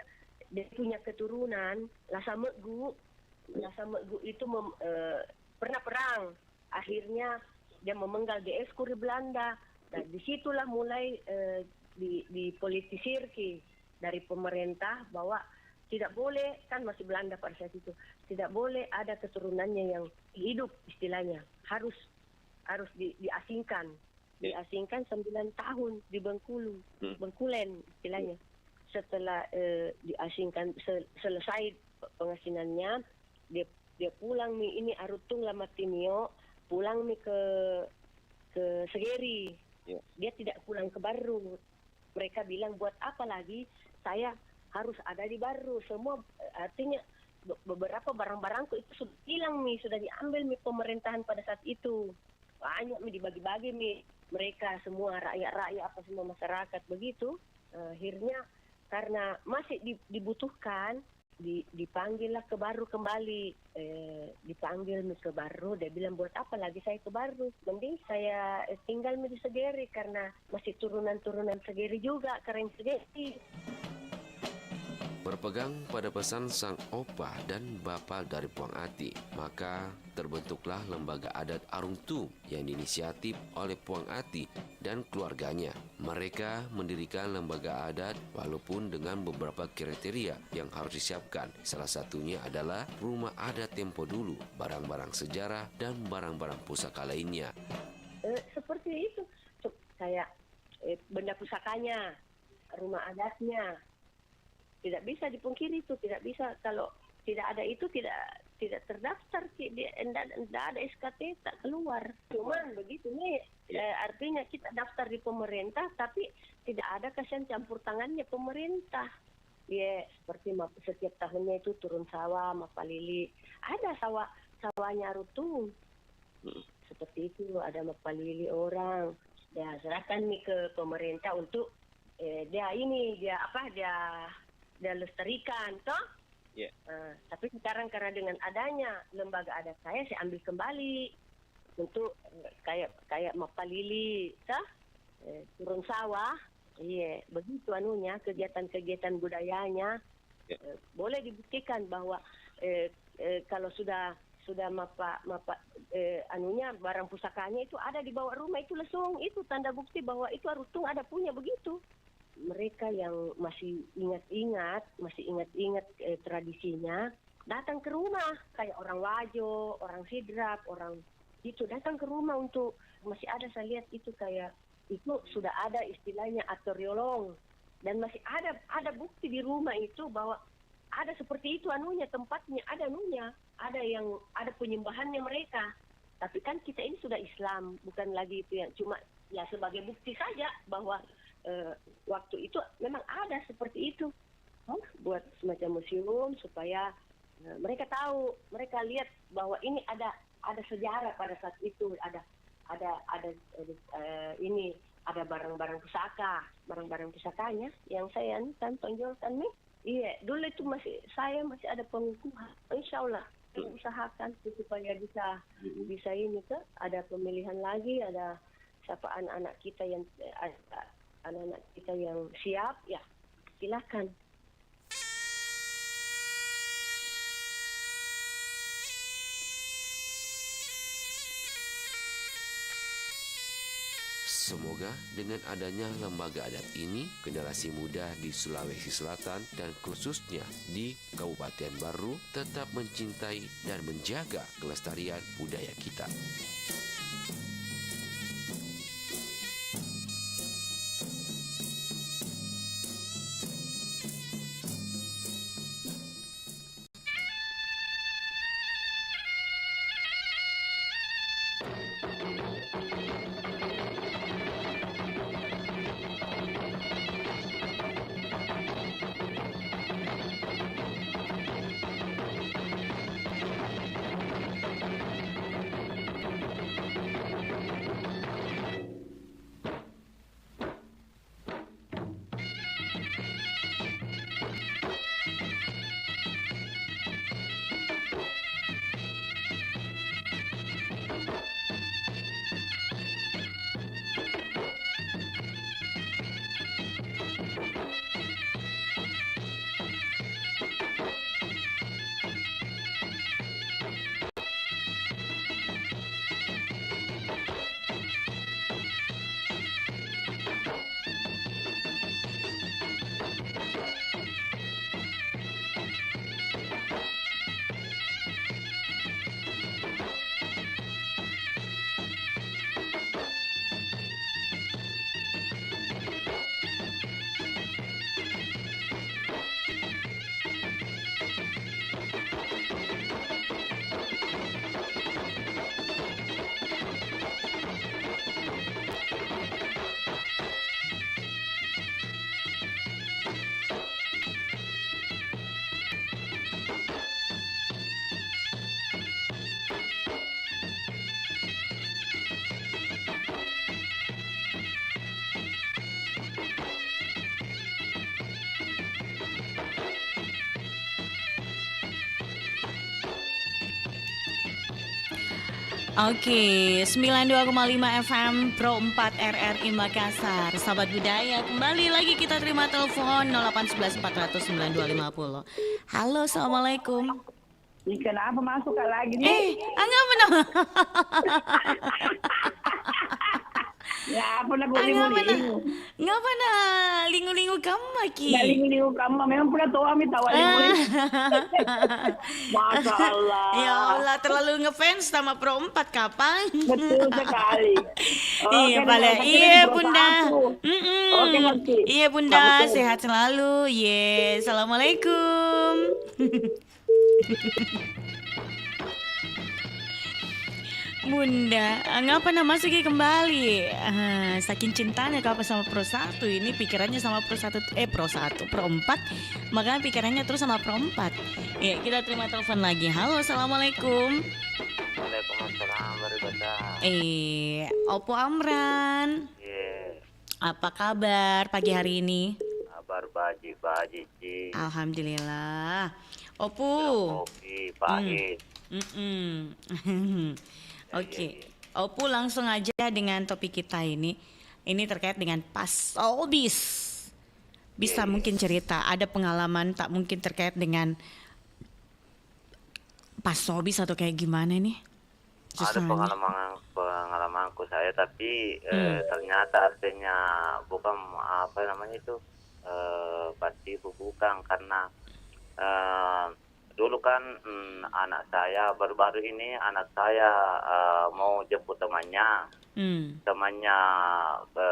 dia punya keturunan, Lasamegu itu pernah perang. Akhirnya dia memenggal DS Kuri Belanda. Dan disitulah mulai dipolitisir dari pemerintah bahwa tidak boleh, kan masih Belanda pada saat itu, tidak boleh ada keturunannya yang hidup istilahnya, harus diasingkan 9 tahun di Bengkulen istilahnya. Setelah diasingkan selesai pengasingannya, dia pulang ini Arutung Lamatinio, pulang ke Segeri. Dia tidak pulang ke Baru. Mereka bilang buat apa lagi saya harus ada di Baru. Semua artinya beberapa barang-barangku itu sudah hilang sudah diambil pemerintahan pada saat itu. Banyak dibagi-bagi mereka semua rakyat apa semua masyarakat begitu. Akhirnya karena masih dibutuhkan, dipanggillah ke Baru kembali. Dipanggil ke Baru, dia bilang buat apa lagi saya ke Baru, mending saya tinggal di Segeri karena masih turunan Segeri juga, Karen Segeri. Berpegang pada pesan sang opa dan bapa dari Puang Ati, maka terbentuklah lembaga adat Aruntuwung yang diinisiatif oleh Puang Ati dan keluarganya. Mereka mendirikan lembaga adat walaupun dengan beberapa kriteria yang harus disiapkan. Salah satunya adalah rumah adat tempo dulu, barang-barang sejarah, dan barang-barang pusaka lainnya. Seperti itu, kayak benda pusakanya, rumah adatnya, tidak bisa dipungkiri itu, tidak bisa kalau tidak ada itu tidak terdaftar, tidak ada SKT tak keluar. Cuman begitu nih artinya kita daftar di pemerintah tapi tidak ada kasihan campur tangannya pemerintah. Ya seperti setiap tahunnya itu turun sawah, mapalili. Ada sawahnya Rutung. Seperti itu ada mapalili orang. Ya serahkan nih ke pemerintah untuk dia lestarikan toh. Yeah. Tapi sekarang karena dengan adanya lembaga adat saya ambil kembali untuk kayak mapalili, turun sawah. Iya, begitu anunya kegiatan-kegiatan budayanya. Boleh dibuktikan bahwa kalau sudah anunya barang pusakanya itu ada di bawah rumah itu langsung itu tanda bukti bahwa itu Rutung ada punya begitu. Mereka yang masih ingat tradisinya datang ke rumah kayak orang Wajo, orang Sidrap, orang itu datang ke rumah untuk masih ada saya lihat itu kayak itu sudah ada istilahnya atoriolong dan masih ada bukti di rumah itu bahwa ada seperti itu anunya tempatnya ada yang ada penyembahannya mereka. Tapi kan kita ini sudah Islam, bukan lagi itu yang cuma ya sebagai bukti saja bahwa waktu itu memang ada seperti itu. Buat semacam museum supaya mereka tahu, mereka lihat bahwa ini ada sejarah pada saat itu, ada ini ada barang-barang pusakanya yang saya tonjolkan nih. Iya, dulu itu saya masih ada pengukuhan. Insya Allah kita usahakan supaya bisa ini ke ada pemilihan lagi, ada siapa anak-anak kita yang siap ya silakan. Semoga dengan adanya lembaga adat ini, generasi muda di Sulawesi Selatan dan khususnya di Kabupaten Baru tetap mencintai dan menjaga kelestarian budaya kita. Oke, 92,5 FM Pro 4 RRI Makassar. Sahabat budaya, kembali lagi kita terima telepon 0811 400 9250. Halo, Assalamualaikum. Kenapa masuk lagi nih? Enggak benar. Ya, apa nak Ngapa na? lingu-lingu? Ngapa na? Lingu-lingu kamu Maki. Nggak lingu-lingu kamu, memang pernah tahu kami tahu lingu-lingu. Masya Allah. Ya Allah, terlalu ngefans sama Pro 4 kapan? Betul sekali. Iya, Oke, Bale. nanti Iya, Pro Bunda. 1. Oke, ngerti. Iya, Bunda. Betul. Sehat selalu. Yes. Assalamualaikum. Bunda, ngapa nama segi kembali? Saking cintanya kau sama Pro 1 ini pikirannya sama Pro 1 Pro 4, makanya pikirannya terus sama Pro 4. Ya, kita terima telepon lagi. Halo, Assalamualaikum. Waalaikumsalam warahmatullahi. Opo Amran. Iya, Apa kabar pagi hari ini? kabar baji Ci. Alhamdulillah. Opo. Kopi pahit. Oke. Opo langsung aja dengan topik kita ini. Ini terkait dengan pasobis. Bisa mungkin cerita, ada pengalaman tak mungkin terkait dengan pasobis atau kayak gimana nih? Ada pengalamanku saya, tapi ternyata artinya bukan apa namanya itu pasti bukan, karena dulu kan anak saya baru-baru ini anak saya mau jemput temannya ke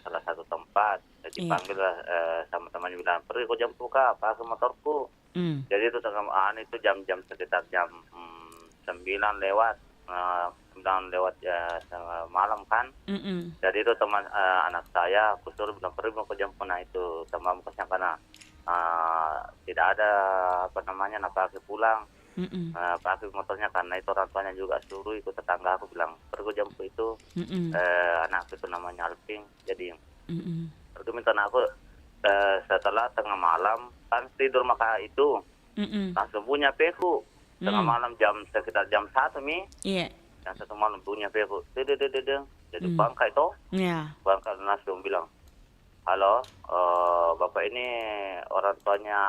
salah satu tempat. Jadi panggil sama temannya, bilang pergi kau jemput kak pakai motorku. Jadi itu itu jam sekitar jam 9 lewat malam kan. Jadi itu teman anak saya aku suruh bilang pergi mau kau jemput. Nah itu teman kosnya karena tidak ada apa namanya pakai pulang, pakai motornya, karena itu orang tuanya juga suruh ikut tetangga aku bilang pergi jemput itu anak itu namanya Alping. Jadi pergi minta aku setelah tengah malam kan tidur maka itu langsung punya peku tengah malam sekitar jam 1 mi. Jam 1 malam punya peku jadi bangka itu bangka langsung bilang, halo, bapak ini orang tuanya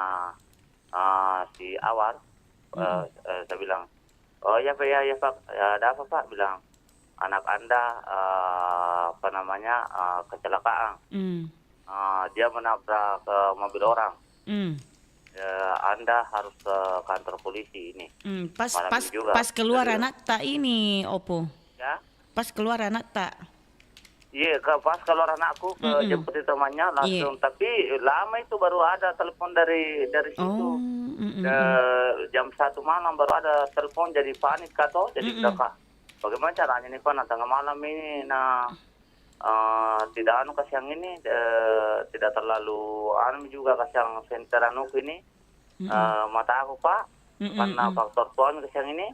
si Awar. Saya bilang, oh ya pak, ya pak, ada apa pak? Bilang, anak anda apa namanya kecelakaan. Dia menabrak mobil orang. Anda harus ke kantor polisi ini. Pas keluar anak tak ini Opo? Ya? Pas keluar anak tak? Iya, pas keluar anakku ke jemput temannya langsung. Tapi lama itu baru ada telepon dari situ. Jam 1 malam baru ada telepon, jadi panik kata. Jadi kita bagaimana caranya nih Pak, tengah malam ini, tidak kasih yang ini, tidak terlalu juga kasih yang senter ini, mata aku Pak, karena faktor tuan kasih yang ini.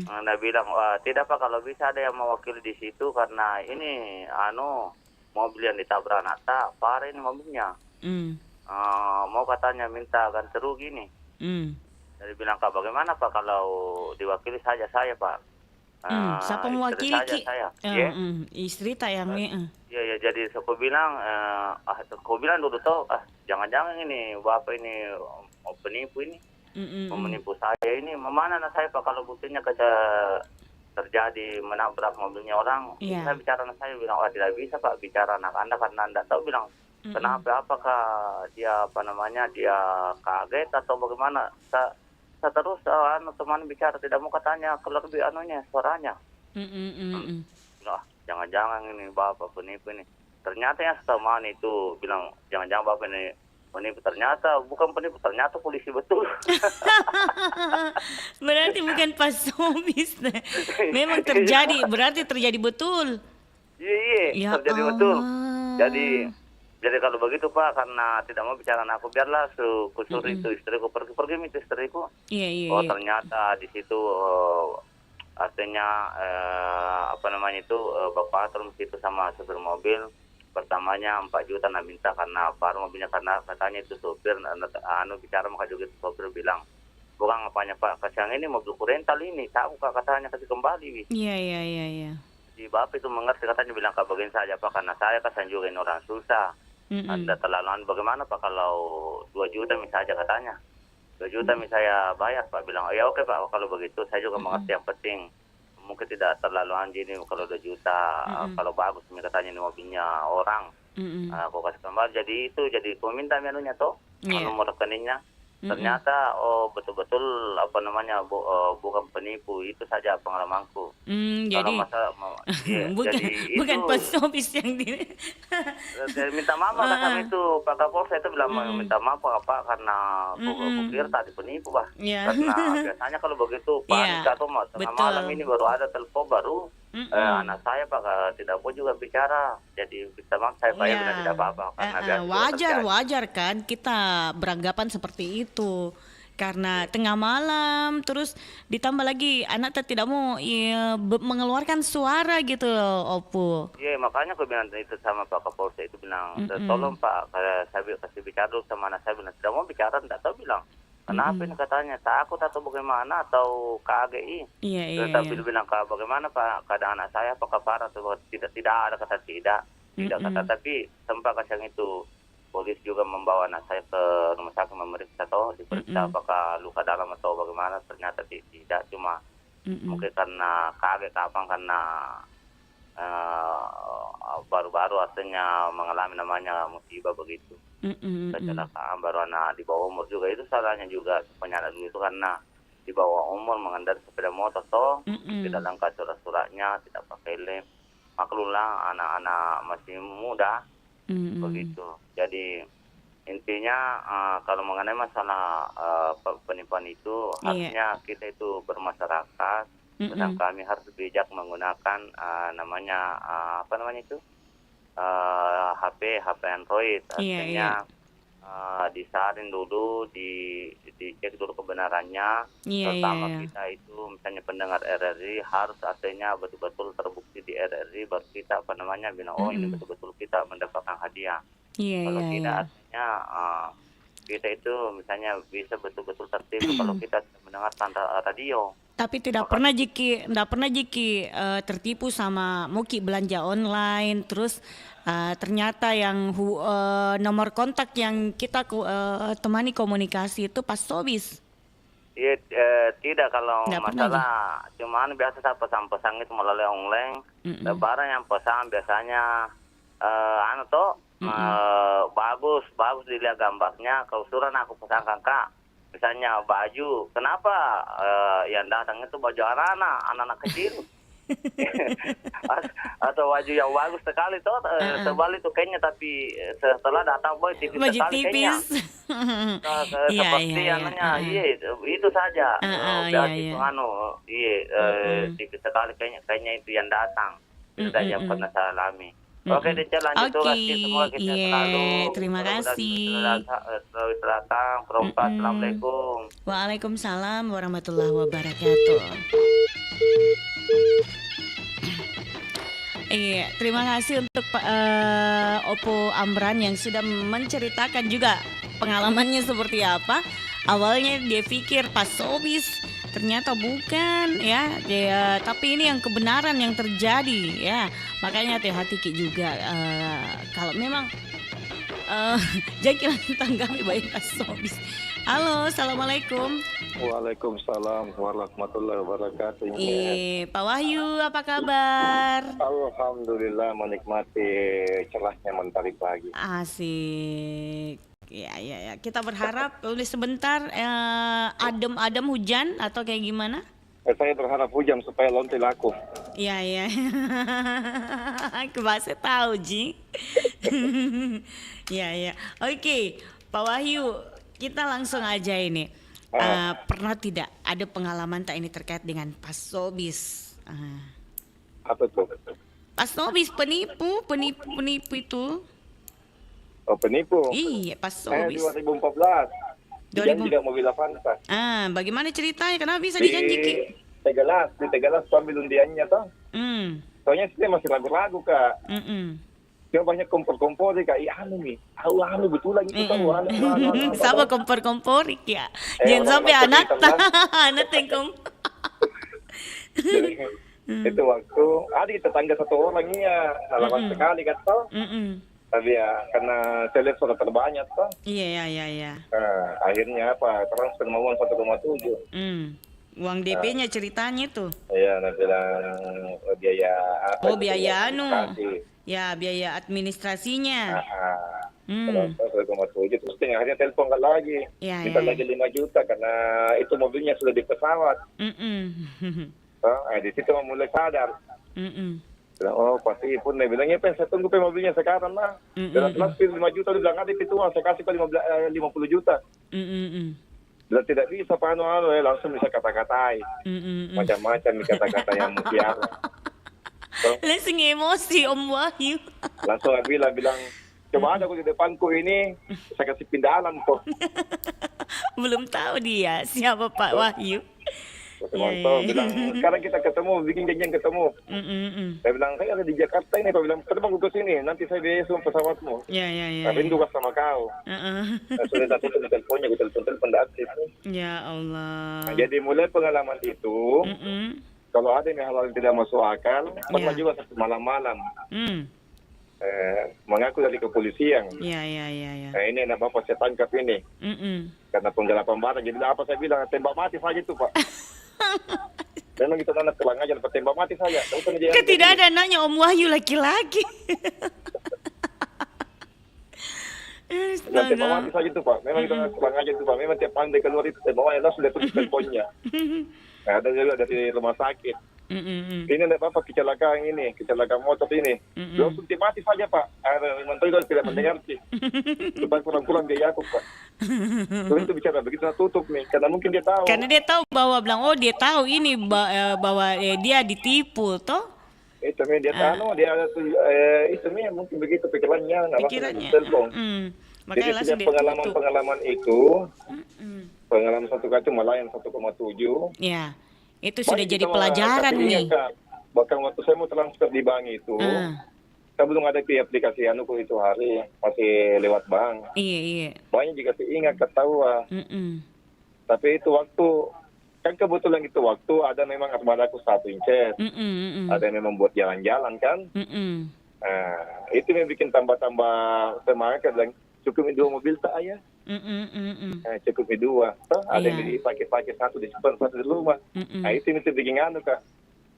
Nah bilang, tidak Pak, kalau bisa ada yang mewakili di situ, karena ini mobil yang ditabrak anak tak parah ini mobilnya. Mau katanya minta ganti rugi nih. Jadi bilang, Kak bagaimana Pak kalau diwakili saja saya Pak. Siapa mewakili saya. Istri tak yang Iya, jadi aku bilang, aku bilang dulu tuh, jangan-jangan ini bapak ini mau penipu ini, mau menipu saya ini. Mana anak saya Pak, kalau buktinya terjadi menabrak mobilnya orang, saya bicara anak saya, bilang, tidak bisa Pak bicara anak anda karena anda tahu. Bilang, kenapa, apakah dia apa namanya dia kaget atau bagaimana? Terus teman bicara tidak mau katanya kalau lebih suaranya. Jangan-jangan ini bapak penipu ini. Ternyata yang teman itu bilang jangan-jangan bapak ini penipu. Ternyata bukan penipu, ternyata polisi betul. Berarti bukan pasobis. Memang terjadi, berarti terjadi betul. Iya, terjadi betul. Jadi kalau begitu Pak, karena tidak mau bicara aku, biarlah kusur itu istriku pergi itu istriku. Ternyata di situ artinya apa namanya itu bapak atur itu sama supir mobil. Pertamanya 4 juta minta karena baru mobilnya, karena katanya itu supir bicara, maka juga itu supir bilang, bukan apanya Pak, kasih ini mobil rental ini, tahu Kak katanya kasih kembali. Iya. Si bapak itu mengerti, katanya bilang Kak begini saja Pak, karena saya kasihan juga ini orang susah. Anda terlaluan, bagaimana Pak kalau 2 juta misalnya katanya. 2 juta misalnya bayar Pak, bilang, ya oke Pak, kalau begitu saya juga mengerti, yang penting mungkin tidak terlalu anjing ini kalau 2 juta. Kalau bagus katanya ini mobilnya orang. Aku kasih kembali. Jadi itu jadi aku minta menunya toh nomor rekeningnya. Ternyata betul-betul apa namanya bukan penipu, itu saja pengalamanku. Jadi bukan pas office yang di minta maaf lah kami itu Pak Kapolres itu bilang minta maaf Pak karena aku kira tadi penipu Pak. Karena biasanya kalau begitu panik atau tengah malam ini baru ada telepon baru anak saya Pak tidak mau juga bicara, jadi minta maaf saya Pak ya tidak apa-apa karena wajar kan kita beranggapan seperti itu karena tengah malam terus ditambah lagi anak tidak mau mengeluarkan suara gitu loh Opu. Iya makanya aku bilang itu sama Pak Kapolres itu bilang tolong Pak saya kasih bicara dulu sama anak saya, bilang tidak mau bicara tidak tahu bilang kenapa ini katanya takut atau bagaimana atau KAGI. Tapi bilang bagaimana Pak keadaan anak saya apakah parah atau tidak ada kata tidak kata tapi sempat kasih itu polis juga membawa anak saya ke rumah sakit memeriksa atau diperiksa apakah luka dalam atau bagaimana, ternyata tidak, cuma mungkin karena kaget kapan karena baru-baru artinya mengalami namanya musibah begitu. Kecelakaan baru anak di bawah umur juga itu salahnya juga penyadap itu karena di bawah umur mengendarai sepeda motor toh tidak lengkap surat-suratnya, tidak pakai lem, maklumlah anak-anak masih muda. Begitu. Jadi intinya kalau mengenai masalah penipuan itu harusnya kita itu bermasyarakat dan kami harus bijak menggunakan namanya apa namanya itu HP Android, artinya disaring dulu, dicek dulu kebenarannya, terutama kita itu misalnya pendengar RRI harus artinya betul-betul terbukti di RRI baru kita apa namanya bilang ini betul-betul kita mendapatkan hadiah. Kalau tidak artinya kita itu misalnya bisa betul-betul tertipu kalau kita mendengar tanda radio. Tapi tidak pernah Jiki tertipu sama Muki belanja online terus ternyata yang nomor kontak yang kita temani komunikasi itu pas Sobis. Iya tidak kalau masalah cuman biasa saya pesan-pesan itu melalui online. Lebaran yang pesan biasanya bagus dilihat gambarnya. Kalau surat aku pesankan Kak, misalnya baju, kenapa yang datang itu baju anak-anak kecil atau baju yang bagus sekali tuh sebalik tuh kayaknya, tapi setelah datang boy tipis baju sekali kayaknya seperti anaknya itu saja tipis sekali kayaknya itu yang datang tidak yang pernah saya alami. Oke, lanjut tugas semua kita selalu. Terima kasih. Selalu datang, perempat. Assalamualaikum. Waalaikumsalam warahmatullahi wabarakatuh. Iya, terima kasih untuk Opo Amran yang sudah menceritakan juga pengalamannya seperti apa. Awalnya dia pikir pas Sobis, ternyata bukan ya, tapi ini yang kebenaran yang terjadi ya. Makanya hati-hati Ki juga kalau memang jangan tanggapi baik pas Sobis. Halo, assalamualaikum. Waalaikumsalam warahmatullahi wabarakatuh. Pak Wahyu, apa kabar? Alhamdulillah, menikmati cerahnya mentari pagi. Asik. Ya. Kita berharap sebentar adem hujan atau kayak gimana? Saya berharap hujan supaya lonte laku. Iya. Kebasa tahu, Ji. Iya. Oke, Pak Wahyu, kita langsung aja ini. Pernah tidak ada pengalaman tak ini terkait dengan Pas Sobis? Apa tuh? Pas Sobis penipu itu. Oh, penipu? Iya, Pas Sobis. 2014. Dijanji tidak mobil Avanza. Bagaimana ceritanya? Kenapa bisa dijanji, Ki? Di Tegalas ambil undiannya toh. Soalnya saya masih ragu-ragu Kak. Dia banyak kompor-kompor Kak. Anu betul lagi itu tahu. Sama kompor-kompor ya. Jangan sampai anak tengkom. Itu waktu ada tetangga satu orang halaman sekali kan toh. Tapi ya karena telepon terbanyak toh. Iya. Akhirnya transfer mau 1,7. Uang DP-nya ceritanya tuh. Iya, nah bilang biaya apa? Oh, biaya anu. Administrasi. Ya, biaya administrasinya. Kalau 1,7 terus akhirnya telepon lagi. Ya, Minta ya. lagi 5 juta karena itu mobilnya sudah di pesawat. Di situ mulai sadar. Bilang, oh pasti pun dia bilangnya saya tunggu mobilnya sekarang lah. Dalam transfer 5 juta dia bilang ada itu saya kasih ke 50 juta. Bila tidak bisa Pak langsung bisa kata-katai. Macam-macam kata-kata yang mutiara. Langsung emosi Om Wahyu. Langsung bilang coba ada aku di depanku ini, saya kasih pindahan kok. Belum tahu dia siapa Pak Wahyu. Bilang sekarang kita ketemu, bikin janjian ketemu. Saya bilang saya ada di Jakarta ini, Pak bilang terbang ke sini, nanti saya biaya semua pesawatmu. Tapi itu sama kau. Sudah tadi itu teleponnya, gue telepon tidak aktif. Ya Allah. Nah, jadi mulai pengalaman itu, kalau ada yang hal yang tidak masuk akal, pernah juga satu malam-malam. Mengaku dari kepolisian. Ya. Nah ini anak bapak saya tangkap ini. Karena penggelapan barang. Jadi apa saya bilang, tembak mati saja itu Pak. Memang kita anak telang aja, tembak mati saja. Tidak ada anaknya Om Wahyu laki-laki. Tembak mati saja itu Pak. Memang kita telang aja itu Pak. Memang tiap pandai keluar itu tembak mati, sudah tulis teleponnya. Nah, ada juga dari rumah sakit. Ini ada apa kecelakaan ini, kecelakaan motor ini. Langsung mati saja Pak. Menteri itu tidak mendengar sih. Supaya kurang-kurang biaya aku Pak. Terus itu bicara begitu tutup nih, karena mungkin dia tahu. Karena dia tahu bahwa dia tahu ini bahwa dia ditipu toh. Itu dia tahu dia itu mungkin begitu pikirannya. Telepon. Makanya jadi sejak pengalaman itu, pengalaman satu kali malah yang 1,7. Ya. Itu sudah jadi pelajaran nih. Bahkan waktu saya mau transfer di bank itu, saya belum ada di aplikasi Anuku itu hari, masih lewat bank. Iya. Banyak juga ingat ketawa. Tapi itu waktu, kan kebetulan itu waktu ada memang armada aku 1 inches. Ada yang memang buat jalan-jalan kan. Nah, itu yang bikin tambah-tambah semangat, bilang cukup 2 mobil tak ayah. Cukup 2. Ada yang dipakai satu disimpan, satu di rumah. Nah itu bikin anu Kak.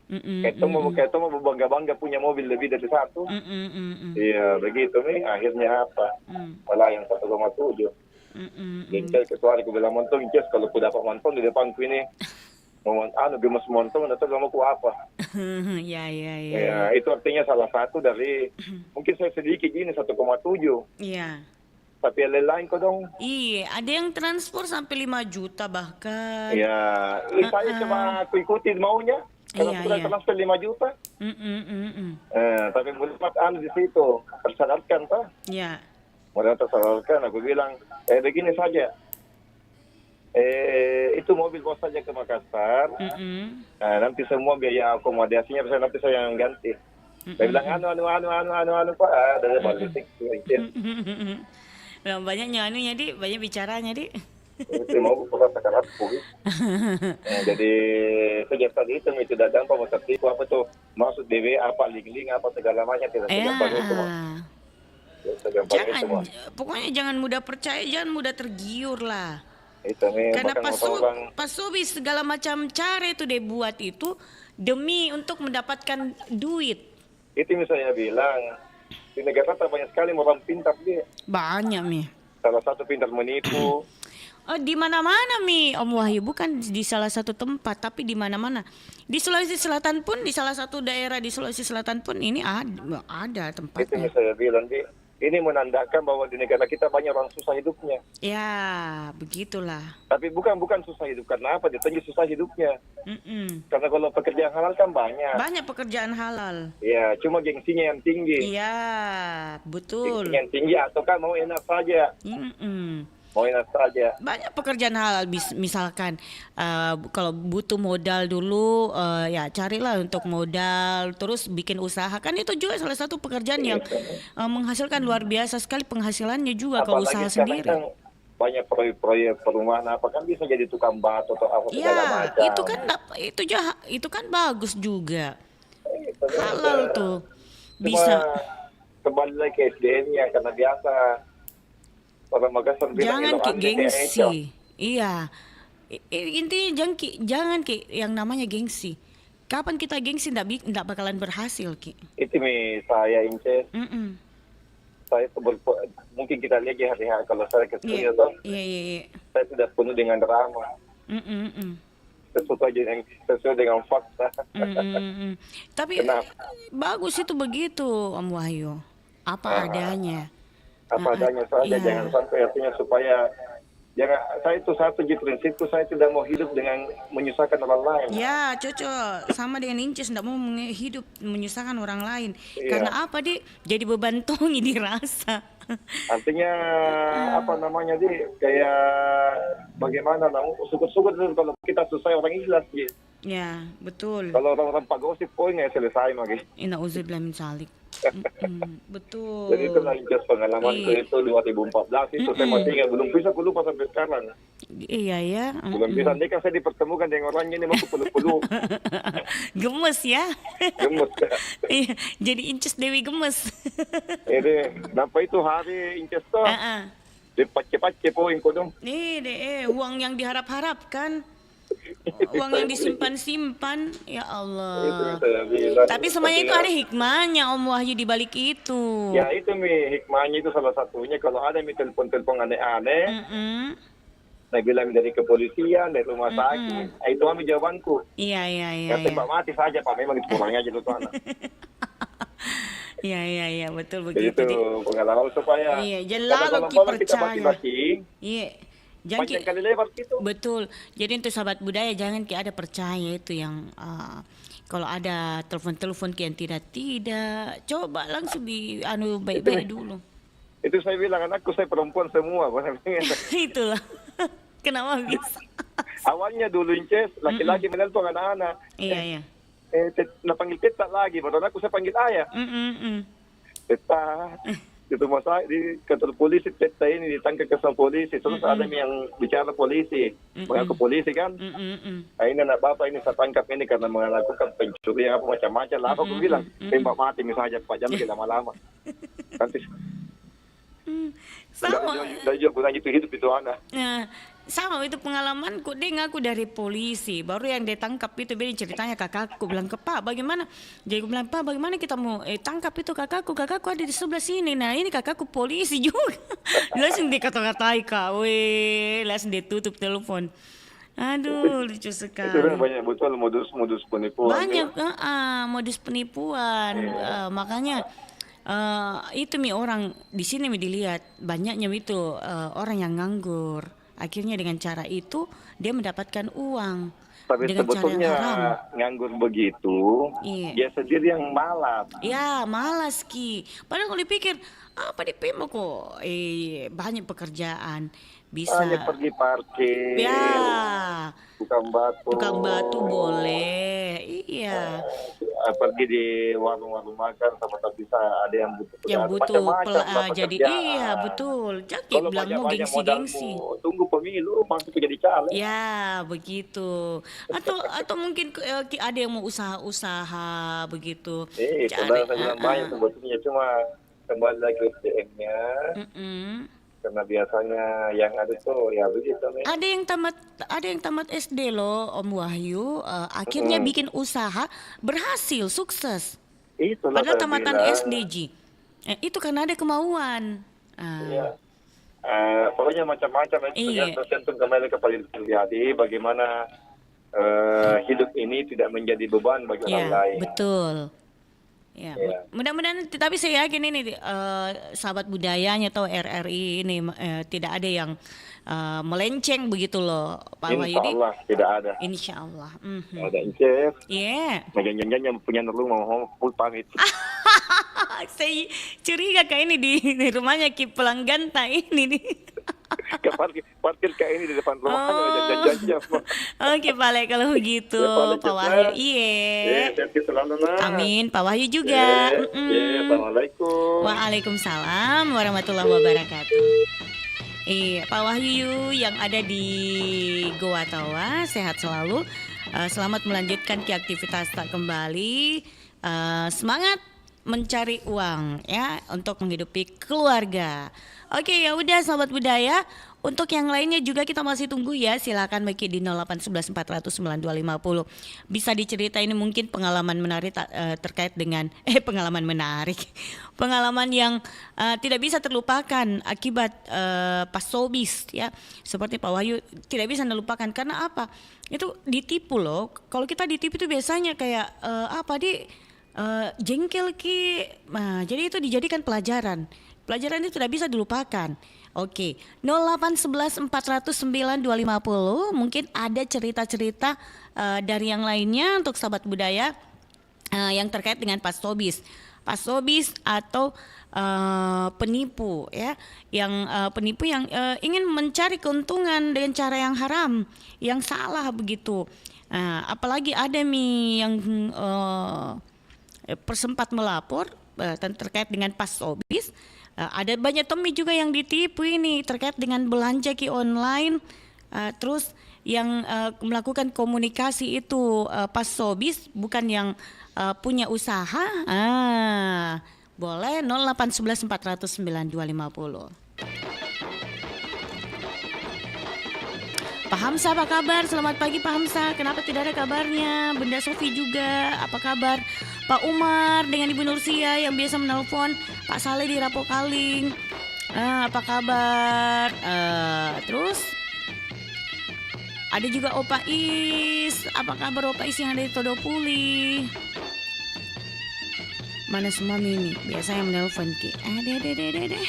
Kayak mau bangga-bangga punya mobil lebih dari 1. Iya begitu nih. Akhirnya apa? Malah yang 1,7. Inces kecuali aku bilang montong Inces kalau aku dapat montong di depanku ini. Gemes montong atau gak mau ku apa. Ya. Itu artinya salah satu dari mungkin saya sedikit ini 1,7. Iya. Tapi yang lain kok dong. Iya, ada yang transport sampai 5 juta bahkan. Iya, saya cuma aku ikutin maunya. Kalau sudah transfer 5 juta. Tapi mulai di situ tersyaratkan Pak. Iya. Mulai tersyaratkan, aku bilang, begini saja. Itu mobil bos saja ke Makassar. Nanti semua biaya akomodasinya nanti saya yang ganti. Saya bilang anu Pak, dari politik. Banyaknya anunya Dik, banyak bicaranya Dik. Itu mau pernah sekarang jadi sejak tadi itu datang mau tertipu apa tuh maksud DW apa link apa segala macam tidak segampang itu pokoknya jangan mudah percaya, jangan mudah tergiur lah. Itu karena Pak Sobi segala macam cara itu dia buat itu demi untuk mendapatkan duit. Itu misalnya bilang di negara kita banyak sekali orang pintar dia. Banyak Mi. Salah satu pintar menipu. Di mana-mana Mi, Om Wahyu, bukan di salah satu tempat tapi di mana-mana. Di Sulawesi Selatan pun, di salah satu daerah di Sulawesi Selatan pun ini ada tempatnya. Itu misalnya bilang ini menandakan bahwa di negara kita banyak orang susah hidupnya. Ya, begitulah. Tapi bukan susah hidup karena apa? Dia susah hidupnya. Karena kalau pekerjaan halal kan banyak. Banyak pekerjaan halal. Ya, cuma gengsinya yang tinggi. Iya, betul. Gengsinya yang tinggi atau kan mau enak saja. Mau enak saja. Banyak pekerjaan halal, misalkan kalau butuh modal dulu, ya carilah untuk modal, terus bikin usaha. Kan itu juga salah satu pekerjaan yang menghasilkan luar biasa sekali penghasilannya juga kalau usaha sendiri. Kan banyak proyek-proyek perumahan apa kan bisa jadi tukang batu atau apa segala macam. Itu kan bagus juga. Halal tuh. Bisa. Kembali lagi ke SDM-nya karena biasa. Jangan ke gengsi. Iya. Intinya jangan Ki yang namanya gengsi. Kapan kita gengsi ndak bakalan berhasil Ki. Itu saya Inces. Saya itu mungkin kita lihat di hari-hari kalau saya ke studio toh. Iya. Saya sudah penuh dengan drama. Sesuai dengan fakta. Tapi bagus itu begitu Om Wahyu. Apa adanya. Apa adanya saja, jangan sampai artinya supaya saya itu satu prinsipku, saya tidak mau hidup dengan menyusahkan orang lain. Ya, cocok sama dengan Inces, tidak mau hidup menyusahkan orang lain. Karena apa Dik? Jadi beban tongi dirasa. Artinya apa namanya kayak bagaimana syukur-syukur kalau kita selesai orang ikhlas gitu. Ya, betul. Kalau orang-orang pagosip nggak selesai lagi. Innauzubillah min dzalik. Betul. Jadi itu lanjut pengalaman itu 2014 itu saya masih ingat, belum bisa aku lupa sampai sekarang. Iya ya. Belum bisa, ini kan saya dipertemukan dengan orangnya ini masuk peluk-peluk. Gemes ya. Gemes. Iya, jadi Inces Dewi gemes. Ini kenapa itu hari Inces toh? Dipace-pace poin ko dong. Uang yang diharap-harapkan. Uang yang disimpan-simpan, ya Allah. Tapi semuanya itu ada hikmahnya Om Wahyu di balik itu. Ya itu hikmahnya itu salah satunya kalau ada telepon-telepon aneh-aneh. Saya bilang dari kepolisian, dari rumah sakit, itu jawabanku. Iya. Tembak mati saja Pak, memang itu kurangnya aja tuh anak. Iya, betul begitu. Jadi itu pengalaman supaya. Iya, jangan lalu percaya. Iya. Jangan kali lewat gitu. Betul. Jadi untuk sahabat budaya jangan ada percaya itu yang kalau ada telepon-telepon yang tidak coba langsung baik-baik dulu. Itu saya bilang anakku saya perempuan semua. Itulah. Kenapa bisa? Awalnya dulu Inces laki-laki menelpon anak-anak. Iya. Panggil Teta lagi, baru aku saya panggil ayah. Teta. Itu masa di kantor polisi Teta ini ditangkap ke polisi, terus ada yang bicara polisi, mengaku polisi kan. Ini anak bapak ini saya tangkap ini karena melakukan pencurian apa macam-macam lah. Aku bilang tembak mati misalnya Pak, jangan lama-lama. Nanti sama. Dari juga itu hidup itu anak. Sama itu pengalamanku, dia ngaku dari polisi, baru yang ditangkap itu beda ceritanya kakakku bilang ke Pak bagaimana, jadi aku bilang Pak bagaimana kita mau tangkap itu kakakku ada di sebelah sini, nah ini kakakku polisi juga. Langsung dikata-katai langsung ditutup telepon. Aduh lucu sekali. Itu banyak betul modus penipuan. Banyak modus penipuan, makanya itu orang di sini dilihat banyaknya itu orang yang nganggur. Akhirnya dengan cara itu dia mendapatkan uang. Tapi dengan sebetulnya cara yang haram. Nganggur begitu, dia sendiri yang malas. Ya malas Ki. Padahal kalau dipikir apa di PMO kok banyak pekerjaan. Bisa hanya pergi parkir. Ya. Tukang batu boleh. Iya. Pergi di warung-warung makan sama bisa ada yang butuh jadi iya betul. Jadi bilang mau gengsi. Tunggu pemilu masuk jadi caleg. Ya begitu. Atau mungkin ada yang mau usaha-usaha begitu. Saudara saya bilang banyak sebetulnya, cuma kembali lagi ke SDM-nya. Karena biasanya yang ada tuh ya begitu nih. Ada yang tamat SD loh Om Wahyu, akhirnya bikin usaha berhasil sukses. Itulah padahal tamatan SD Ji. Itu karena ada kemauan. Iya. Pokoknya macam-macam itu tergantung kembali kepada diri bagaimana hidup ini tidak menjadi beban bagi orang lain. Betul. Ya, mudah-mudahan, tapi saya yakin ini sahabat budayanya atau RRI ini tidak ada yang melenceng begitu loh Pak Wahyu. Insya Allah tidak ada. Insya Allah. Ada Inces. Iya. Jangan-jangan yang punya nerung mau pamit. Saya curiga kayak ini di rumahnya Ki pelanggan tak ini nih. Parkir kayak ini di depan rumahnya jam-jam. Oke Pak Le kalau begitu Pak Wahyu. Iya. Amin Pak Wahyu juga. Assalamualaikum. Waalaikumsalam warahmatullahi wabarakatuh. Pak Wahyu yang ada di Goa Tawa, sehat selalu. Selamat melanjutkan ke aktivitas tak kembali. Semangat mencari uang ya untuk menghidupi keluarga. Oke, ya udah sahabat budaya. Untuk yang lainnya juga kita masih tunggu ya. Silakan bagi di 0811 400 9250. Bisa diceritain mungkin pengalaman menarik terkait dengan pengalaman menarik. Pengalaman yang tidak bisa terlupakan akibat pasobis ya. Seperti Pak Wahyu tidak bisa terlupakan karena apa? Itu ditipu loh. Kalau kita ditipu itu biasanya kayak jengkel ki. Nah, jadi itu dijadikan pelajaran. Pelajaran itu tidak bisa dilupakan. Oke, 0811 400 9250. Mungkin ada cerita-cerita dari yang lainnya untuk sahabat budaya yang terkait dengan pasobis. Pasobis atau penipu ya, yang penipu yang ingin mencari keuntungan dengan cara yang haram, yang salah begitu. Apalagi ada yang sempat melapor terkait dengan pasobis. Ada banyak temen juga yang ditipu ini terkait dengan belanja online, terus yang melakukan komunikasi itu pasobis bukan yang punya usaha. Boleh 0811 400 9250. Pak Hamsa apa kabar? Selamat pagi Pak Hamsa. Kenapa tidak ada kabarnya? Bunda Sofi juga apa kabar? Pak Umar dengan Ibu Nursia yang biasa menelpon. Pak Saleh di Rapokaling. Apa kabar? Terus ada juga Opa Is. Apa kabar Opa Is yang ada di Todopuli? Mana semua Mimi? Biasa yang menelpon Ki. Ada.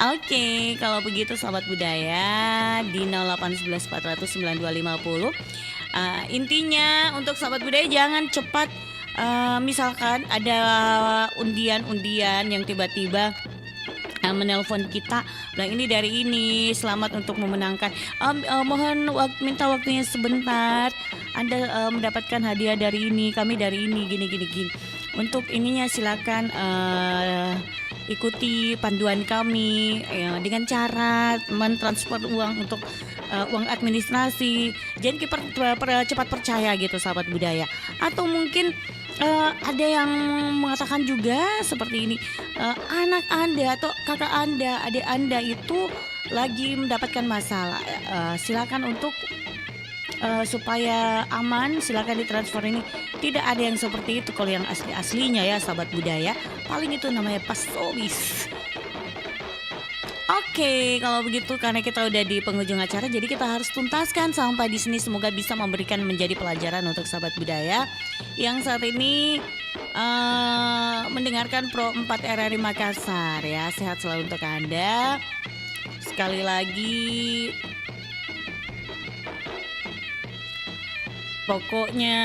Oke, kalau begitu sahabat budaya di 0811 400 9250. Intinya untuk sahabat budaya jangan cepat misalkan ada undian-undian yang tiba-tiba menelpon kita, bilang ini dari ini, selamat untuk memenangkan. Mohon minta waktunya sebentar. Anda mendapatkan hadiah dari ini, kami dari ini, gini. Untuk ininya silakan ikuti panduan kami dengan cara mentransfer uang untuk uang administrasi. Jangan cepat percaya gitu sahabat budaya. Atau mungkin ada yang mengatakan juga seperti ini, anak Anda atau kakak Anda, adik Anda itu lagi mendapatkan masalah. Silakan untuk supaya aman, silakan ditransfer ini. Tidak ada yang seperti itu kalau yang asli-aslinya ya sahabat budaya. Paling itu namanya pasobis. Oke, kalau begitu karena kita udah di penghujung acara, jadi kita harus tuntaskan sampai di sini. Semoga bisa memberikan menjadi pelajaran untuk sahabat budaya yang saat ini mendengarkan Pro 4 RRI Makassar ya. Sehat selalu untuk Anda. Sekali lagi, pokoknya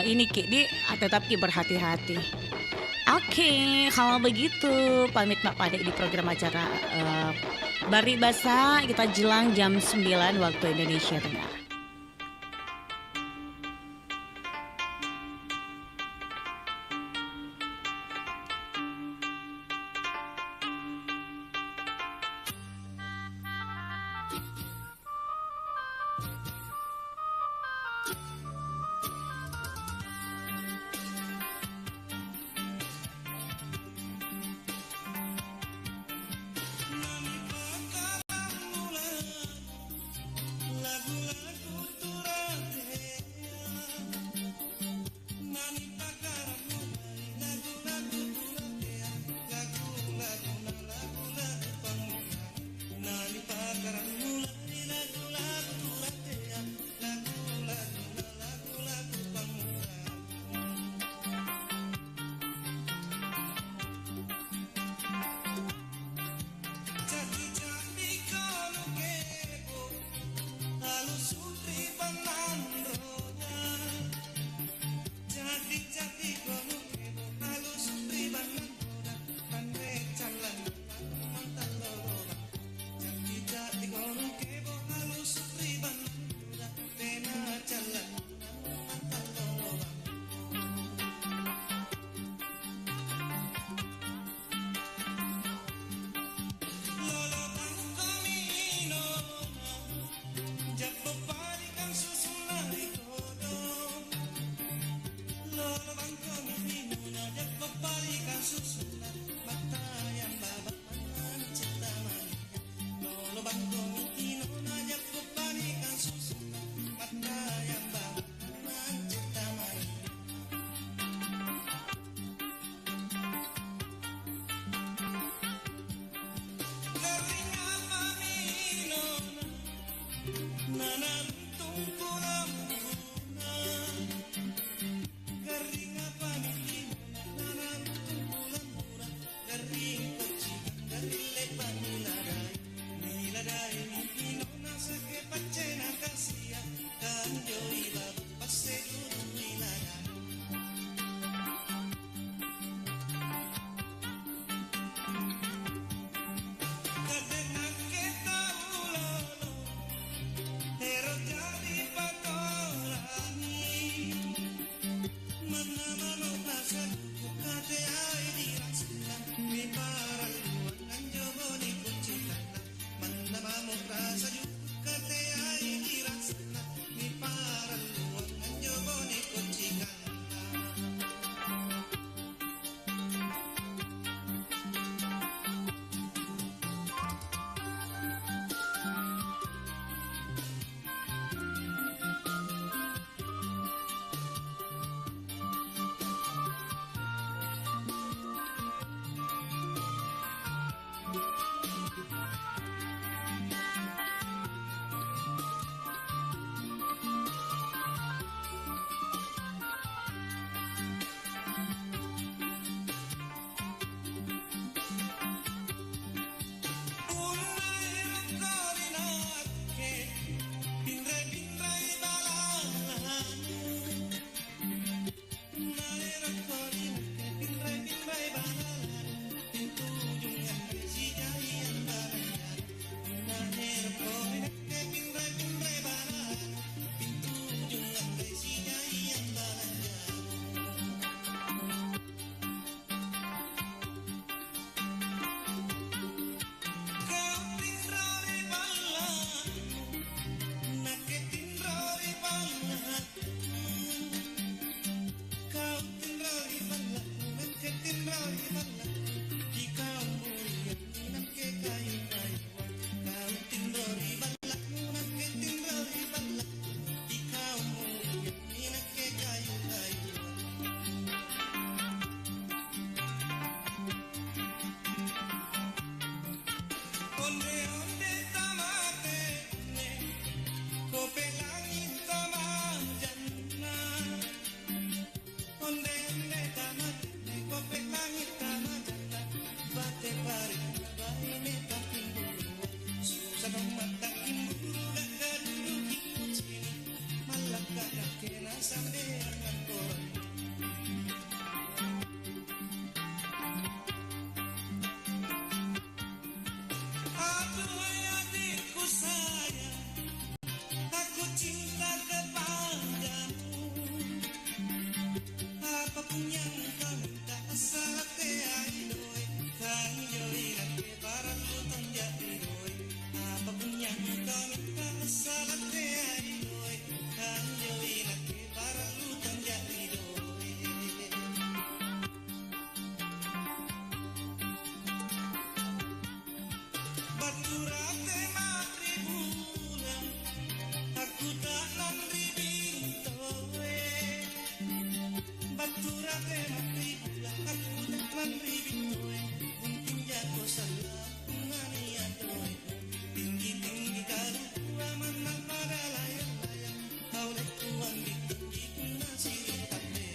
ini Ki, tetap Ki berhati-hati. Oke, kalau begitu pamit Mak Pade di program acara Bari Basa. Kita jelang jam 9 waktu Indonesia Tengah. Lagu-lagu Aduhai adikku sayang, aku cinta kepadamu. Apapun yang kau minta asal teai doi, kan joi lagi para lutang jadi doi. Apapun yang kau minta asal teai doi, kan joi lagi para lutang jadi doi. Baturate matri bulan, aku tak nandri bintoe. Baturate matri bulan, aku tak nandri bintoe. Mungkin jago salah ngania toe. Tinggi tinggi kalau mana pada layang-layang, kau lekuan di tinggi nasi tape.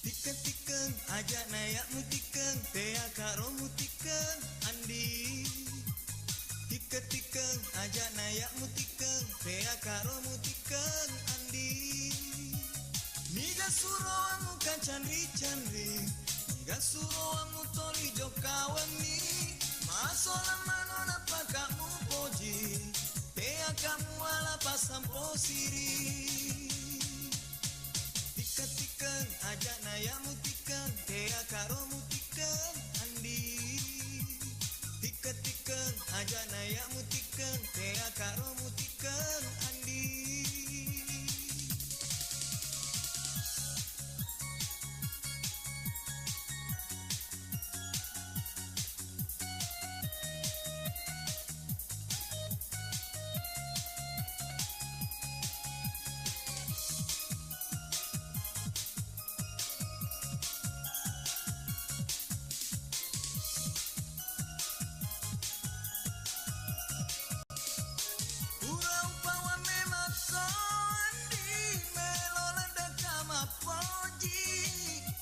Tikeng-tikeng ajak nayak mutikeng, tea karo mutikeng andi. Tikeng-tikeng ajak nayak mutikeng, tea karo mutikeng andi. Niga suroanmu kan candri-candri, niga suroanmu toli jokawani. Masola manona pakamu poji, tea kamu ala pasampo siri. Tikeng ajak nayak mutikeng, tea karo mutikeng andi. Tikeng ajak nayak mutikeng, tea karo mutikeng andi.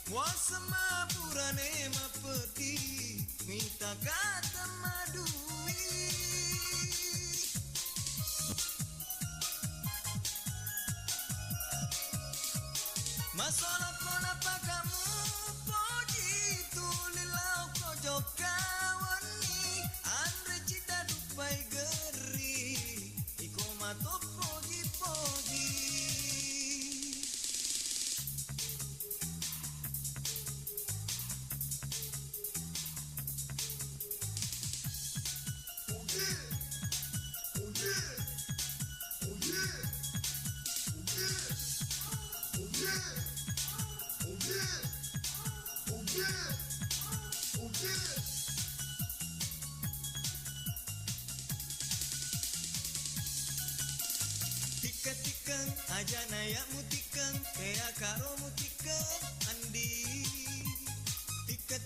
Wasema purane mapeti, minta kata madui. Masalah kona pakamu poji, tulilau kojo kawani. Andre cita dupai geri, iko mato poji-poji. Tikeng aja nayak mutikeng, tea karo mutikeng andi.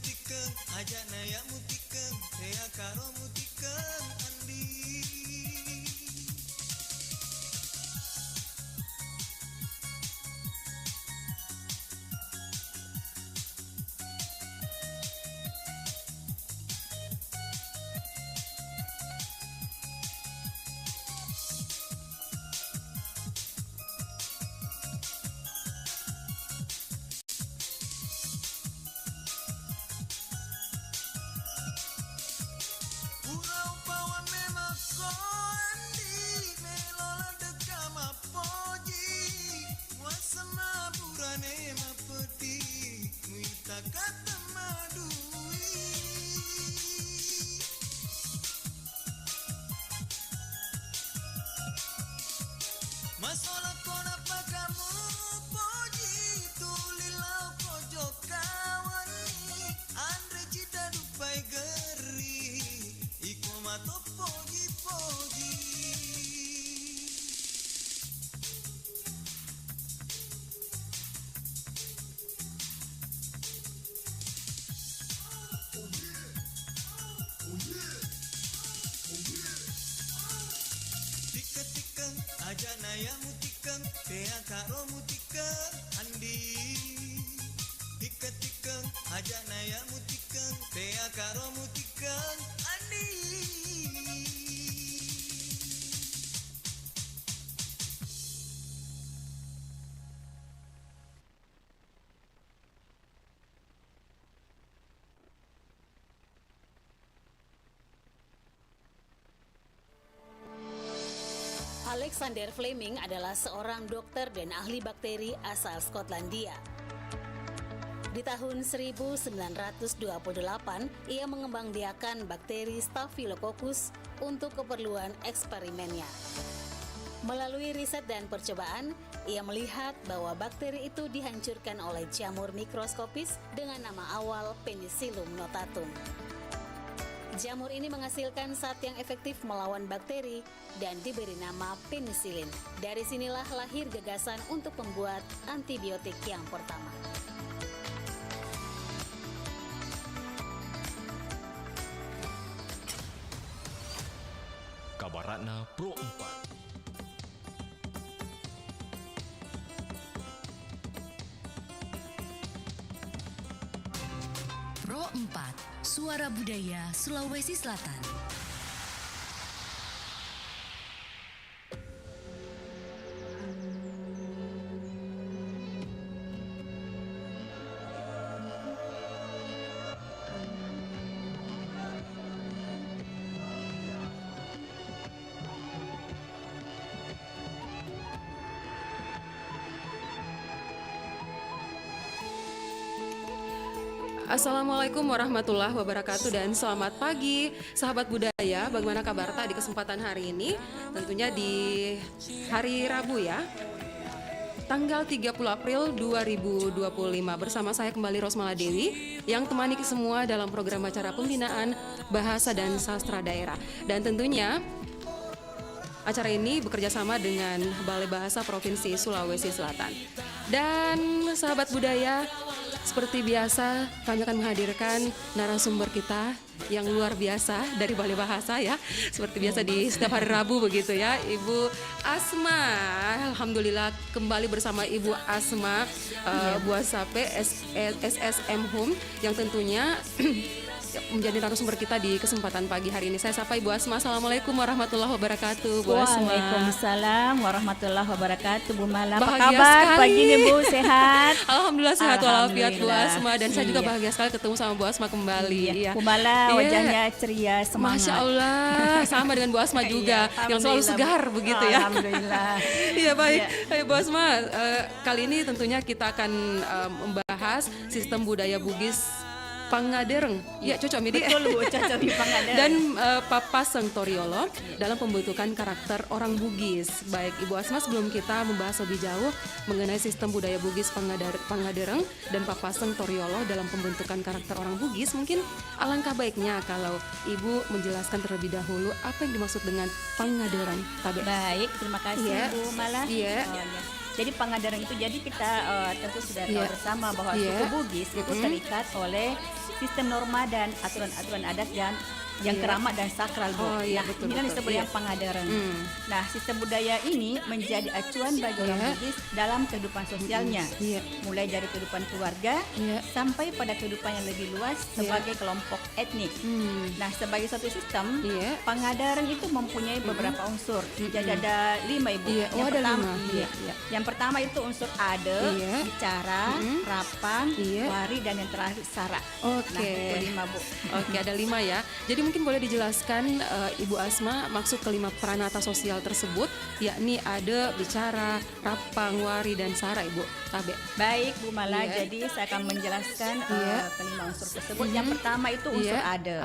Tikeng aja nayak mutikeng, tea karo mutikeng andi. Masalah kona pagamu poji tulilau kojo kawani andre cita dupai geri iko mato poji poji. Tika-tikang aja naya mutikang tea karo mutikang andi. Tika-tikang aja naya mutikang tea karo mutikang andi. Alexander Fleming adalah seorang dokter dan ahli bakteri asal Skotlandia. Di tahun 1928, ia mengembangbiakan bakteri Staphylococcus untuk keperluan eksperimennya. Melalui riset dan percobaan, ia melihat bahwa bakteri itu dihancurkan oleh jamur mikroskopis dengan nama awal Penicillium notatum. Jamur ini menghasilkan zat yang efektif melawan bakteri dan diberi nama penisilin. Dari sinilah lahir gagasan untuk membuat antibiotik yang pertama. Kabaratna Pro 4. Pro 4, Suara Budaya Sulawesi Selatan. Assalamualaikum warahmatullahi wabarakatuh dan selamat pagi sahabat budaya. Bagaimana kabar di kesempatan hari ini? Tentunya di hari Rabu ya, tanggal 30 April 2025. Bersama saya kembali Rosmala Dewi yang temani semua dalam program acara pembinaan bahasa dan sastra daerah. Dan tentunya acara ini bekerja sama dengan Balai Bahasa Provinsi Sulawesi Selatan. Dan sahabat budaya, seperti biasa kami akan menghadirkan narasumber kita yang luar biasa dari Balai Bahasa ya. Seperti biasa di setiap hari Rabu begitu ya, Ibu Asma. Alhamdulillah kembali bersama Ibu Asma Buah Sape SSM Home yang tentunya menjadi narasumber kita di kesempatan pagi hari ini. Saya sapa Ibu Asma. Assalamualaikum warahmatullahi wabarakatuh, Bu Asma. Waalaikumsalam warahmatullahi wabarakatuh, Bu Mala. Apa Bahagia kabar sekali. pagi ini, Bu? Sehat? Alhamdulillah sehat walafiat, Bu Alhamdulillah. Asma. Dan saya juga Iya. bahagia sekali ketemu sama Bu Asma kembali. Iya. Bu Mala wajahnya ceria, semangat. Masya Allah, sama dengan Bu Asma juga yang selalu segar begitu ya. Alhamdulillah. Iya baik, Iya. Bu Asma, kali ini tentunya kita akan membahas sistem budaya Bugis Pangadereng. Ya, cocok Midi. Betul, Bu, cocok di Pangadereng. Dan Papa Sengtoriolo dalam pembentukan karakter orang Bugis. Baik, Ibu Asma, sebelum kita membahas lebih jauh mengenai sistem budaya Bugis Pangadereng dan Papa Sengtoriolo dalam pembentukan karakter orang Bugis, mungkin alangkah baiknya kalau Ibu menjelaskan terlebih dahulu apa yang dimaksud dengan Pangadereng. Baik, terima kasih, Iya. Bu Mala. Iya. Jadi Pangadereng itu, jadi kita tentu sudah tahu Iya. bersama bahwa Iya. suku Bugis itu Mm-mm. terikat oleh sistem norma dan aturan-aturan adat dan yang Iya. keramat dan sakral, Bu. Oh, iya, Nah, betul, ini kan betul. disebut Iya. yang Pangadereng. Mm. Nah, sistem budaya ini menjadi acuan bagi orang Iya. Bugis dalam kehidupan sosialnya, Iya. mulai dari kehidupan keluarga Iya. sampai pada kehidupan yang lebih luas sebagai kelompok etnik. Nah, sebagai suatu sistem, Pangadereng itu mempunyai beberapa unsur. Jadi ada 5, Ibu. Iya. Oh, ada pertama, 5. iya. Yang pertama itu unsur ade, Iya. bicara, rapang, Iya. wari, dan yang terakhir sara. Oke. Nah, itu 5, Bu. Oke, ada 5 ya. Jadi mungkin mungkin boleh dijelaskan Ibu Asma maksud kelima pranata sosial tersebut, yakni ada bicara, rapang, wari, dan sara, Ibu Tabe. Baik Bu Mala, jadi saya akan menjelaskan kelima unsur tersebut. Yang pertama itu unsur ade.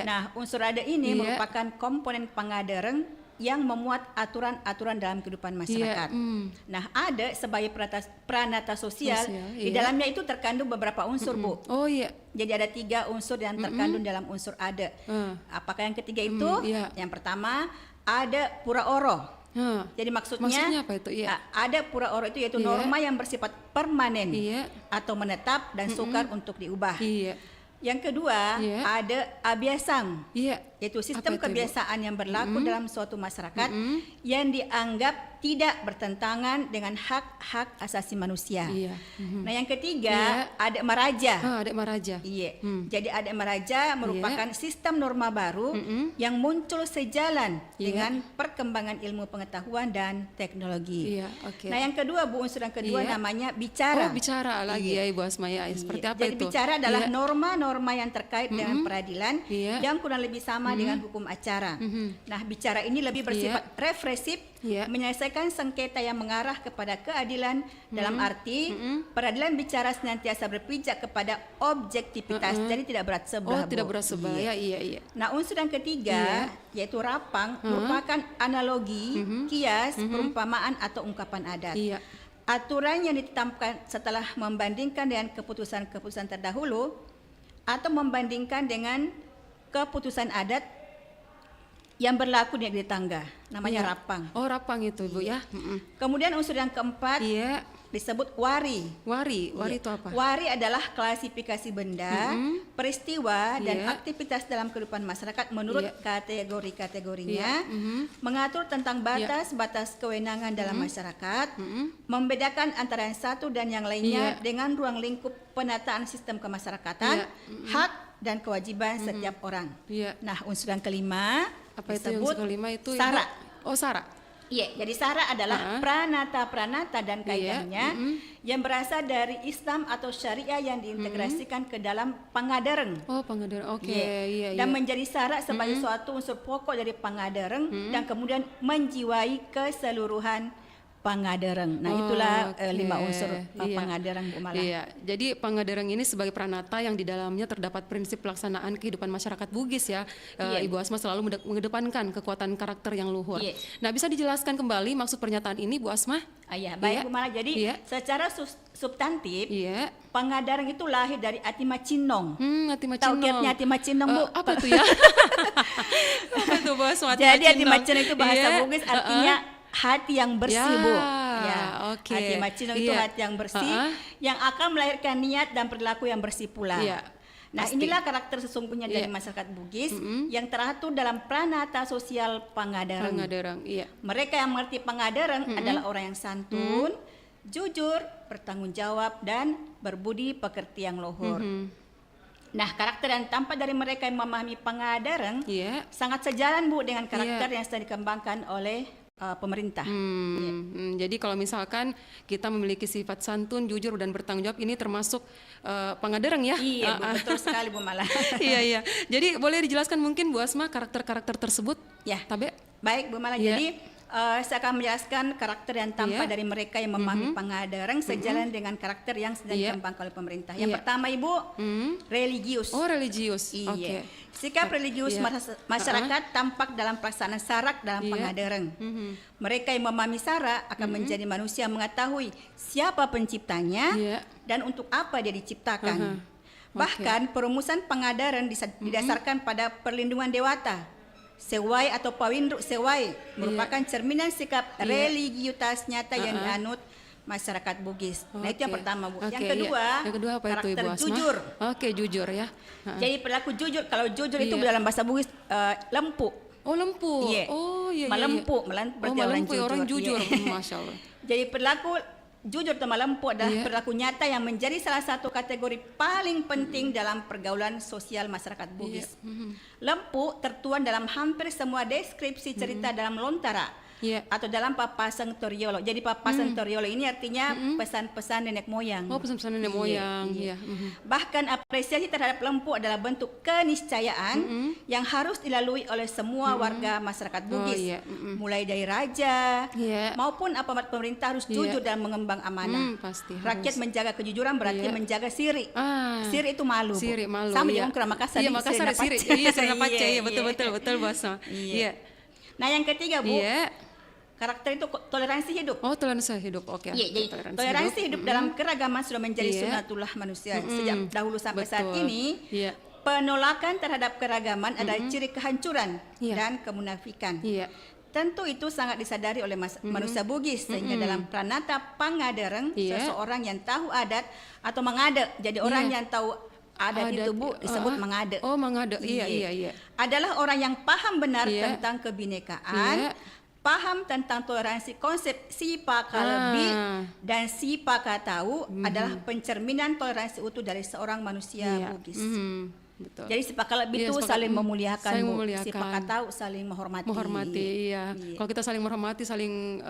Nah, unsur ade ini merupakan komponen pangadereng yang memuat aturan-aturan dalam kehidupan masyarakat. Nah, ada sebagai pranata sosial, di dalamnya itu terkandung beberapa unsur, Bu. Oh iya. Jadi ada 3 unsur yang terkandung dalam unsur ade. Apakah yang ketiga itu? Yang pertama, ada pura oro. Jadi maksudnya apa itu? Ada pura oro itu yaitu norma yang bersifat permanen atau menetap dan sukar untuk diubah. Yang kedua, ada abiasang, yaitu sistem kebiasaan yang berlaku dalam suatu masyarakat yang dianggap tidak bertentangan dengan hak-hak asasi manusia. Nah, yang ketiga, ada maraja. Adat maraja. Jadi adat maraja merupakan sistem norma baru yang muncul sejalan dengan perkembangan ilmu pengetahuan dan teknologi. Nah, yang kedua, Bu, unsur yang kedua namanya bicara. Oh, bicara lagi ya Ibu Asma ya. Seperti apa Jadi itu? bicara adalah norma-norma yang terkait dengan peradilan yang kurang lebih sama dengan hukum acara. Nah, bicara ini lebih bersifat represif, menyelesaikan sengketa yang mengarah kepada keadilan dalam arti peradilan bicara senantiasa berpijak kepada objektivitas, jadi tidak berat sebelah. Tidak berat sebelah. Iya. Nah, unsur yang ketiga yaitu rapang merupakan analogi, kias, perumpamaan atau ungkapan adat. Aturan yang ditetapkan setelah membandingkan dengan keputusan-keputusan terdahulu atau membandingkan dengan keputusan adat yang berlaku di negeri tangga, namanya rapang. Oh, rapang itu, Bu ya. Kemudian unsur yang keempat disebut wari. Wari itu apa? Wari adalah klasifikasi benda, peristiwa dan aktivitas dalam kehidupan masyarakat menurut kategori-kategorinya, mengatur tentang batas-batas kewenangan dalam masyarakat, membedakan antara yang satu dan yang lainnya dengan ruang lingkup penataan sistem kemasyarakatan, hak dan kewajiban setiap orang. Nah, unsur yang kelima apa itu? disebut Unsur kelima itu sara. Oh, sara. Iya, jadi sara adalah pranata-pranata dan kaidahnya yang berasal dari Islam atau syariah yang diintegrasikan ke dalam pangadereng. Oh, pangadereng. Oke, Dan menjadi sara sebagai suatu unsur pokok dari pangadereng dan kemudian menjiwai keseluruhan pangadereng. Nah, itulah 5 unsur pangadereng, Bu Mala. Jadi pangadereng ini sebagai pranata yang di dalamnya terdapat prinsip pelaksanaan kehidupan masyarakat Bugis ya. Ibu Asma selalu mengedepankan kekuatan karakter yang luhur. Nah, bisa dijelaskan kembali maksud pernyataan ini, Bu Asma? Baik, Bu Mala. Jadi secara substantif, pangadereng itu lahir dari Atima Cinong. Tahu kiatnya Atima Cinong, Bu? Apa itu ya? Apa itu, Bu Asma? Jadi Atima Cinong itu bahasa Bugis artinya hati yang bersih, Bu. Hati macino itu hati yang bersih yang akan melahirkan niat dan perilaku yang bersih pula. Nah, inilah karakter sesungguhnya dari masyarakat Bugis yang teratur dalam pranata sosial pangadereng. Mereka yang mengerti pangadereng adalah orang yang santun, jujur, bertanggung jawab dan berbudi pekerti yang luhur. Nah, karakter yang tampak dari mereka yang memahami pangadereng sangat sejalan, Bu, dengan karakter yang sedang dikembangkan oleh pemerintah. Jadi kalau misalkan kita memiliki sifat santun, jujur dan bertanggung jawab, ini termasuk pangadereng ya? Iya, Bu, betul sekali, Bu Mala. Iya. Jadi boleh dijelaskan mungkin Bu Asma karakter-karakter tersebut? Tabe. Baik, Bu Mala. Jadi saya akan menjelaskan karakter yang tampak dari mereka yang memahami pangadereng sejalan dengan karakter yang sedang dikembangkan oleh pemerintah. Yang pertama, Ibu, religius. Oh, religius. Sikap religius masyarakat tampak dalam pelaksanaan sarak dalam pangadereng. Mereka yang memahami sara akan menjadi manusia mengetahui siapa penciptanya dan untuk apa dia diciptakan. Bahkan perumusan pangadereng didasarkan pada perlindungan dewata. Sewai atau pawindruk sewai merupakan cerminan sikap religiutas nyata yang dianut masyarakat Bugis. Nah, itu yang pertama, Bu. Yang kedua apa karakter itu, Ibu Asma? jujur. Jujur ya. Jadi perilaku jujur. Kalau jujur itu dalam bahasa Bugis lempu. Oh, lempu. Melempu, berarti orang jujur. Masya Allah. Jadi perilaku jujur atau melempu adalah perilaku nyata yang menjadi salah satu kategori paling penting dalam pergaulan sosial masyarakat Bugis. Lempu tertuang dalam hampir semua deskripsi cerita dalam lontara, atau dalam Papasang Toriolo. Jadi Papasang Toriolo ini artinya pesan-pesan nenek moyang. Oh, pesan-pesan nenek moyang. Bahkan apresiasi terhadap lempu adalah bentuk keniscayaan yang harus dilalui oleh semua warga masyarakat Bugis. Mulai dari raja maupun aparat pemerintah harus jujur dalam mengemban amanah. Rakyat menjaga kejujuran berarti menjaga siri. Siri itu malu. Siri malu. Sama di Ongkra Makassar. Iya, Makassar ada siri. Iya, siri napace. Iya, betul bos. Iya. Nah, yang ketiga, Bu. Karakter itu toleransi hidup. Oh, toleransi hidup. Oke. Iya, jadi toleransi hidup dalam keragaman sudah menjadi sunatullah manusia sejak dahulu sampai saat ini. Penolakan terhadap keragaman adalah ciri kehancuran dan kemunafikan. Tentu itu sangat disadari oleh manusia Bugis sehingga dalam Pranata Pangadereng seseorang yang tahu adat atau mengade. Jadi orang yang tahu adat itu, Bu, disebut mengade. Oh, mengade. Iya. Adalah orang yang paham benar tentang kebinekaan, paham tentang toleransi. Konsep sipaka lebih dan sipaka tahu adalah pencerminan toleransi utuh dari seorang manusia Bugis. Betul. Jadi sipaka lebih itu saling memuliakan, sipaka tahu saling menghormati. Iya. Kalau kita saling menghormati, saling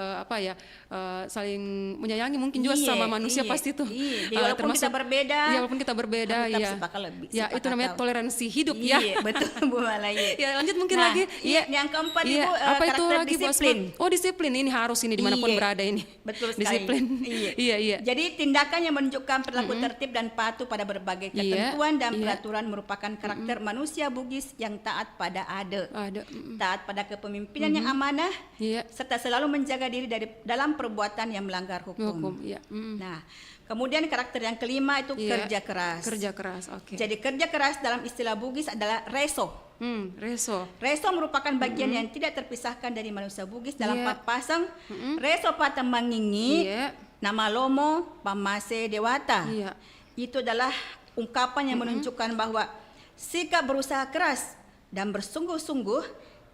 saling menyayangi mungkin juga sama manusia pasti itu. Walaupun kita berbeda. Iya, walaupun kita berbeda. Tetap sipaka lebih. Ya, itu namanya toleransi hidup ya. Iya, betul Bu Malaya. Ya, lanjut mungkin lagi. Yang keempat Ibu, apa itu lagi disiplin. Oh, disiplin ini harus ini dimanapun berada ini. Betul sekali. Disiplin. Iya. Jadi tindakan yang menunjukkan perilaku tertib dan patuh pada berbagai ketentuan dan peraturan merupakan karakter manusia Bugis yang taat pada taat pada kepemimpinan yang amanah, serta selalu menjaga diri dalam perbuatan yang melanggar hukum. Nah, kemudian karakter yang kelima itu kerja keras. Kerja keras, oke. Jadi kerja keras dalam istilah Bugis adalah reso. Reso merupakan bagian yang tidak terpisahkan dari manusia Bugis dalam Papasang. Reso Patamangingi, nama Lomo Pamase Dewata. Itu adalah ungkapan yang menunjukkan bahwa sikap berusaha keras dan bersungguh-sungguh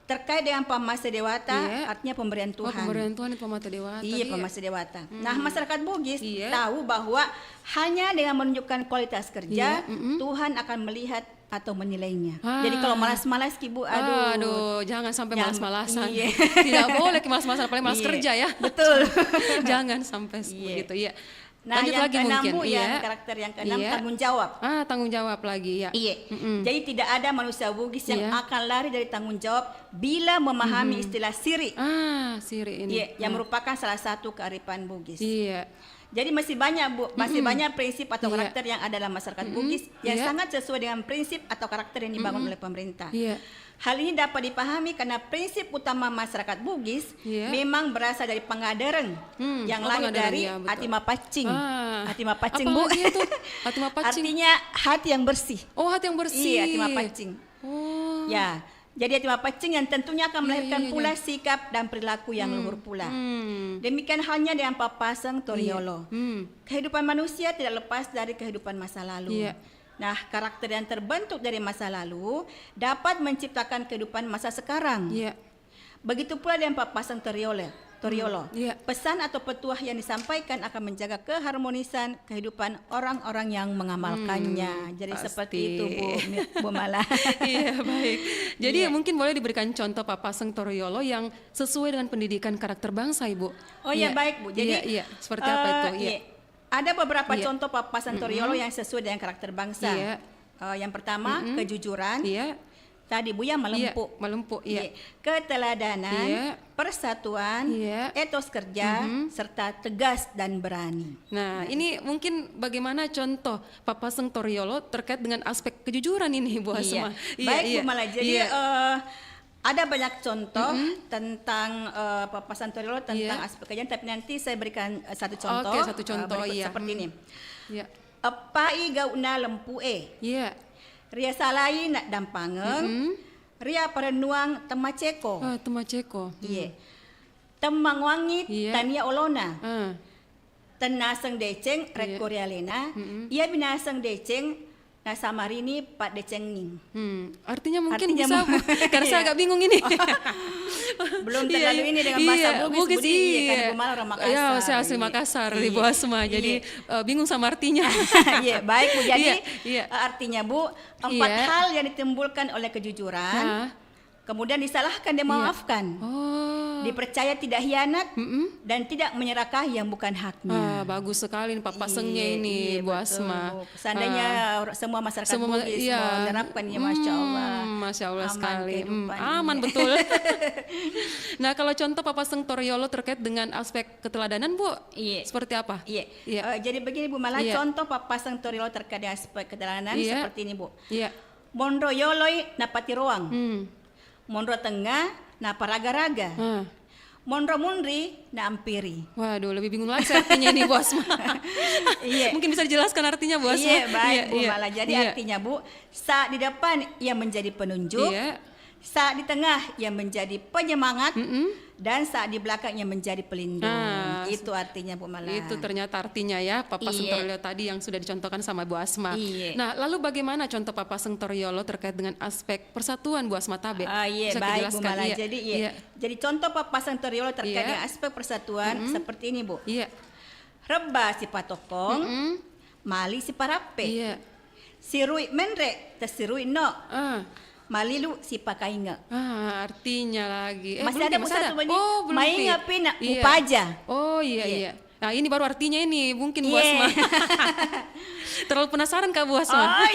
terkait dengan Pamase Dewata, artinya pemberian Tuhan. Pemberian Tuhan itu Pamase Dewata. Iya, Pamase Dewata. Nah, masyarakat Bugis tahu bahwa hanya dengan menunjukkan kualitas kerja, Tuhan akan melihat atau menilainya. Jadi kalau malas-malas Ibu, aduh, jangan sampai malas-malasan. Tidak boleh malas-malasan, apalagi malas kerja ya. Betul. Jangan sampai begitu ya. Nah, lanjut yang lagi keenam mungkin. Bu, yang karakter yang keenam tanggung jawab. Tanggung jawab lagi ya. Jadi tidak ada manusia Bugis yang akan lari dari tanggung jawab bila memahami istilah siri. Siri ini. Yang merupakan salah satu kearifan Bugis. Jadi masih banyak Bu, banyak prinsip atau karakter yang ada dalam masyarakat Bugis yang sangat sesuai dengan prinsip atau karakter yang dibangun oleh pemerintah. Hal ini dapat dipahami karena prinsip utama masyarakat Bugis memang berasal dari Pangadereng yang lahir dari hati mapacing. Hati mapacing Bu. Itu? Hati mapacing. Artinya hati yang bersih. Oh, hati yang bersih. Iya, hati mapacing. Ya. Jadi hati mapacing yang tentunya akan melahirkan pula sikap dan perilaku yang luhur pula. Demikian halnya dengan Papasang Toriolo. Kehidupan manusia tidak lepas dari kehidupan masa lalu. Nah, karakter yang terbentuk dari masa lalu dapat menciptakan kehidupan masa sekarang. Begitu pula dengan Papasang Toriolo. Pesan atau petuah yang disampaikan akan menjaga keharmonisan kehidupan orang-orang yang mengamalkannya. Jadi seperti itu Bu Mala. Iya, baik. Jadi mungkin boleh diberikan contoh Papasang Toriolo yang sesuai dengan pendidikan karakter bangsa, Ibu. Oh ya, baik Bu. Jadi seperti apa itu? Ada beberapa contoh Papasang Toriolo yang sesuai dengan karakter bangsa. Yang pertama, kejujuran. Tadi Bu ya melempuk, keteladanan, persatuan, etos kerja, serta tegas dan berani. Nah, ini mungkin bagaimana contoh Papasang Toriolo terkait dengan aspek kejujuran ini Bu Asma. Baik Bu Mala. Jadi ada banyak contoh tentang Papasang Toriolo tentang aspek kejujuran, tapi nanti saya berikan satu contoh. Oke, satu contoh seperti ini. Epai gauna lempue. Ria salai nak dampangeng, ria perenuang temaceko. Temaceko. Temang wangit tania olona. Tenaseng deceng reko ria lena. Ia binaseng deceng nasamarini pak deceng ning. Artinya mungkin bisa karena saya agak bingung ini. Belum terlalu ini dengan bahasa Bugis. Kan Ibu Mala orang Makassar. Ya, saya asli Makassar Ibu Asma. Jadi bingung sama artinya. Baik Bu. Jadi artinya Bu, 4 hal yang ditimbulkan oleh kejujuran, Kemudian disalahkan dan memaafkan. Dipercaya tidak hianat dan tidak menyerahkan yang bukan haknya. Bagus sekali nih Pak Pasengnya ini, Bu Asma. Seandainya semua masyarakat Bugis menerapkannya, Masya Allah. Masya Allah aman sekali. kehidupan. Aman betul. Nah, kalau contoh Pak Paseng Toriolo terkait dengan aspek keteladanan, Bu, seperti apa? Jadi begini Bu Mala, contoh Pak Paseng Toriolo terkait dengan aspek keteladanan seperti ini Bu. Mondro yoloi napati roang. Mondro tengah na paraga-raga. Mondro mundri na ampiri. Waduh, lebih bingung lagi artinya ini Bu Asma. Mungkin bisa dijelaskan artinya Bu Asma. Iya, baik Bu Mala. Jadi artinya Bu, saat di depan ia menjadi penunjuk, saat di tengah ia menjadi penyemangat, dan saat di belakang ia menjadi pelindung. Itu artinya Bu Mala. Itu ternyata artinya ya Pak Paseng Toriolo tadi yang sudah dicontohkan sama Bu Asma. Nah, lalu bagaimana contoh Pak Paseng Toriolo terkait dengan aspek persatuan Bu Asma Tabe? Iya, baik Bu Mala. Jadi contoh Pak Paseng Toriolo terkait dengan aspek persatuan seperti ini Bu. Reba si patokong, mali si parape. Sirui menre, tesirui no. Malilu si pakainga. Artinya lagi. Masih ada satu lagi. Belum. Mainga pina upaja. Iya. Nah, ini baru artinya ini mungkin Bu Asma. Terlalu penasaran Kak Bu Asma.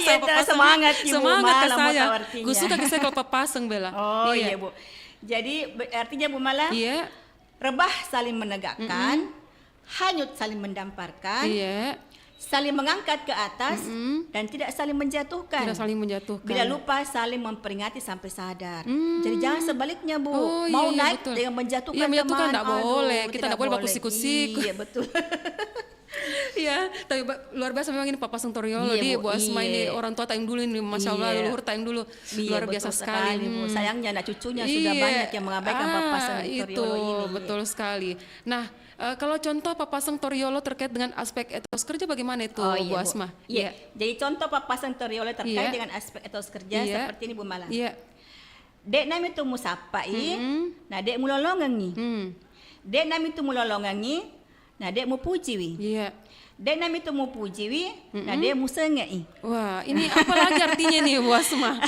Semangat Ibu. Semangat ke saya. Gue suka ke saya kalau Pak Paseng Bela. Iya Bu. Jadi artinya Bu Mala. Rebah saling menegakkan, hanyut saling mendamparkan. Saling mengangkat ke atas dan tidak saling menjatuhkan. Bila lupa saling memperingati sampai sadar. Jadi jangan sebaliknya Bu. Mau naik dengan menjatuhkan teman. Menjatuhkan tidak boleh. Kita tidak boleh berkusik-kusik. Iya betul. Iya, tapi luar biasa memang ini Pak Paseng Toriolo di Bu Asma ini orang tua tayang dulu ini, Masya Allah, leluhur tayang dulu. Luar biasa sekali. Sayangnya anak cucunya sudah banyak yang mengabaikan Pak Paseng Toriolo ini. Betul sekali. Nah, kalau contoh Pak Paseng Toriolo terkait dengan aspek etos kerja bagaimana itu Bu Asma? Jadi contoh Pak Paseng Toriolo terkait dengan aspek etos kerja seperti ini Bu Mala. Dek nami tu musapai, nah dek mulolongangi. Dek nami tu mulolongangi, nah dek mu pujiwi. Dek nami tu mu pujiwi, nah dek mu sengai. Wah, ini apa lagi artinya nih Bu Asma?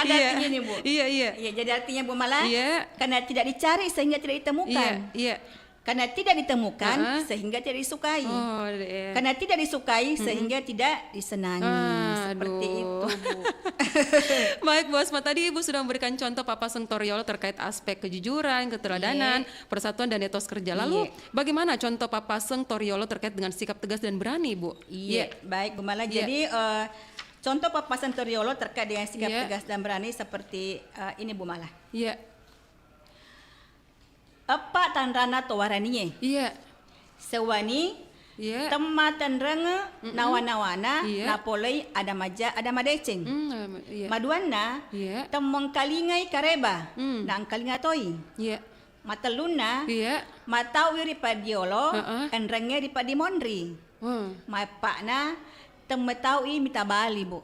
Ada artinya nih Bu. Iya. Jadi artinya Bu Mala, karena tidak dicari sehingga tidak ditemukan. Karena tidak ditemukan sehingga tidak disukai. Karena tidak disukai sehingga tidak disenangi. Seperti itu Bu. Baik Bu Asma, tadi Ibu sudah memberikan contoh Pak Paseng Toriolo terkait aspek kejujuran, keteladanan, persatuan dan etos kerja. Lalu bagaimana contoh Pak Paseng Toriolo terkait dengan sikap tegas dan berani Bu? Baik Bu Mala. Jadi contoh Pak Paseng Toriolo terkait dengan sikap tegas dan berani seperti ini Bu Mala. Apa tanrana towaraniye? Sewani tematan renge nawana napolei ada maja ada madeceng. Maduana temong kalingai kareba nang kalinga toi. Mateluna matau iri padiolo enrenge di padimondri. Mapakna temetau i mitabali Bu.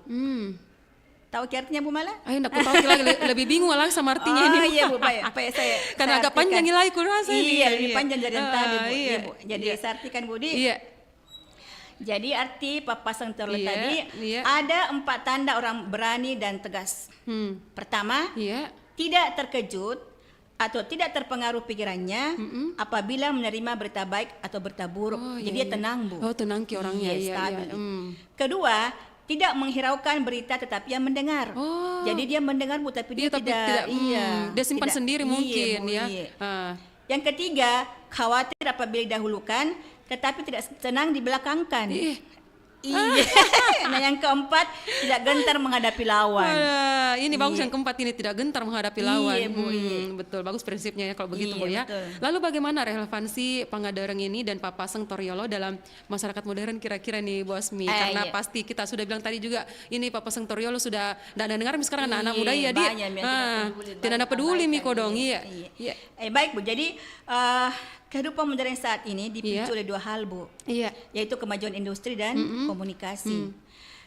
Tahu artinya Bu Mala? Aku tahu lagi lebih bingung lagi sama artinya ini. Iya Bu, Pak saya. Karena agak panjang nilai kurasa ini. Iya, lebih panjang dari yang tadi Bu. Jadi saya artikan Bu Di. Jadi arti Pak Paseng Toriolo tadi ada 4 tanda orang berani dan tegas. Pertama, tidak terkejut atau tidak terpengaruh pikirannya apabila menerima berita baik atau berita buruk. Jadi dia tenang Bu. Tenang ki orangnya. Stabil. Kedua, tidak menghiraukan berita tetapi yang mendengar. Jadi dia mendengar Bu tapi dia tidak dia simpan sendiri mungkin ya. Yang ketiga, khawatir apabila didahulukan tetapi tidak senang dibelakangkan. Nah yang keempat, tidak gentar menghadapi lawan. Ini bagus yang keempat ini, tidak gentar menghadapi lawan. Betul, bagus prinsipnya ya kalau begitu Bu ya. Lalu bagaimana relevansi Pangadareng ini dan Pak Paseng Toriolo dalam masyarakat modern kira-kira nih Bu Asmi? Karena pasti kita sudah bilang tadi juga ini Pak Paseng Toriolo sudah tidak dengar sekarang anak-anak muda ya dia. Tidak ada peduli Miko dong. Baik Bu, jadi kehidupan modern saat ini dipicu oleh 2 hal Bu, yaitu kemajuan industri dan komunikasi.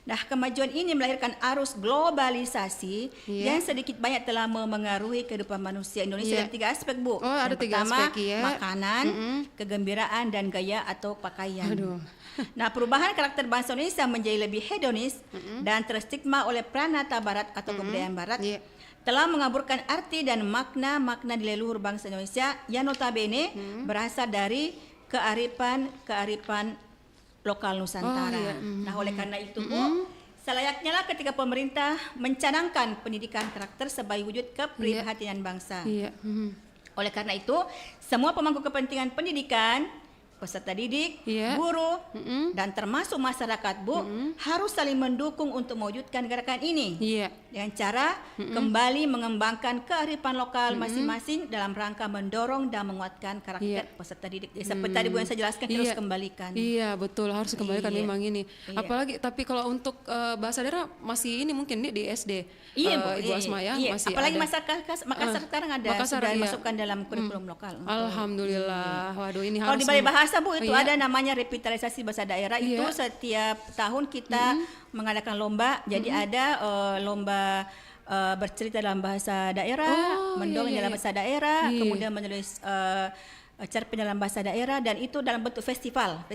Nah kemajuan ini melahirkan arus globalisasi yang sedikit banyak telah memengaruhi kehidupan manusia Indonesia dari 3 aspek Bu. Ada 3 aspek makanan, kegembiraan dan gaya atau pakaian. Nah perubahan karakter bangsa Indonesia menjadi lebih hedonis dan terstigma oleh pranata Barat atau kebudayaan Barat telah mengaburkan arti dan makna-makna di leluhur bangsa Indonesia yang notabene berasal dari kearifan lokal Nusantara. Nah, oleh karena itu, Bu, selayaknya lah ketika pemerintah mencanangkan pendidikan karakter sebagai wujud keprihatinan bangsa. Oleh karena itu, semua pemangku kepentingan pendidikan, peserta didik, guru, dan termasuk masyarakat, Bu, harus saling mendukung untuk mewujudkan gerakan ini dengan cara kembali mengembangkan kearifan lokal masing-masing dalam rangka mendorong dan menguatkan karakter peserta didik. Seperti tadi Bu yang saya jelaskan, kita harus kembalikan. Iya, betul, harus kembalikan memang ini. Apalagi tapi kalau untuk bahasa daerah masih ini mungkin di SD. Ibu Asma ya, masih apalagi ada. Makassar sekarang ada sudah masukkan dalam kurikulum lokal. Alhamdulillah. Waduh, ini kalau harus di Balai Bahasa, Bu, itu ada namanya revitalisasi bahasa daerah. Itu setiap tahun kita mengadakan lomba. Jadi ada lomba bercerita dalam bahasa daerah, mendongeng dalam bahasa daerah, kemudian menulis cerpen dalam bahasa daerah, dan itu dalam bentuk festival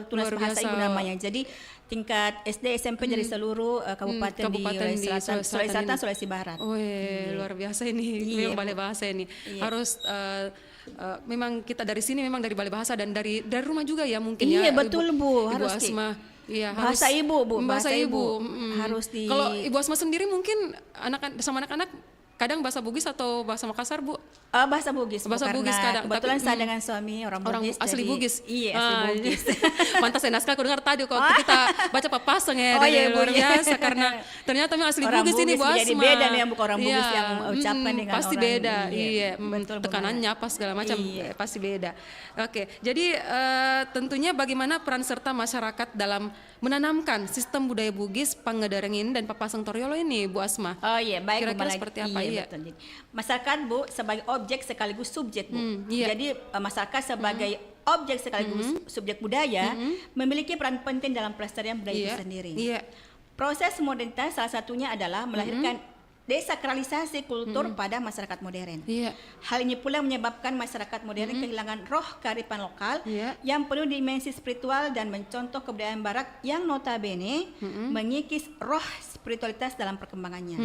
tulis bahasa ibu namanya. Jadi tingkat SD SMP dari seluruh kabupaten di Sulawesi Selatan, Sulawesi Barat. Luar biasa ini. Memang Balai Bahasa ini harus memang kita dari sini, memang dari Balai Bahasa dan dari rumah juga ya mungkin ya. Iya, betul, Bu. Ibu Harus Asma. Iya, bahasa harus, ibu, Bu. Bahasa ibu. Harus di. Kalau Ibu Asma sendiri mungkin anak-anak kadang bahasa Bugis atau bahasa Makassar, Bu? Bahasa Bugis. Bahasa Bugis kadang. Kebetulan saya dengan suami orang Bugis. Asli Bugis. Iya, asli Bugis. Mantas naskah aku dengar tadi waktu kita baca papaseng ya, luar biasa karena ternyata memang asli orang Bugis ini Bu Asma. Jadi beda nih yang bukan orang Bugis yang ucapkan dengan pasti orang. beda. Iya, betul, tekanannya apa segala macam pasti beda. Oke, jadi tentunya bagaimana peran serta masyarakat dalam menanamkan sistem budaya Bugis, Pangadarengin dan Papaseng Toryolo ini, Bu Asma. Oh iya, baik. Kira-kira seperti apa? Iya, betul. Jadi, masyarakat, Bu, sebagai objek sekaligus subjek, Bu. Jadi masyarakat sebagai objek sekaligus subjek budaya memiliki peran penting dalam pelestarian budaya itu sendiri. Proses modernitas salah satunya adalah melahirkan desakralisasi kultur pada masyarakat modern. Hal ini pula menyebabkan masyarakat modern kehilangan roh kearifan lokal yang penuh dimensi spiritual dan mencontoh kebudayaan barat yang notabene mengikis roh spiritualitas dalam perkembangannya.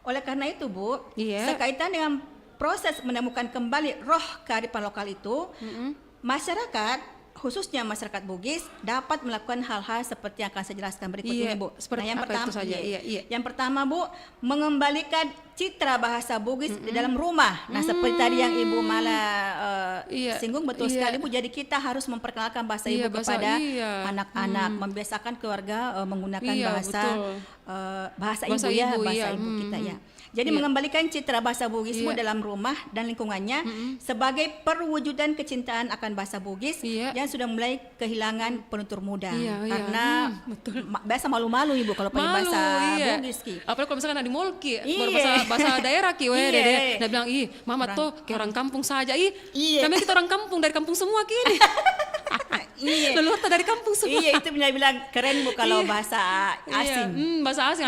Oleh karena itu, Bu, sekaitan dengan proses menemukan kembali roh kearifan lokal itu, masyarakat khususnya masyarakat Bugis dapat melakukan hal-hal seperti yang akan saya jelaskan berikut ini, Bu. Nah, yang pertama, yang pertama, Bu, mengembalikan citra bahasa Bugis di dalam rumah. Nah, seperti tadi yang Ibu Mala singgung, betul sekali, Bu. Jadi kita harus memperkenalkan bahasa Ibu kepada anak-anak, membiasakan keluarga menggunakan bahasa ibu kita ya. Jadi mengembalikan citra bahasa Bugis dalam rumah dan lingkungannya sebagai perwujudan kecintaan akan bahasa Bugis yang sudah mulai kehilangan penutur muda. Karena biasa malu-malu Ibu kalau pakai bahasa Bugis ki. Apalagi kalau misalkan ada di mall ki, bahasa daerah ki, dia bilang Mama tuh kayak orang kampung saja. Kami kita orang kampung, dari kampung semua ki. Leluhur dari kampung semua. Iya, itu bilang keren, Bu, kalau bahasa asing. Bahasa asing,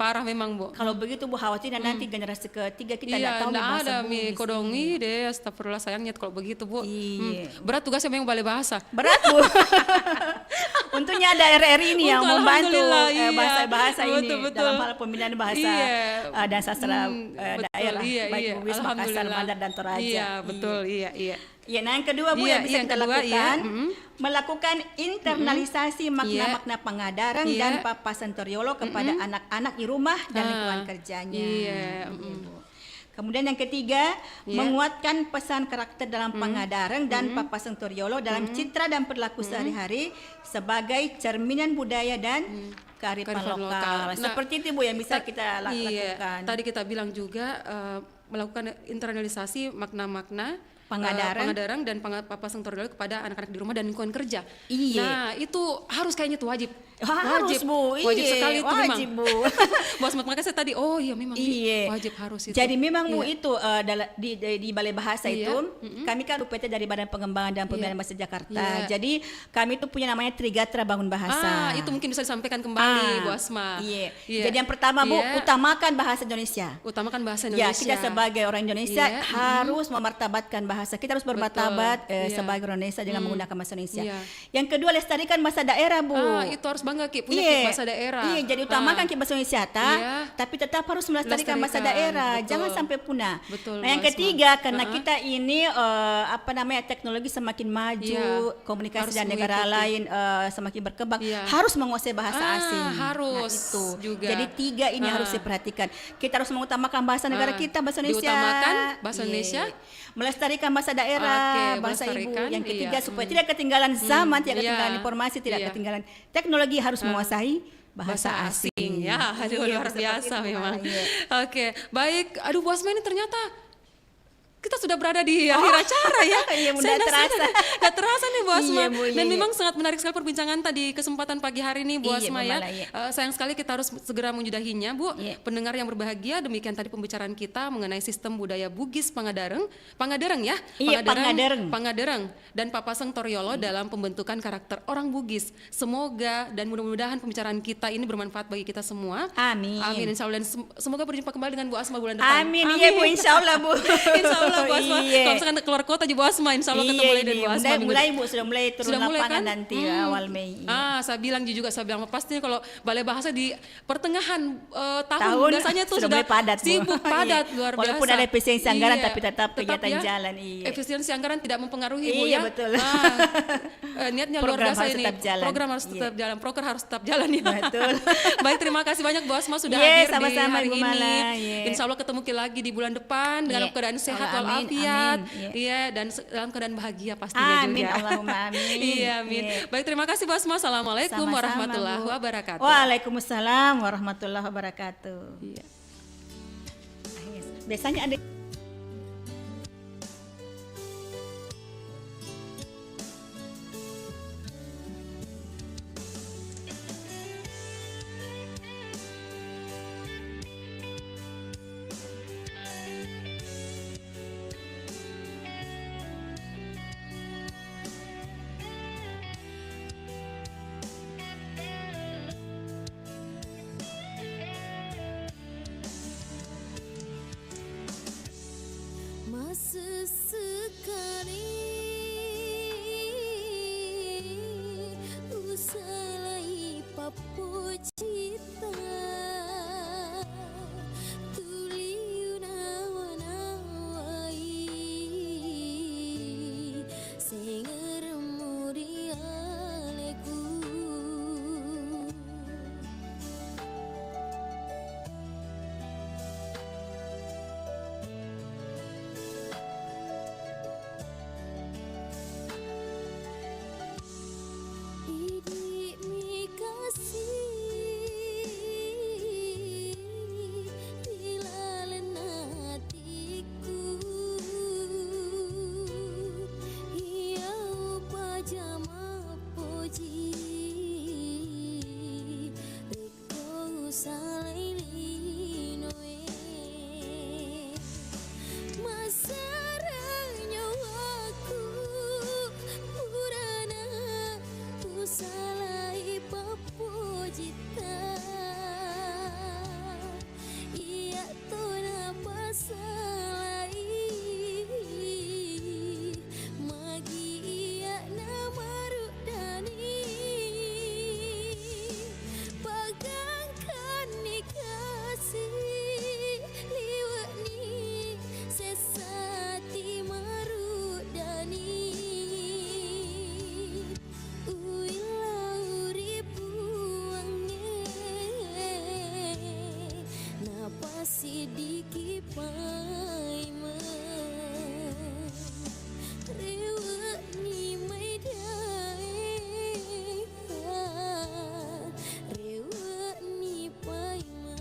parah memang, Bu. Kalau begitu, Bu, khawatir nanti generasi ketiga kita tidak tahu ada bahasa Bugis. kodongi deh, astagfirullah, sayangnya kalau begitu, Bu. Berat tugasnya memang Balai Bahasa. Berat, Bu. Untungnya ada RRI ini yang membantu bahasa ini dalam hal pembinaan bahasa dan sastra daerah, baik Bugis, Makassar, Bandar, dan Toraja. Iya, betul, iya. Ya, nah yang kedua, Bu, yang bisa kita lakukan, melakukan internalisasi makna-makna Pangadareng dan Papasan Toryolo kepada anak-anak di rumah dan lingkungan kerjanya. Kemudian yang ketiga, menguatkan pesan karakter dalam Pangadareng dan Papasan Toryolo dalam citra dan perilaku sehari-hari sebagai cerminan budaya dan kearifan lokal. Seperti itu, Bu, yang bisa kita lakukan. Tadi kita bilang juga melakukan internalisasi makna-makna Pangadareng dan Papaseng Toryolo kepada anak-anak di rumah dan lingkungan kerja. Nah, itu harus kayaknya itu wajib. Bu. Wajib sekali itu memang. Bu. Bos makanya saya tadi, memang wajib harus itu. Jadi memang, Bu, itu di Balai Bahasa itu, kami kan UPT dari Badan Pengembangan dan Pembinaan Bahasa Jakarta. Jadi kami itu punya namanya Trigatra Bangun Bahasa. Itu mungkin bisa disampaikan kembali, Bu Asma. Jadi yang pertama, Bu, utamakan bahasa Indonesia. Utamakan bahasa Indonesia. Ya, kita sebagai orang Indonesia harus memartabatkan bahasa. Kita harus bermartabat sebagai orang Indonesia dengan menggunakan bahasa Indonesia. Yang kedua, lestarikan bahasa daerah, Bu. Itu harus bangga bangga Ki punya Ki bahasa daerah. Iya, jadi utamakan Ki bahasa Indonesia tapi tetap harus melestarikan bahasa daerah. Betul. Jangan sampai punah. Betul, Nah, yang ketiga karena kita ini teknologi semakin maju, komunikasi Harus dan negara mengikuti. lain semakin berkembang, harus menguasai bahasa asing. Harus Nah, itu juga. Jadi 3 ini harus diperhatikan. Kita harus mengutamakan bahasa negara kita, bahasa Indonesia. Diutamakan bahasa Indonesia. Melestarikan bahasa daerah, bahasa ibu. Yang ketiga supaya tidak ketinggalan zaman, tidak ketinggalan informasi, tidak ketinggalan teknologi, harus menguasai bahasa asing. Ya, aduh luar biasa memang. Oke, baik. Aduh Bu Asma ini ternyata kita sudah berada di akhir acara ya. Iya, udah terasa. Udah terasa nih Bu Asma. Iya, Bu, Dan iya. memang sangat menarik sekali perbincangan tadi kesempatan pagi hari ini Bu Iya, Asma Bu ya. Mala, iya. Sayang sekali kita harus segera menyudahinya Bu. Pendengar yang berbahagia, demikian tadi pembicaraan kita mengenai sistem budaya Bugis Pangadareng ya. Iya, Pangadareng dan Pak Paseng Toryolo dalam pembentukan karakter orang Bugis. Semoga dan mudah-mudahan pembicaraan kita ini bermanfaat bagi kita semua. Amin. Amin insya Allah, dan semoga berjumpa kembali dengan Bu Asma bulan depan. Amin. Iya Bu, insya Allah Bu. Insya Allah Bu Asma. Kalau misalkan keluar kota aja Bu Asma, insya Allah ketemu lagi dengan Bu Asma. Sudah mulai turun lapangan kan? nanti awal Mei. Saya bilang pasti kalau balai bahasa di pertengahan tahun biasanya tuh sudah mulai padat, sibuk padat luar biasa. Walaupun ada efisiensi anggaran tapi tetap kegiatan jalan. Efisiensi anggaran tidak mempengaruhi Bu Iya, ya. betul. Niatnya luar Program biasa harus ini. tetap jalan. Program harus tetap jalan, proker harus tetap jalan ya. Betul. Baik, terima kasih banyak Bu Asma sudah hadir di sama-sama, hari Ibu ini. Mala. Insya Allah ketemu lagi di bulan depan dengan keadaan sehat walafiat. Iya, dan dalam keadaan bahagia pastinya Amin, juga. Allahumma amin. Iya, amin. Baik, terima kasih Bu Asma. Assalamualaikum Sama-sama, warahmatullahi Bu. wabarakatuh. Waalaikumsalam warahmatullahi wabarakatuh. Iya. Biasanya ada Sesekali usalai papo cita tuliu nawanawai sengermu dialeku Idik mi kasih dilalen hatiku Iau pajama poji Riko salai linoe Masaranya aku Purana Usalai papo jita Ia tona pasalai Magi ia namarudani Pagangkan nikasi Liwat ni sesati marudani Sidiki paima Rewa ni mai dae Rewa ni paima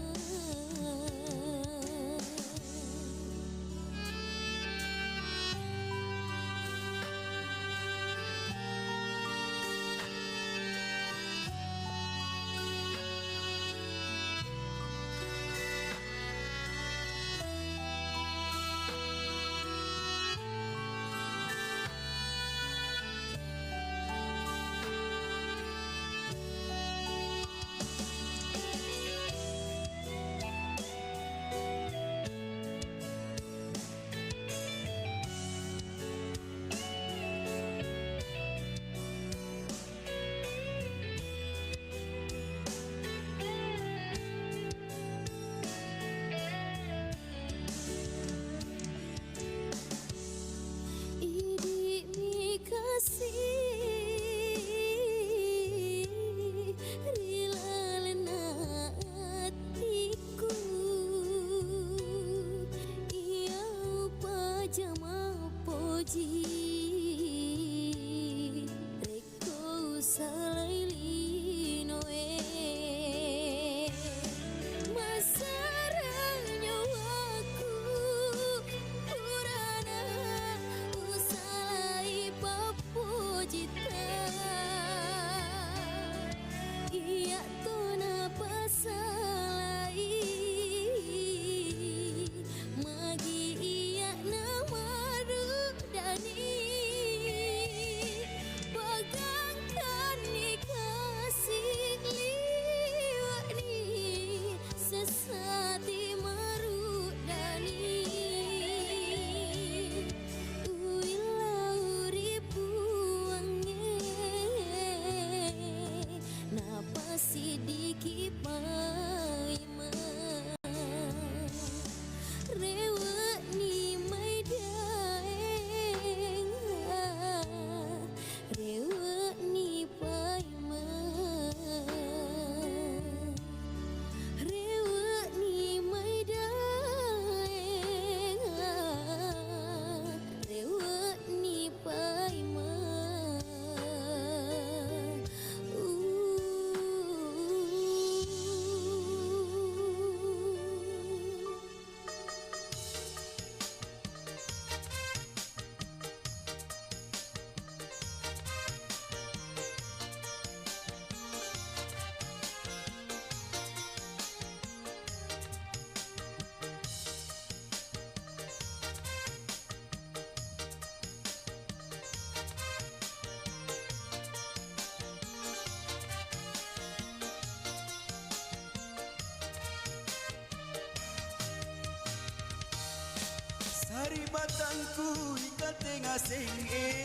batangku ikat tengah seng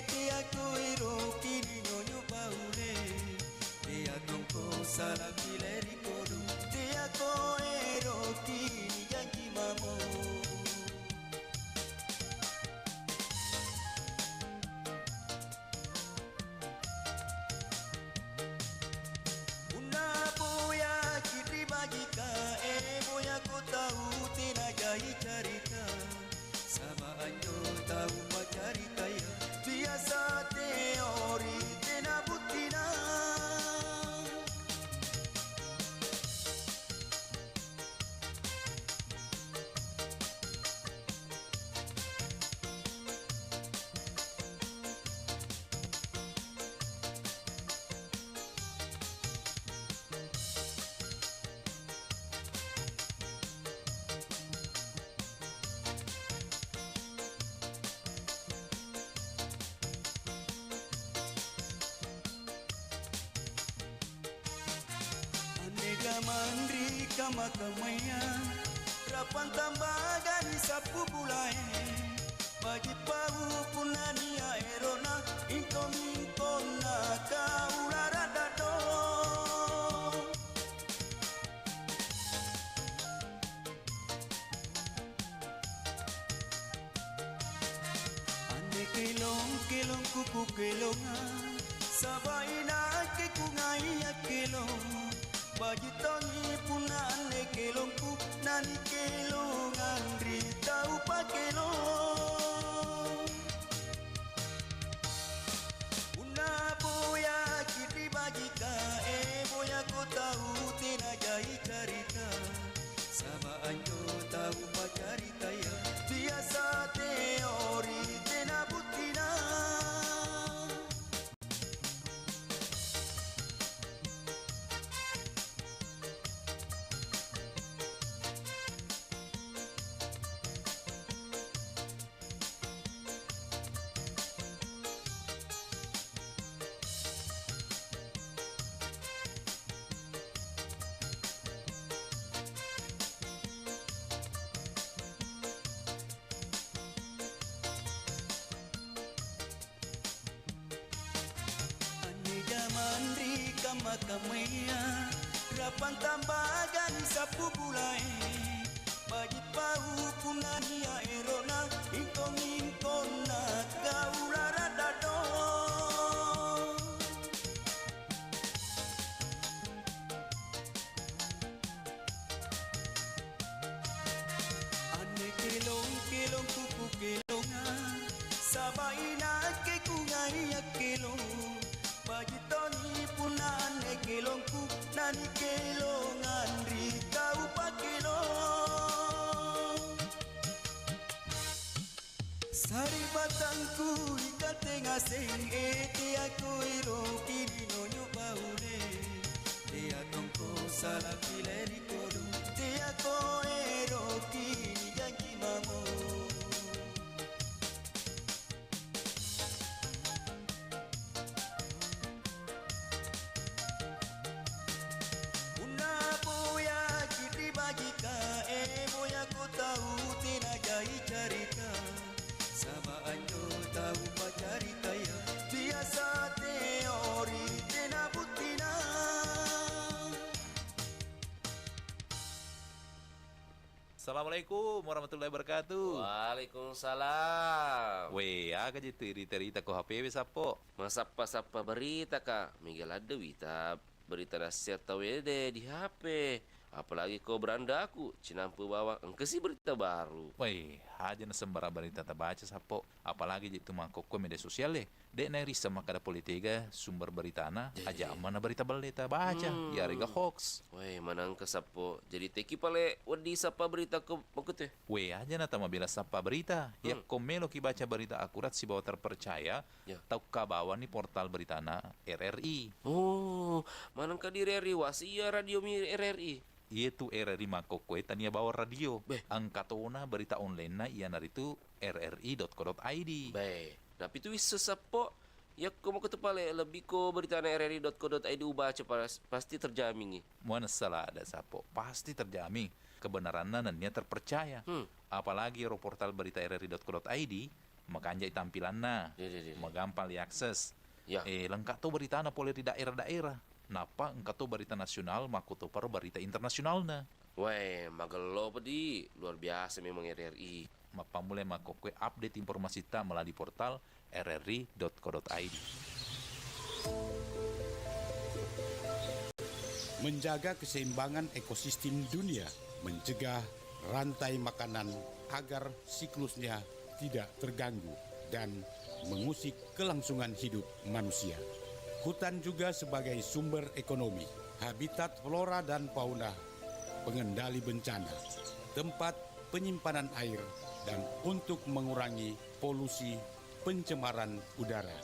te aku ero kini nyonyo baule te aku salah pileri kodu te aku ero kini janji mamo una boya kiri bagika boya ko tahu tina jai carita sama anjo tahu macari kaya biasa teori tena butina mandri kama kamaya rapan tambagan sapu bulai bagi pau punania erona ingkona kaulara dado ane kelong kuku kelonga sabaina ke kungai kelong bagi tangi punane kelongku nani kelongan rita upa kelong una boya kiri bagi ka boya ko tahu tina jai carita sama anjo tahu pacarita ya biasa teori tena butina mandri kama kamaya rapan tambagan sapu bulai bagi pau punania erona ingkona kaulara dado ane kelong kuku kelonga sabaina ke kungai kelong bagi toni punane kelongku nani kelongan rika upa kelong sari batangku ikat tengah seng te aku ero kini nonyo baule te aku salah pileri kodu te aku ero kini janji mamo boya ko tahu tina jai carita sama anjo tahu pacarita ya biasa teori tena butina Assalamualaikum warahmatullahi wabarakatuh. Waalaikumsalam. Weh, aga je cerita ko HP be sapo. Masapa berita kak. Miguel ada berita nasihat tahu deh di HP. Apalagi kau beranda aku, cinampu bawa engkesi berita baru. Weh, aja na sembara berita terbaca sapo. Apalagi jitu mangkok ko media sosial Dek na risa makada politika sumber berita na aja mana berita berita baca. Ya rega hoax. Weh, manang ke sapo. Jadi teki pale wadi sapa berita ko makute. Weh, aja na tama bila sapa berita. Ya komelo ki baca berita akurat si bawa terpercaya. Tau kabawa ni portal berita na RRI. Oh, manang ka di RRI wasia radio mi RRI. Itu RRI Makokwe tania bawa radio. Angkatona berita online na iya naritu rri.co.id. Baik. Tapi itu sesapo ya ko mau ketepale lebih ko berita na rri.co.id baca pasti terjamin ni. Mana salah ada sapo pasti terjamin. kebenarannya dan dia terpercaya. Apalagi portal berita rri.co.id, makanya tampilannya, magampang diakses. Lengkap tuh berita na boleh di daerah-daerah. Napa engkau tuh berita nasional, maku tuh per berita internasionalnya. Weh, magelo pedi, luar biasa memang RRI. Mapa mulai makokwe update informasi ta melalui portal rri.co.id. Menjaga keseimbangan ekosistem dunia, mencegah rantai makanan agar siklusnya tidak terganggu dan mengusik kelangsungan hidup manusia. Hutan juga sebagai sumber ekonomi, habitat flora dan fauna, pengendali bencana, tempat penyimpanan air, dan untuk mengurangi polusi pencemaran udara.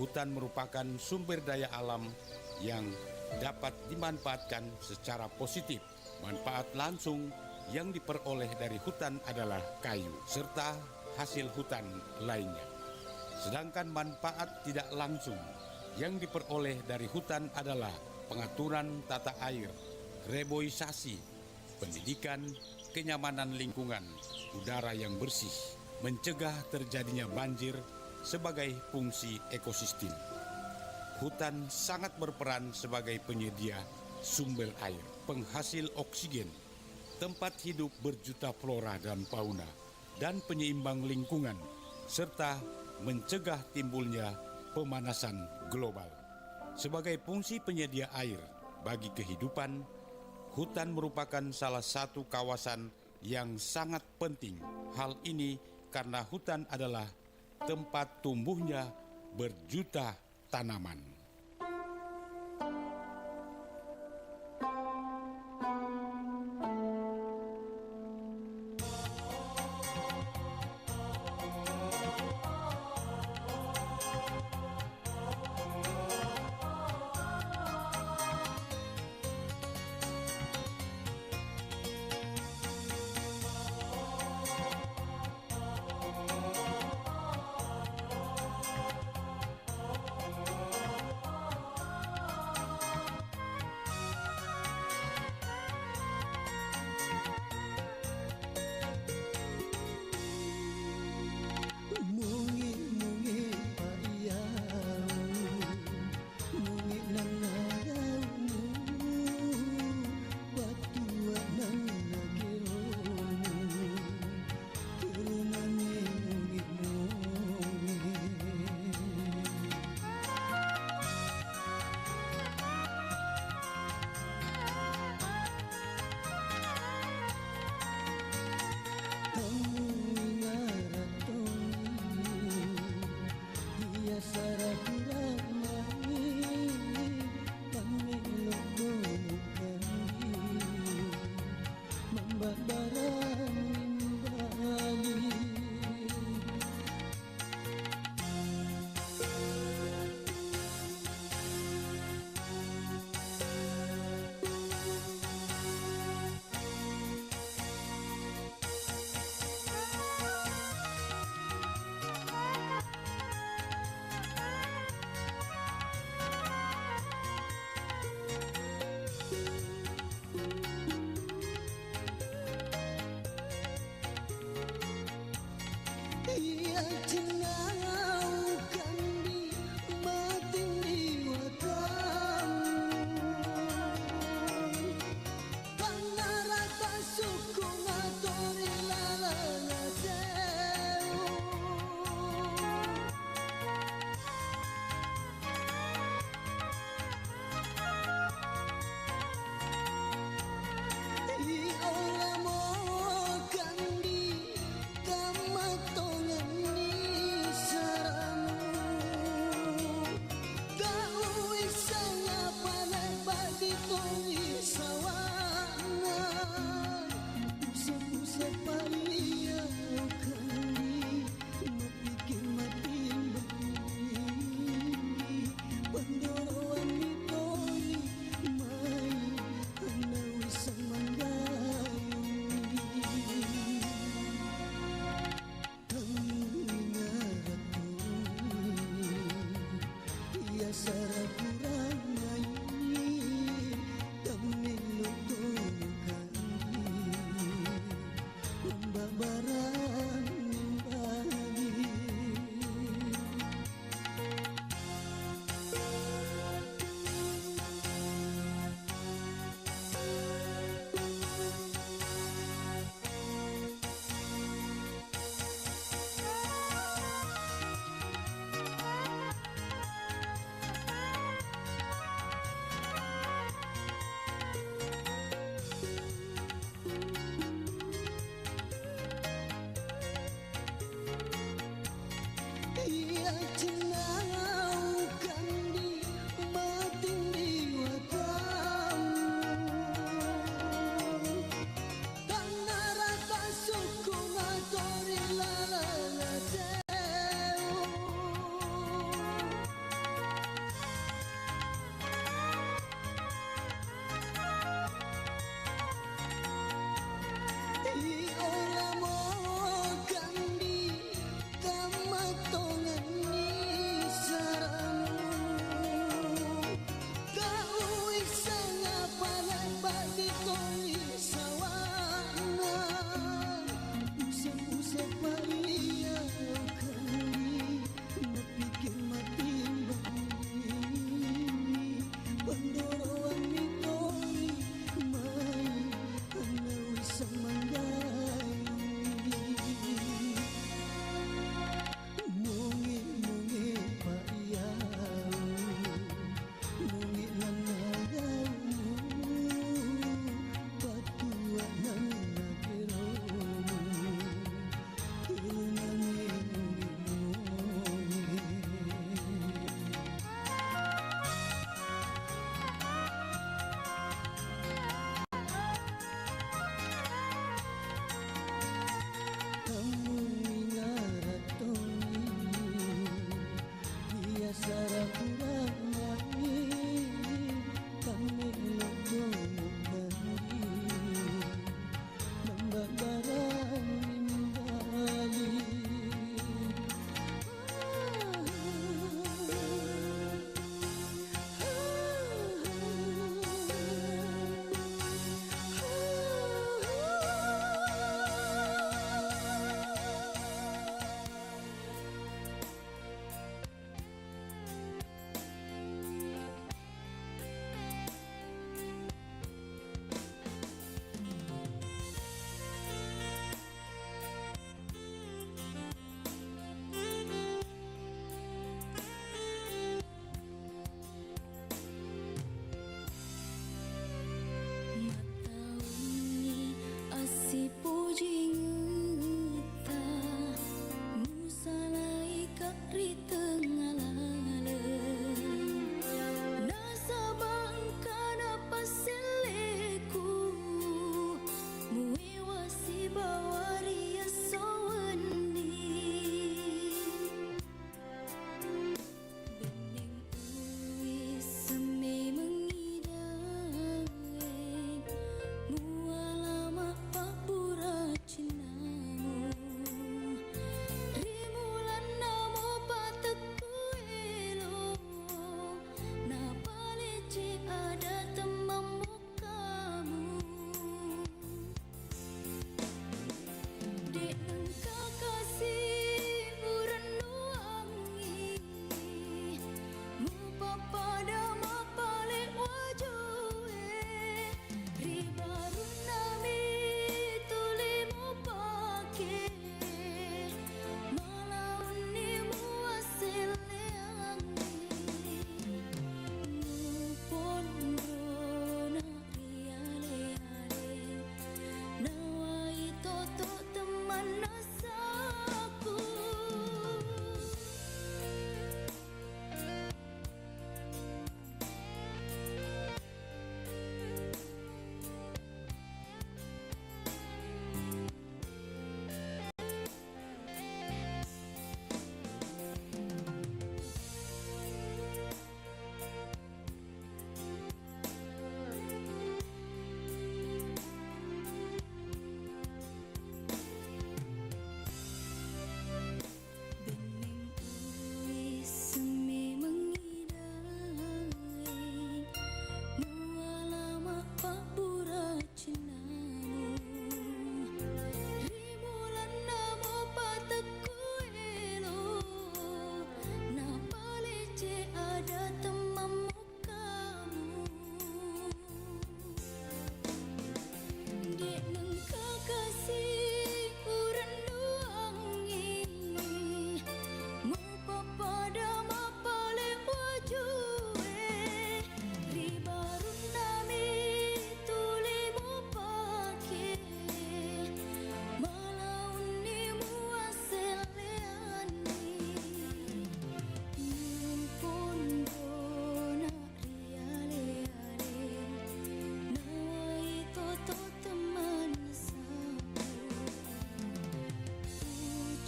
Hutan merupakan sumber daya alam yang dapat dimanfaatkan secara positif. Manfaat langsung yang diperoleh dari hutan adalah kayu, serta hasil hutan lainnya. Sedangkan manfaat tidak langsung yang diperoleh dari hutan adalah pengaturan tata air, reboisasi, pendidikan, kenyamanan lingkungan, udara yang bersih, mencegah terjadinya banjir sebagai fungsi ekosistem. Hutan sangat berperan sebagai penyedia sumber air, penghasil oksigen, tempat hidup berjuta flora dan fauna, dan penyeimbang lingkungan, serta mencegah timbulnya pemanasan global. Sebagai fungsi penyedia air bagi kehidupan, hutan merupakan salah satu kawasan yang sangat penting. Hal ini karena hutan adalah tempat tumbuhnya berjuta tanaman.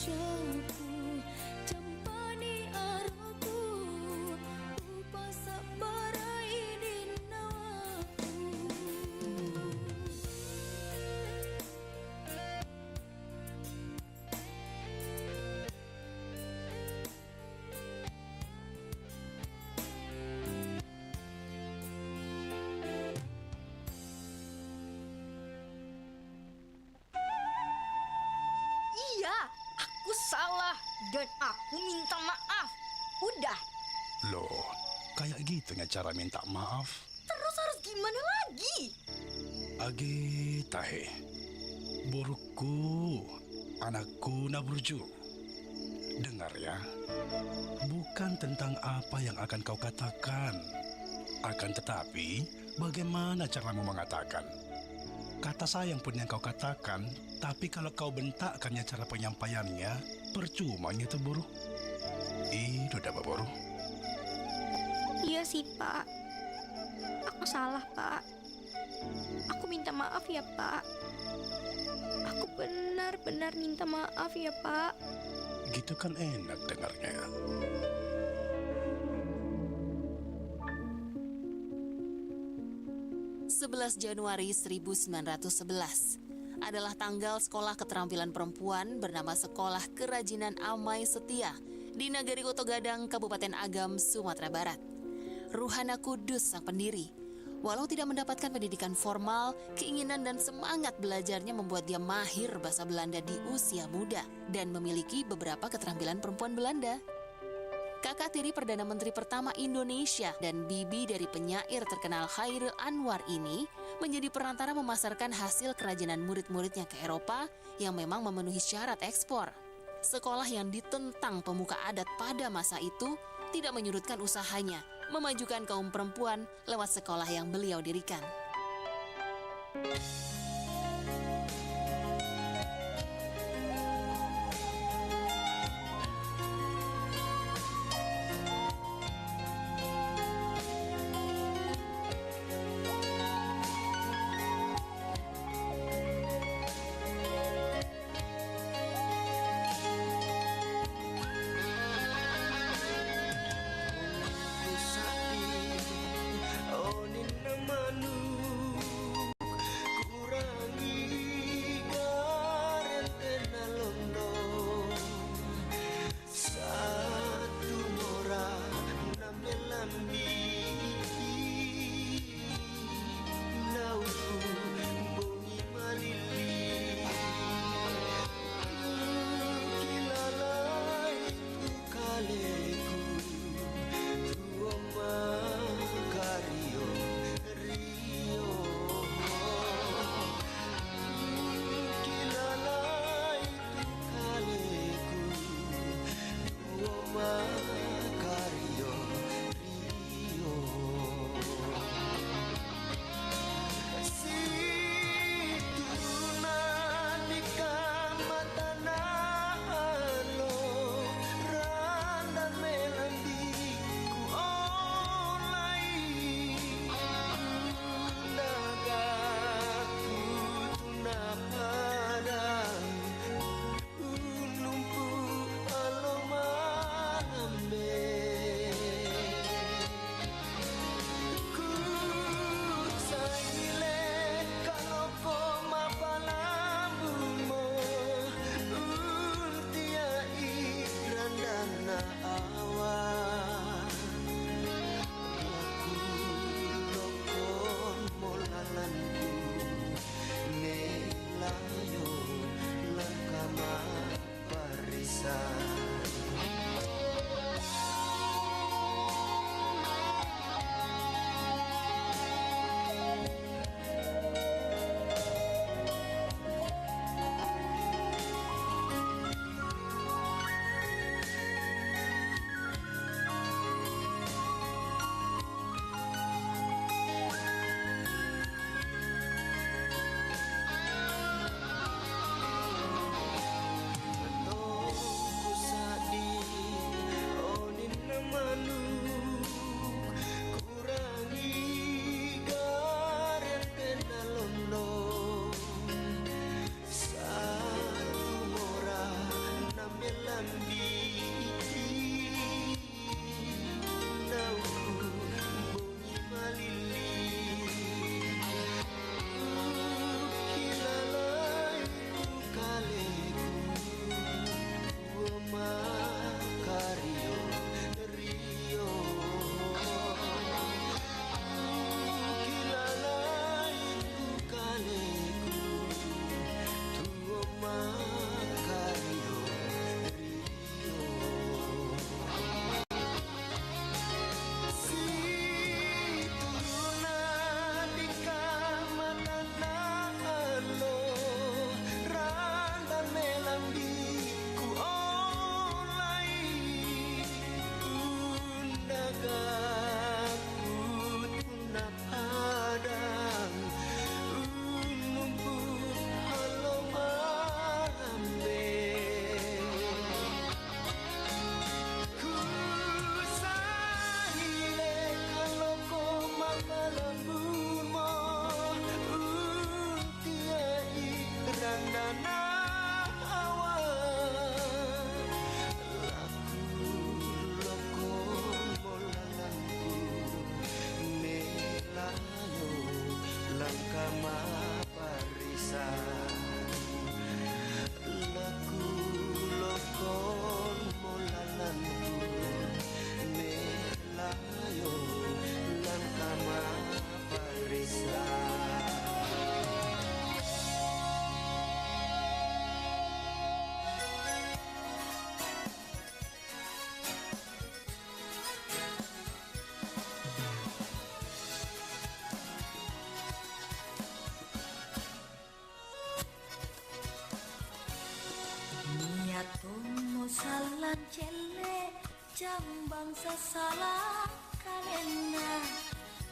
wajahku campani araku upah sabarai dinawaku. Iya, aku salah dan aku minta maaf. Udah. Loh, kayak gitu nggak cara minta maaf? Terus harus gimana lagi? Age tahe, burukku, anakku Naburju. Dengar ya, bukan tentang apa yang akan kau katakan, akan tetapi bagaimana caramu mengatakan. Kata sayang pun yang kau katakan, tapi kalau kau bentakkannya cara penyampaiannya, percuma itu buruh. Itu dapat buruh. Iya sih, Pak. Aku salah, Pak. Aku minta maaf ya, Pak. Aku benar-benar minta maaf ya, Pak. Gitu kan enak dengarnya. Januari 1911 adalah tanggal sekolah keterampilan perempuan bernama Sekolah Kerajinan Amai Setia di Nagari Koto Gadang, Kabupaten Agam, Sumatera Barat. Ruhana Kudus sang pendiri. Walau tidak mendapatkan pendidikan formal, keinginan dan semangat belajarnya membuat dia mahir bahasa Belanda di usia muda dan memiliki beberapa keterampilan perempuan Belanda. Kakak tiri Perdana Menteri pertama Indonesia dan bibi dari penyair terkenal Chairil Anwar ini menjadi perantara memasarkan hasil kerajinan murid-muridnya ke Eropa yang memang memenuhi syarat ekspor. Sekolah yang ditentang pemuka adat pada masa itu tidak menyurutkan usahanya memajukan kaum perempuan lewat sekolah yang beliau dirikan. lancele jambang sasalah kalena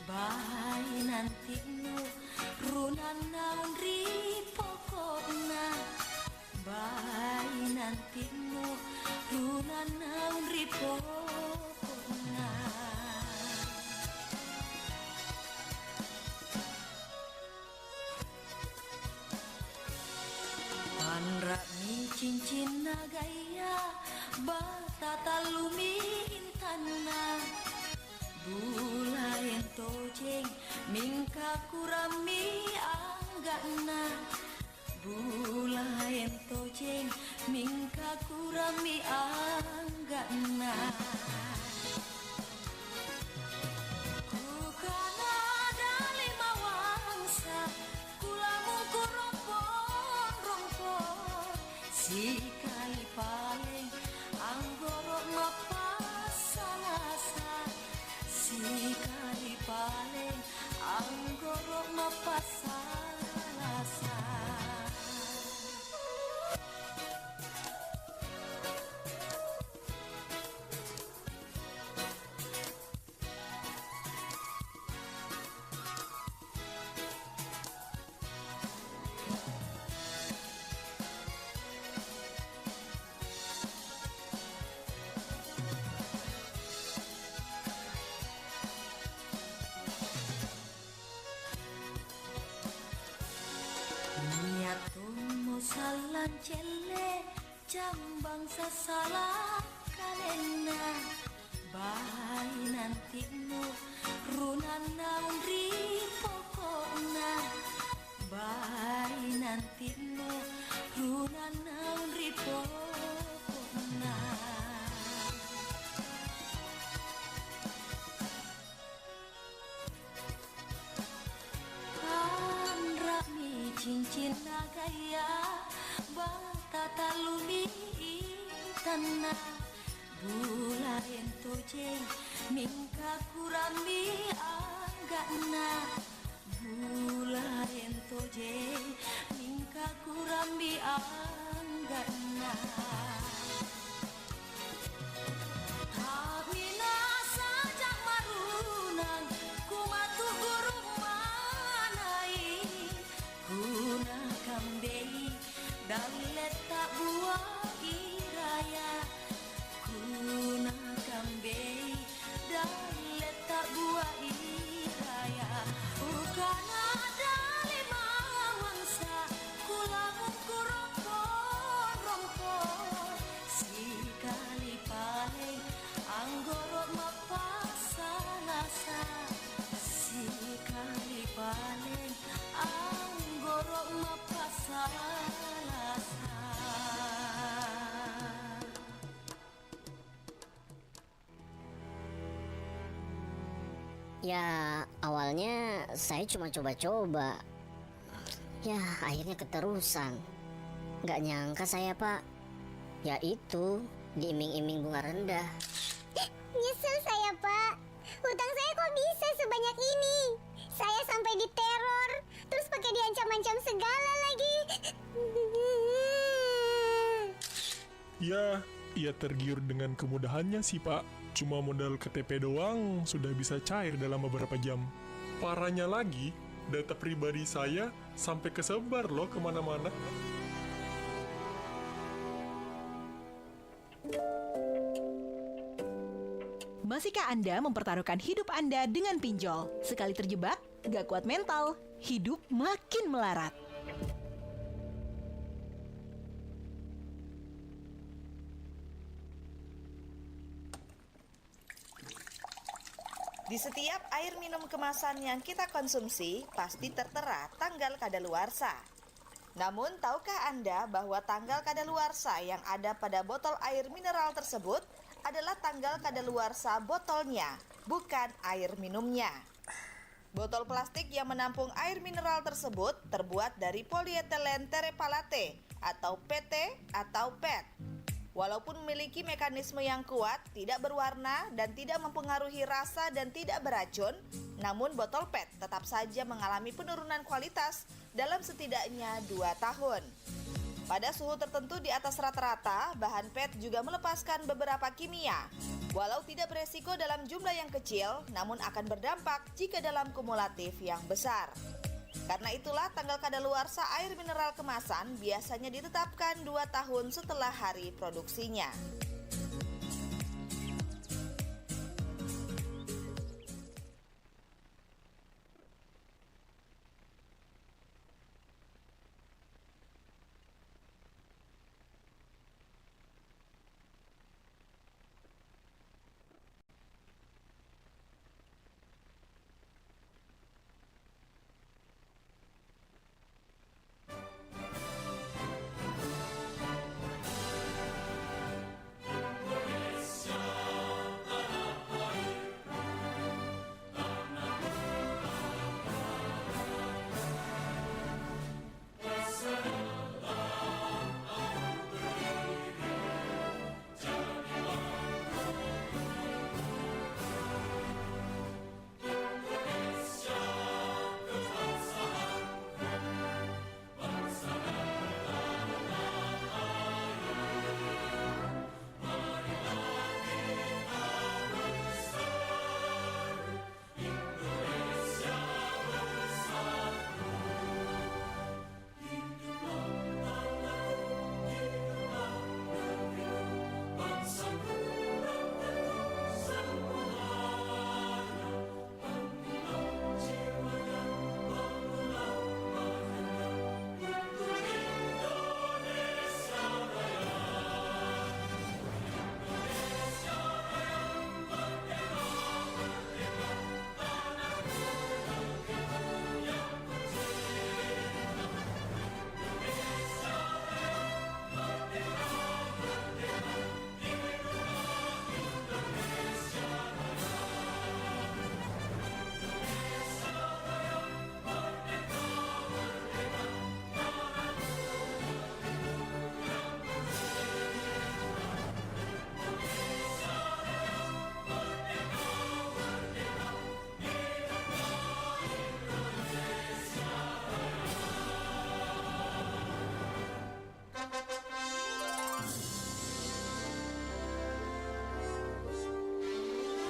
bayi nantimu runan naun ri pokokna bayi nantimu runan naun ri pokokna. Panra mi cincin nagaya batata lumi intana bulayan tojeng mingka kurami anggana bulayan tojeng mingka kurami anggana. Kukana dali mawangsa kulamun kurompon rompon sikali paling anggorok mapasalasa sikali paling anggorok mapasalasa. Salan cele jambang sasalah kalena bayi nantimu runan naun ri pokokna bayi nantimu runan naun ri pokokna. Panra mi cincin nagaya batata lumi intana bulayan tojeng mingka kurami anggana bulayan tojeng mingka kurami anggana. Hamina sajak marunan kumatu guru manai guna kambei dan letak buah iraya guna kambei dan letak buah iraya bukan ada lima wangsa kulamun kurompon rompon sikali paling anggorok mapasalasa sikali paling anggorok mapasalasa. Ya, awalnya saya cuma coba-coba. Ya, akhirnya keterusan. Nggak nyangka saya, Pak. Ya itu, diiming-iming bunga rendah. Nyesel saya, Pak. Hutang saya kok bisa sebanyak ini? Saya sampai diteror, terus pakai diancam-ancam segala lagi. Ya, ia tergiur dengan kemudahannya sih, Pak. Cuma modal KTP doang sudah bisa cair dalam beberapa jam. Parahnya lagi, data pribadi saya sampai kesebar loh kemana-mana. Masihkah Anda mempertaruhkan hidup Anda dengan pinjol? Sekali terjebak, gak kuat mental, hidup makin melarat. Di setiap air minum kemasan yang kita konsumsi, pasti tertera tanggal kadaluarsa. Namun, tahukah Anda bahwa tanggal kadaluarsa yang ada pada botol air mineral tersebut adalah tanggal kadaluarsa botolnya, bukan air minumnya. Botol plastik yang menampung air mineral tersebut terbuat dari polietilen terephthalate atau PT atau PET. Walaupun memiliki mekanisme yang kuat, tidak berwarna dan tidak mempengaruhi rasa dan tidak beracun, namun botol PET tetap saja mengalami penurunan kualitas dalam setidaknya 2 tahun. Pada suhu tertentu di atas rata-rata, bahan PET juga melepaskan beberapa kimia. Walau tidak beresiko dalam jumlah yang kecil, namun akan berdampak jika dalam kumulatif yang besar. Karena itulah tanggal kadaluarsa air mineral kemasan biasanya ditetapkan 2 tahun setelah hari produksinya.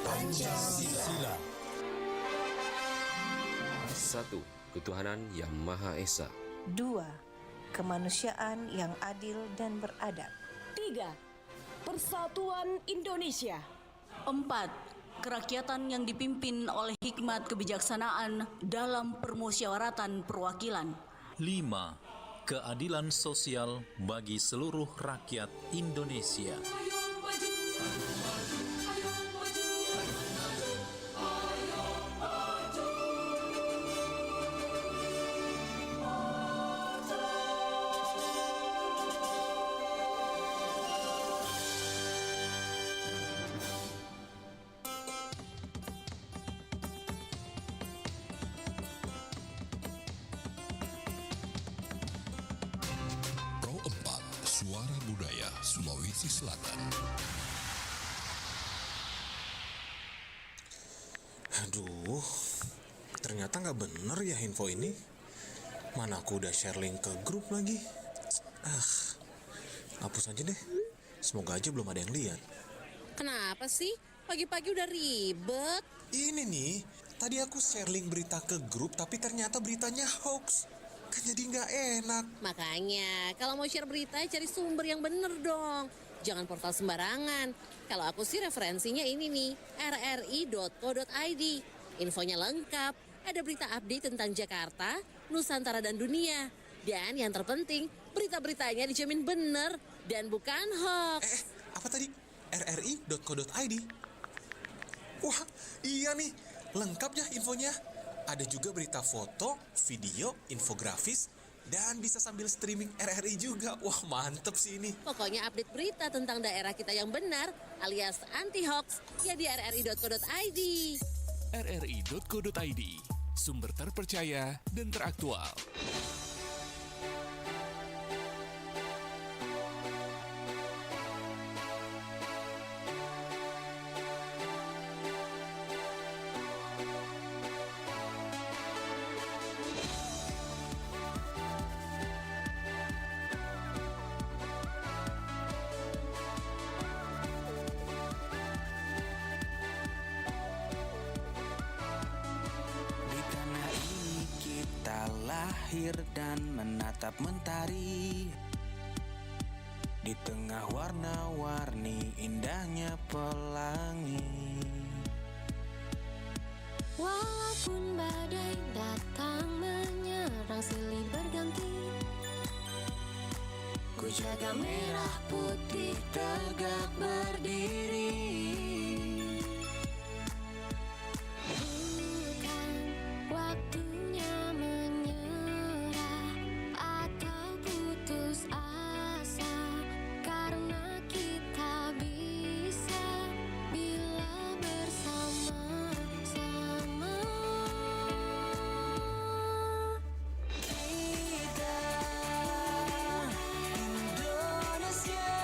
Pancasila. 1. Ketuhanan yang Maha Esa. 2. Kemanusiaan yang adil dan beradab. 3. Persatuan Indonesia. 4. Kerakyatan yang dipimpin oleh hikmat kebijaksanaan dalam permusyawaratan perwakilan. 5. Keadilan sosial bagi seluruh rakyat Indonesia. Pro 4 Suara Budaya Sulawesi Selatan. Aduh, ternyata nggak bener ya info ini. Mana aku udah share link ke grup lagi. Hapus aja deh. Semoga aja belum ada yang lihat. Kenapa sih? Pagi-pagi udah ribet. Ini nih, tadi aku share link berita ke grup tapi ternyata beritanya hoax. Kan jadi nggak enak. Makanya, kalau mau share berita, cari sumber yang bener dong. Jangan portal sembarangan. Kalau aku sih referensinya ini nih, rri.co.id. Infonya lengkap, ada berita update tentang Jakarta, Nusantara dan dunia. Dan yang terpenting, berita-beritanya dijamin bener dan bukan hoax. Apa tadi? rri.co.id. Wah, iya nih, lengkap ya infonya. Ada juga berita foto, video, infografis, dan bisa sambil streaming RRI juga. Wah, mantep sih ini. Pokoknya update berita tentang daerah kita yang benar, alias anti-hoax, ya di rri.co.id. rri.co.id, sumber terpercaya dan teraktual. air dan menatap mentari. Di tengah warna-warni indahnya pelangi. Walaupun badai datang menyerang silih berganti, ku jaga merah putih tegak berdiri. Bukan waktunya menyerah atau putus asa, karena kita bisa bila bersama-sama. Kita Indonesia,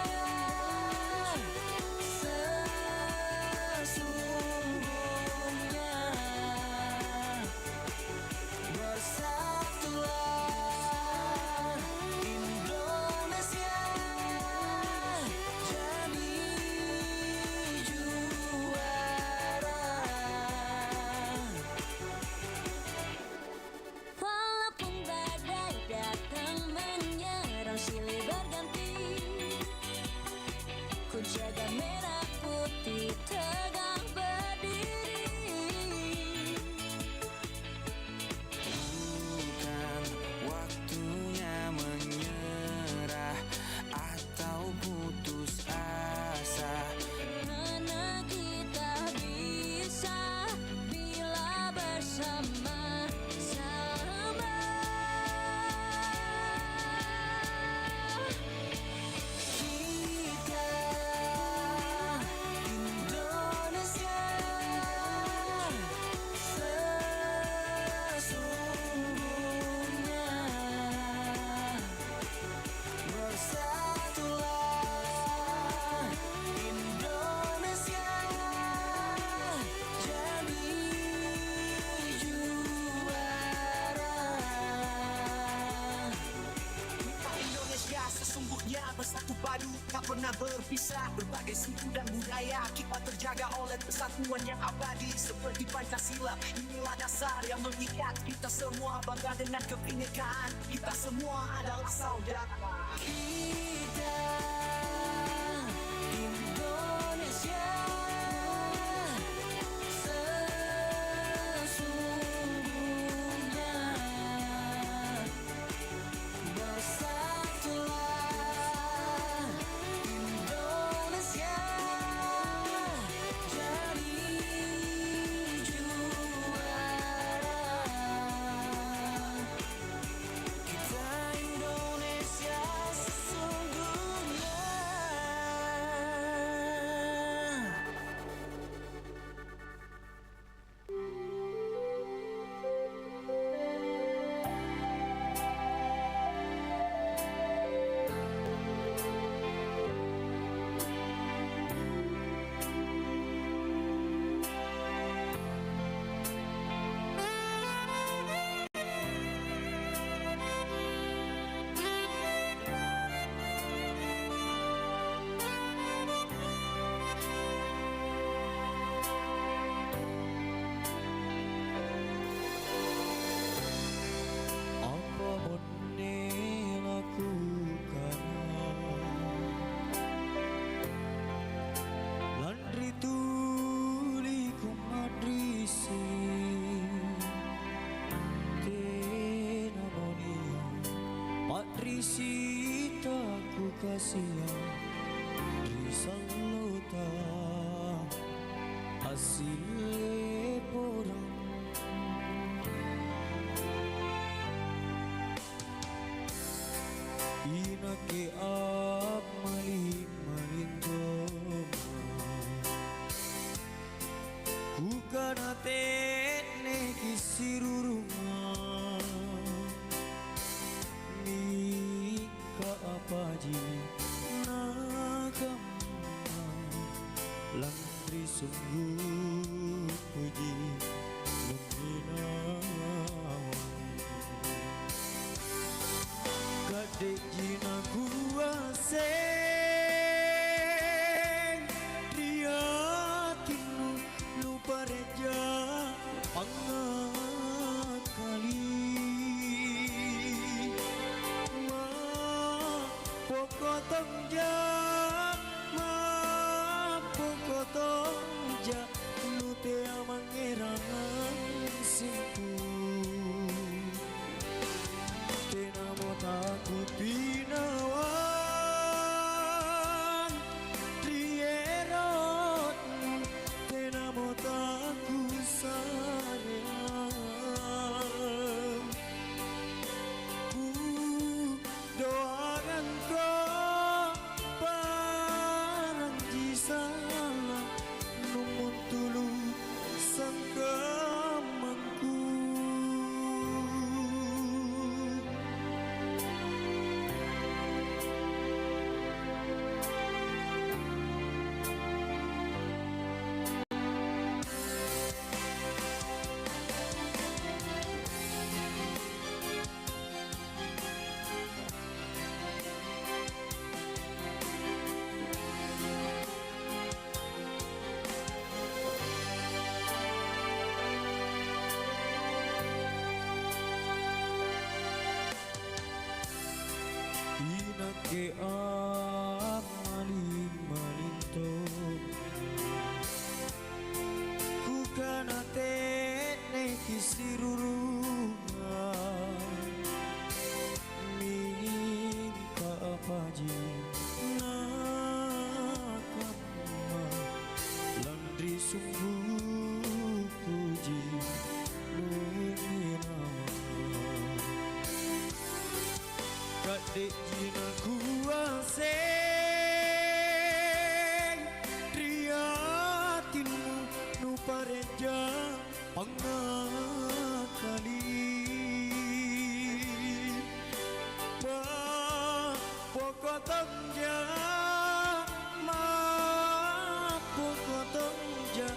sesungguhnya bersatulah Indonesia, jadi juara. Walaupun badai datang menyerang silih berganti, ku jaga merah putih tegak berdiri. Bukan waktunya menyerah atau putus asa, Karena kita bisa bila bersama-sama. kita Indonesia, sesungguhnya bersatulah Indonesia, jadi juara. Kita Indonesia sesungguhnya bersatu padu, tak pernah berpisah. Berbagai suku dan budaya kita terjaga oleh persatuan yang abadi seperti Pancasila. Inilah dasar yang mengikat kita semua, bangga dengan kebinekaan. Kita semua adalah saudara. Kita Indonesia, sesungguhnya bersatulah Indonesia, jadi juara. Kita Indonesia sesungguhnya. Apa boleh lakukan, landri tuli ku madrisi tena monia madrisi tak ku kasihan risalota hasil porang. Inake ap maling doma, kukana tene kisirurungan, mika apaji nakama, langri sungguh puji luminawan. Kadek jina kuaseng diatinu lupa reja pangat kali. tonja ma poko tonja nute amangerangan simpu tenamo takut binawan rierot tenamo takut sayang doakan kau parang jisala numun tulu sangkamangku. Inake amali malinto kukana tene kisirurunga minta apaji nakama landri sungguh puji nuninawa kadek jina kuaseng riatinmu nu pareja pangakali ma pokotongja ma pokotongja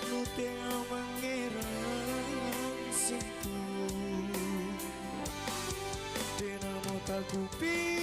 nu te amangerang simpu tenamo takupi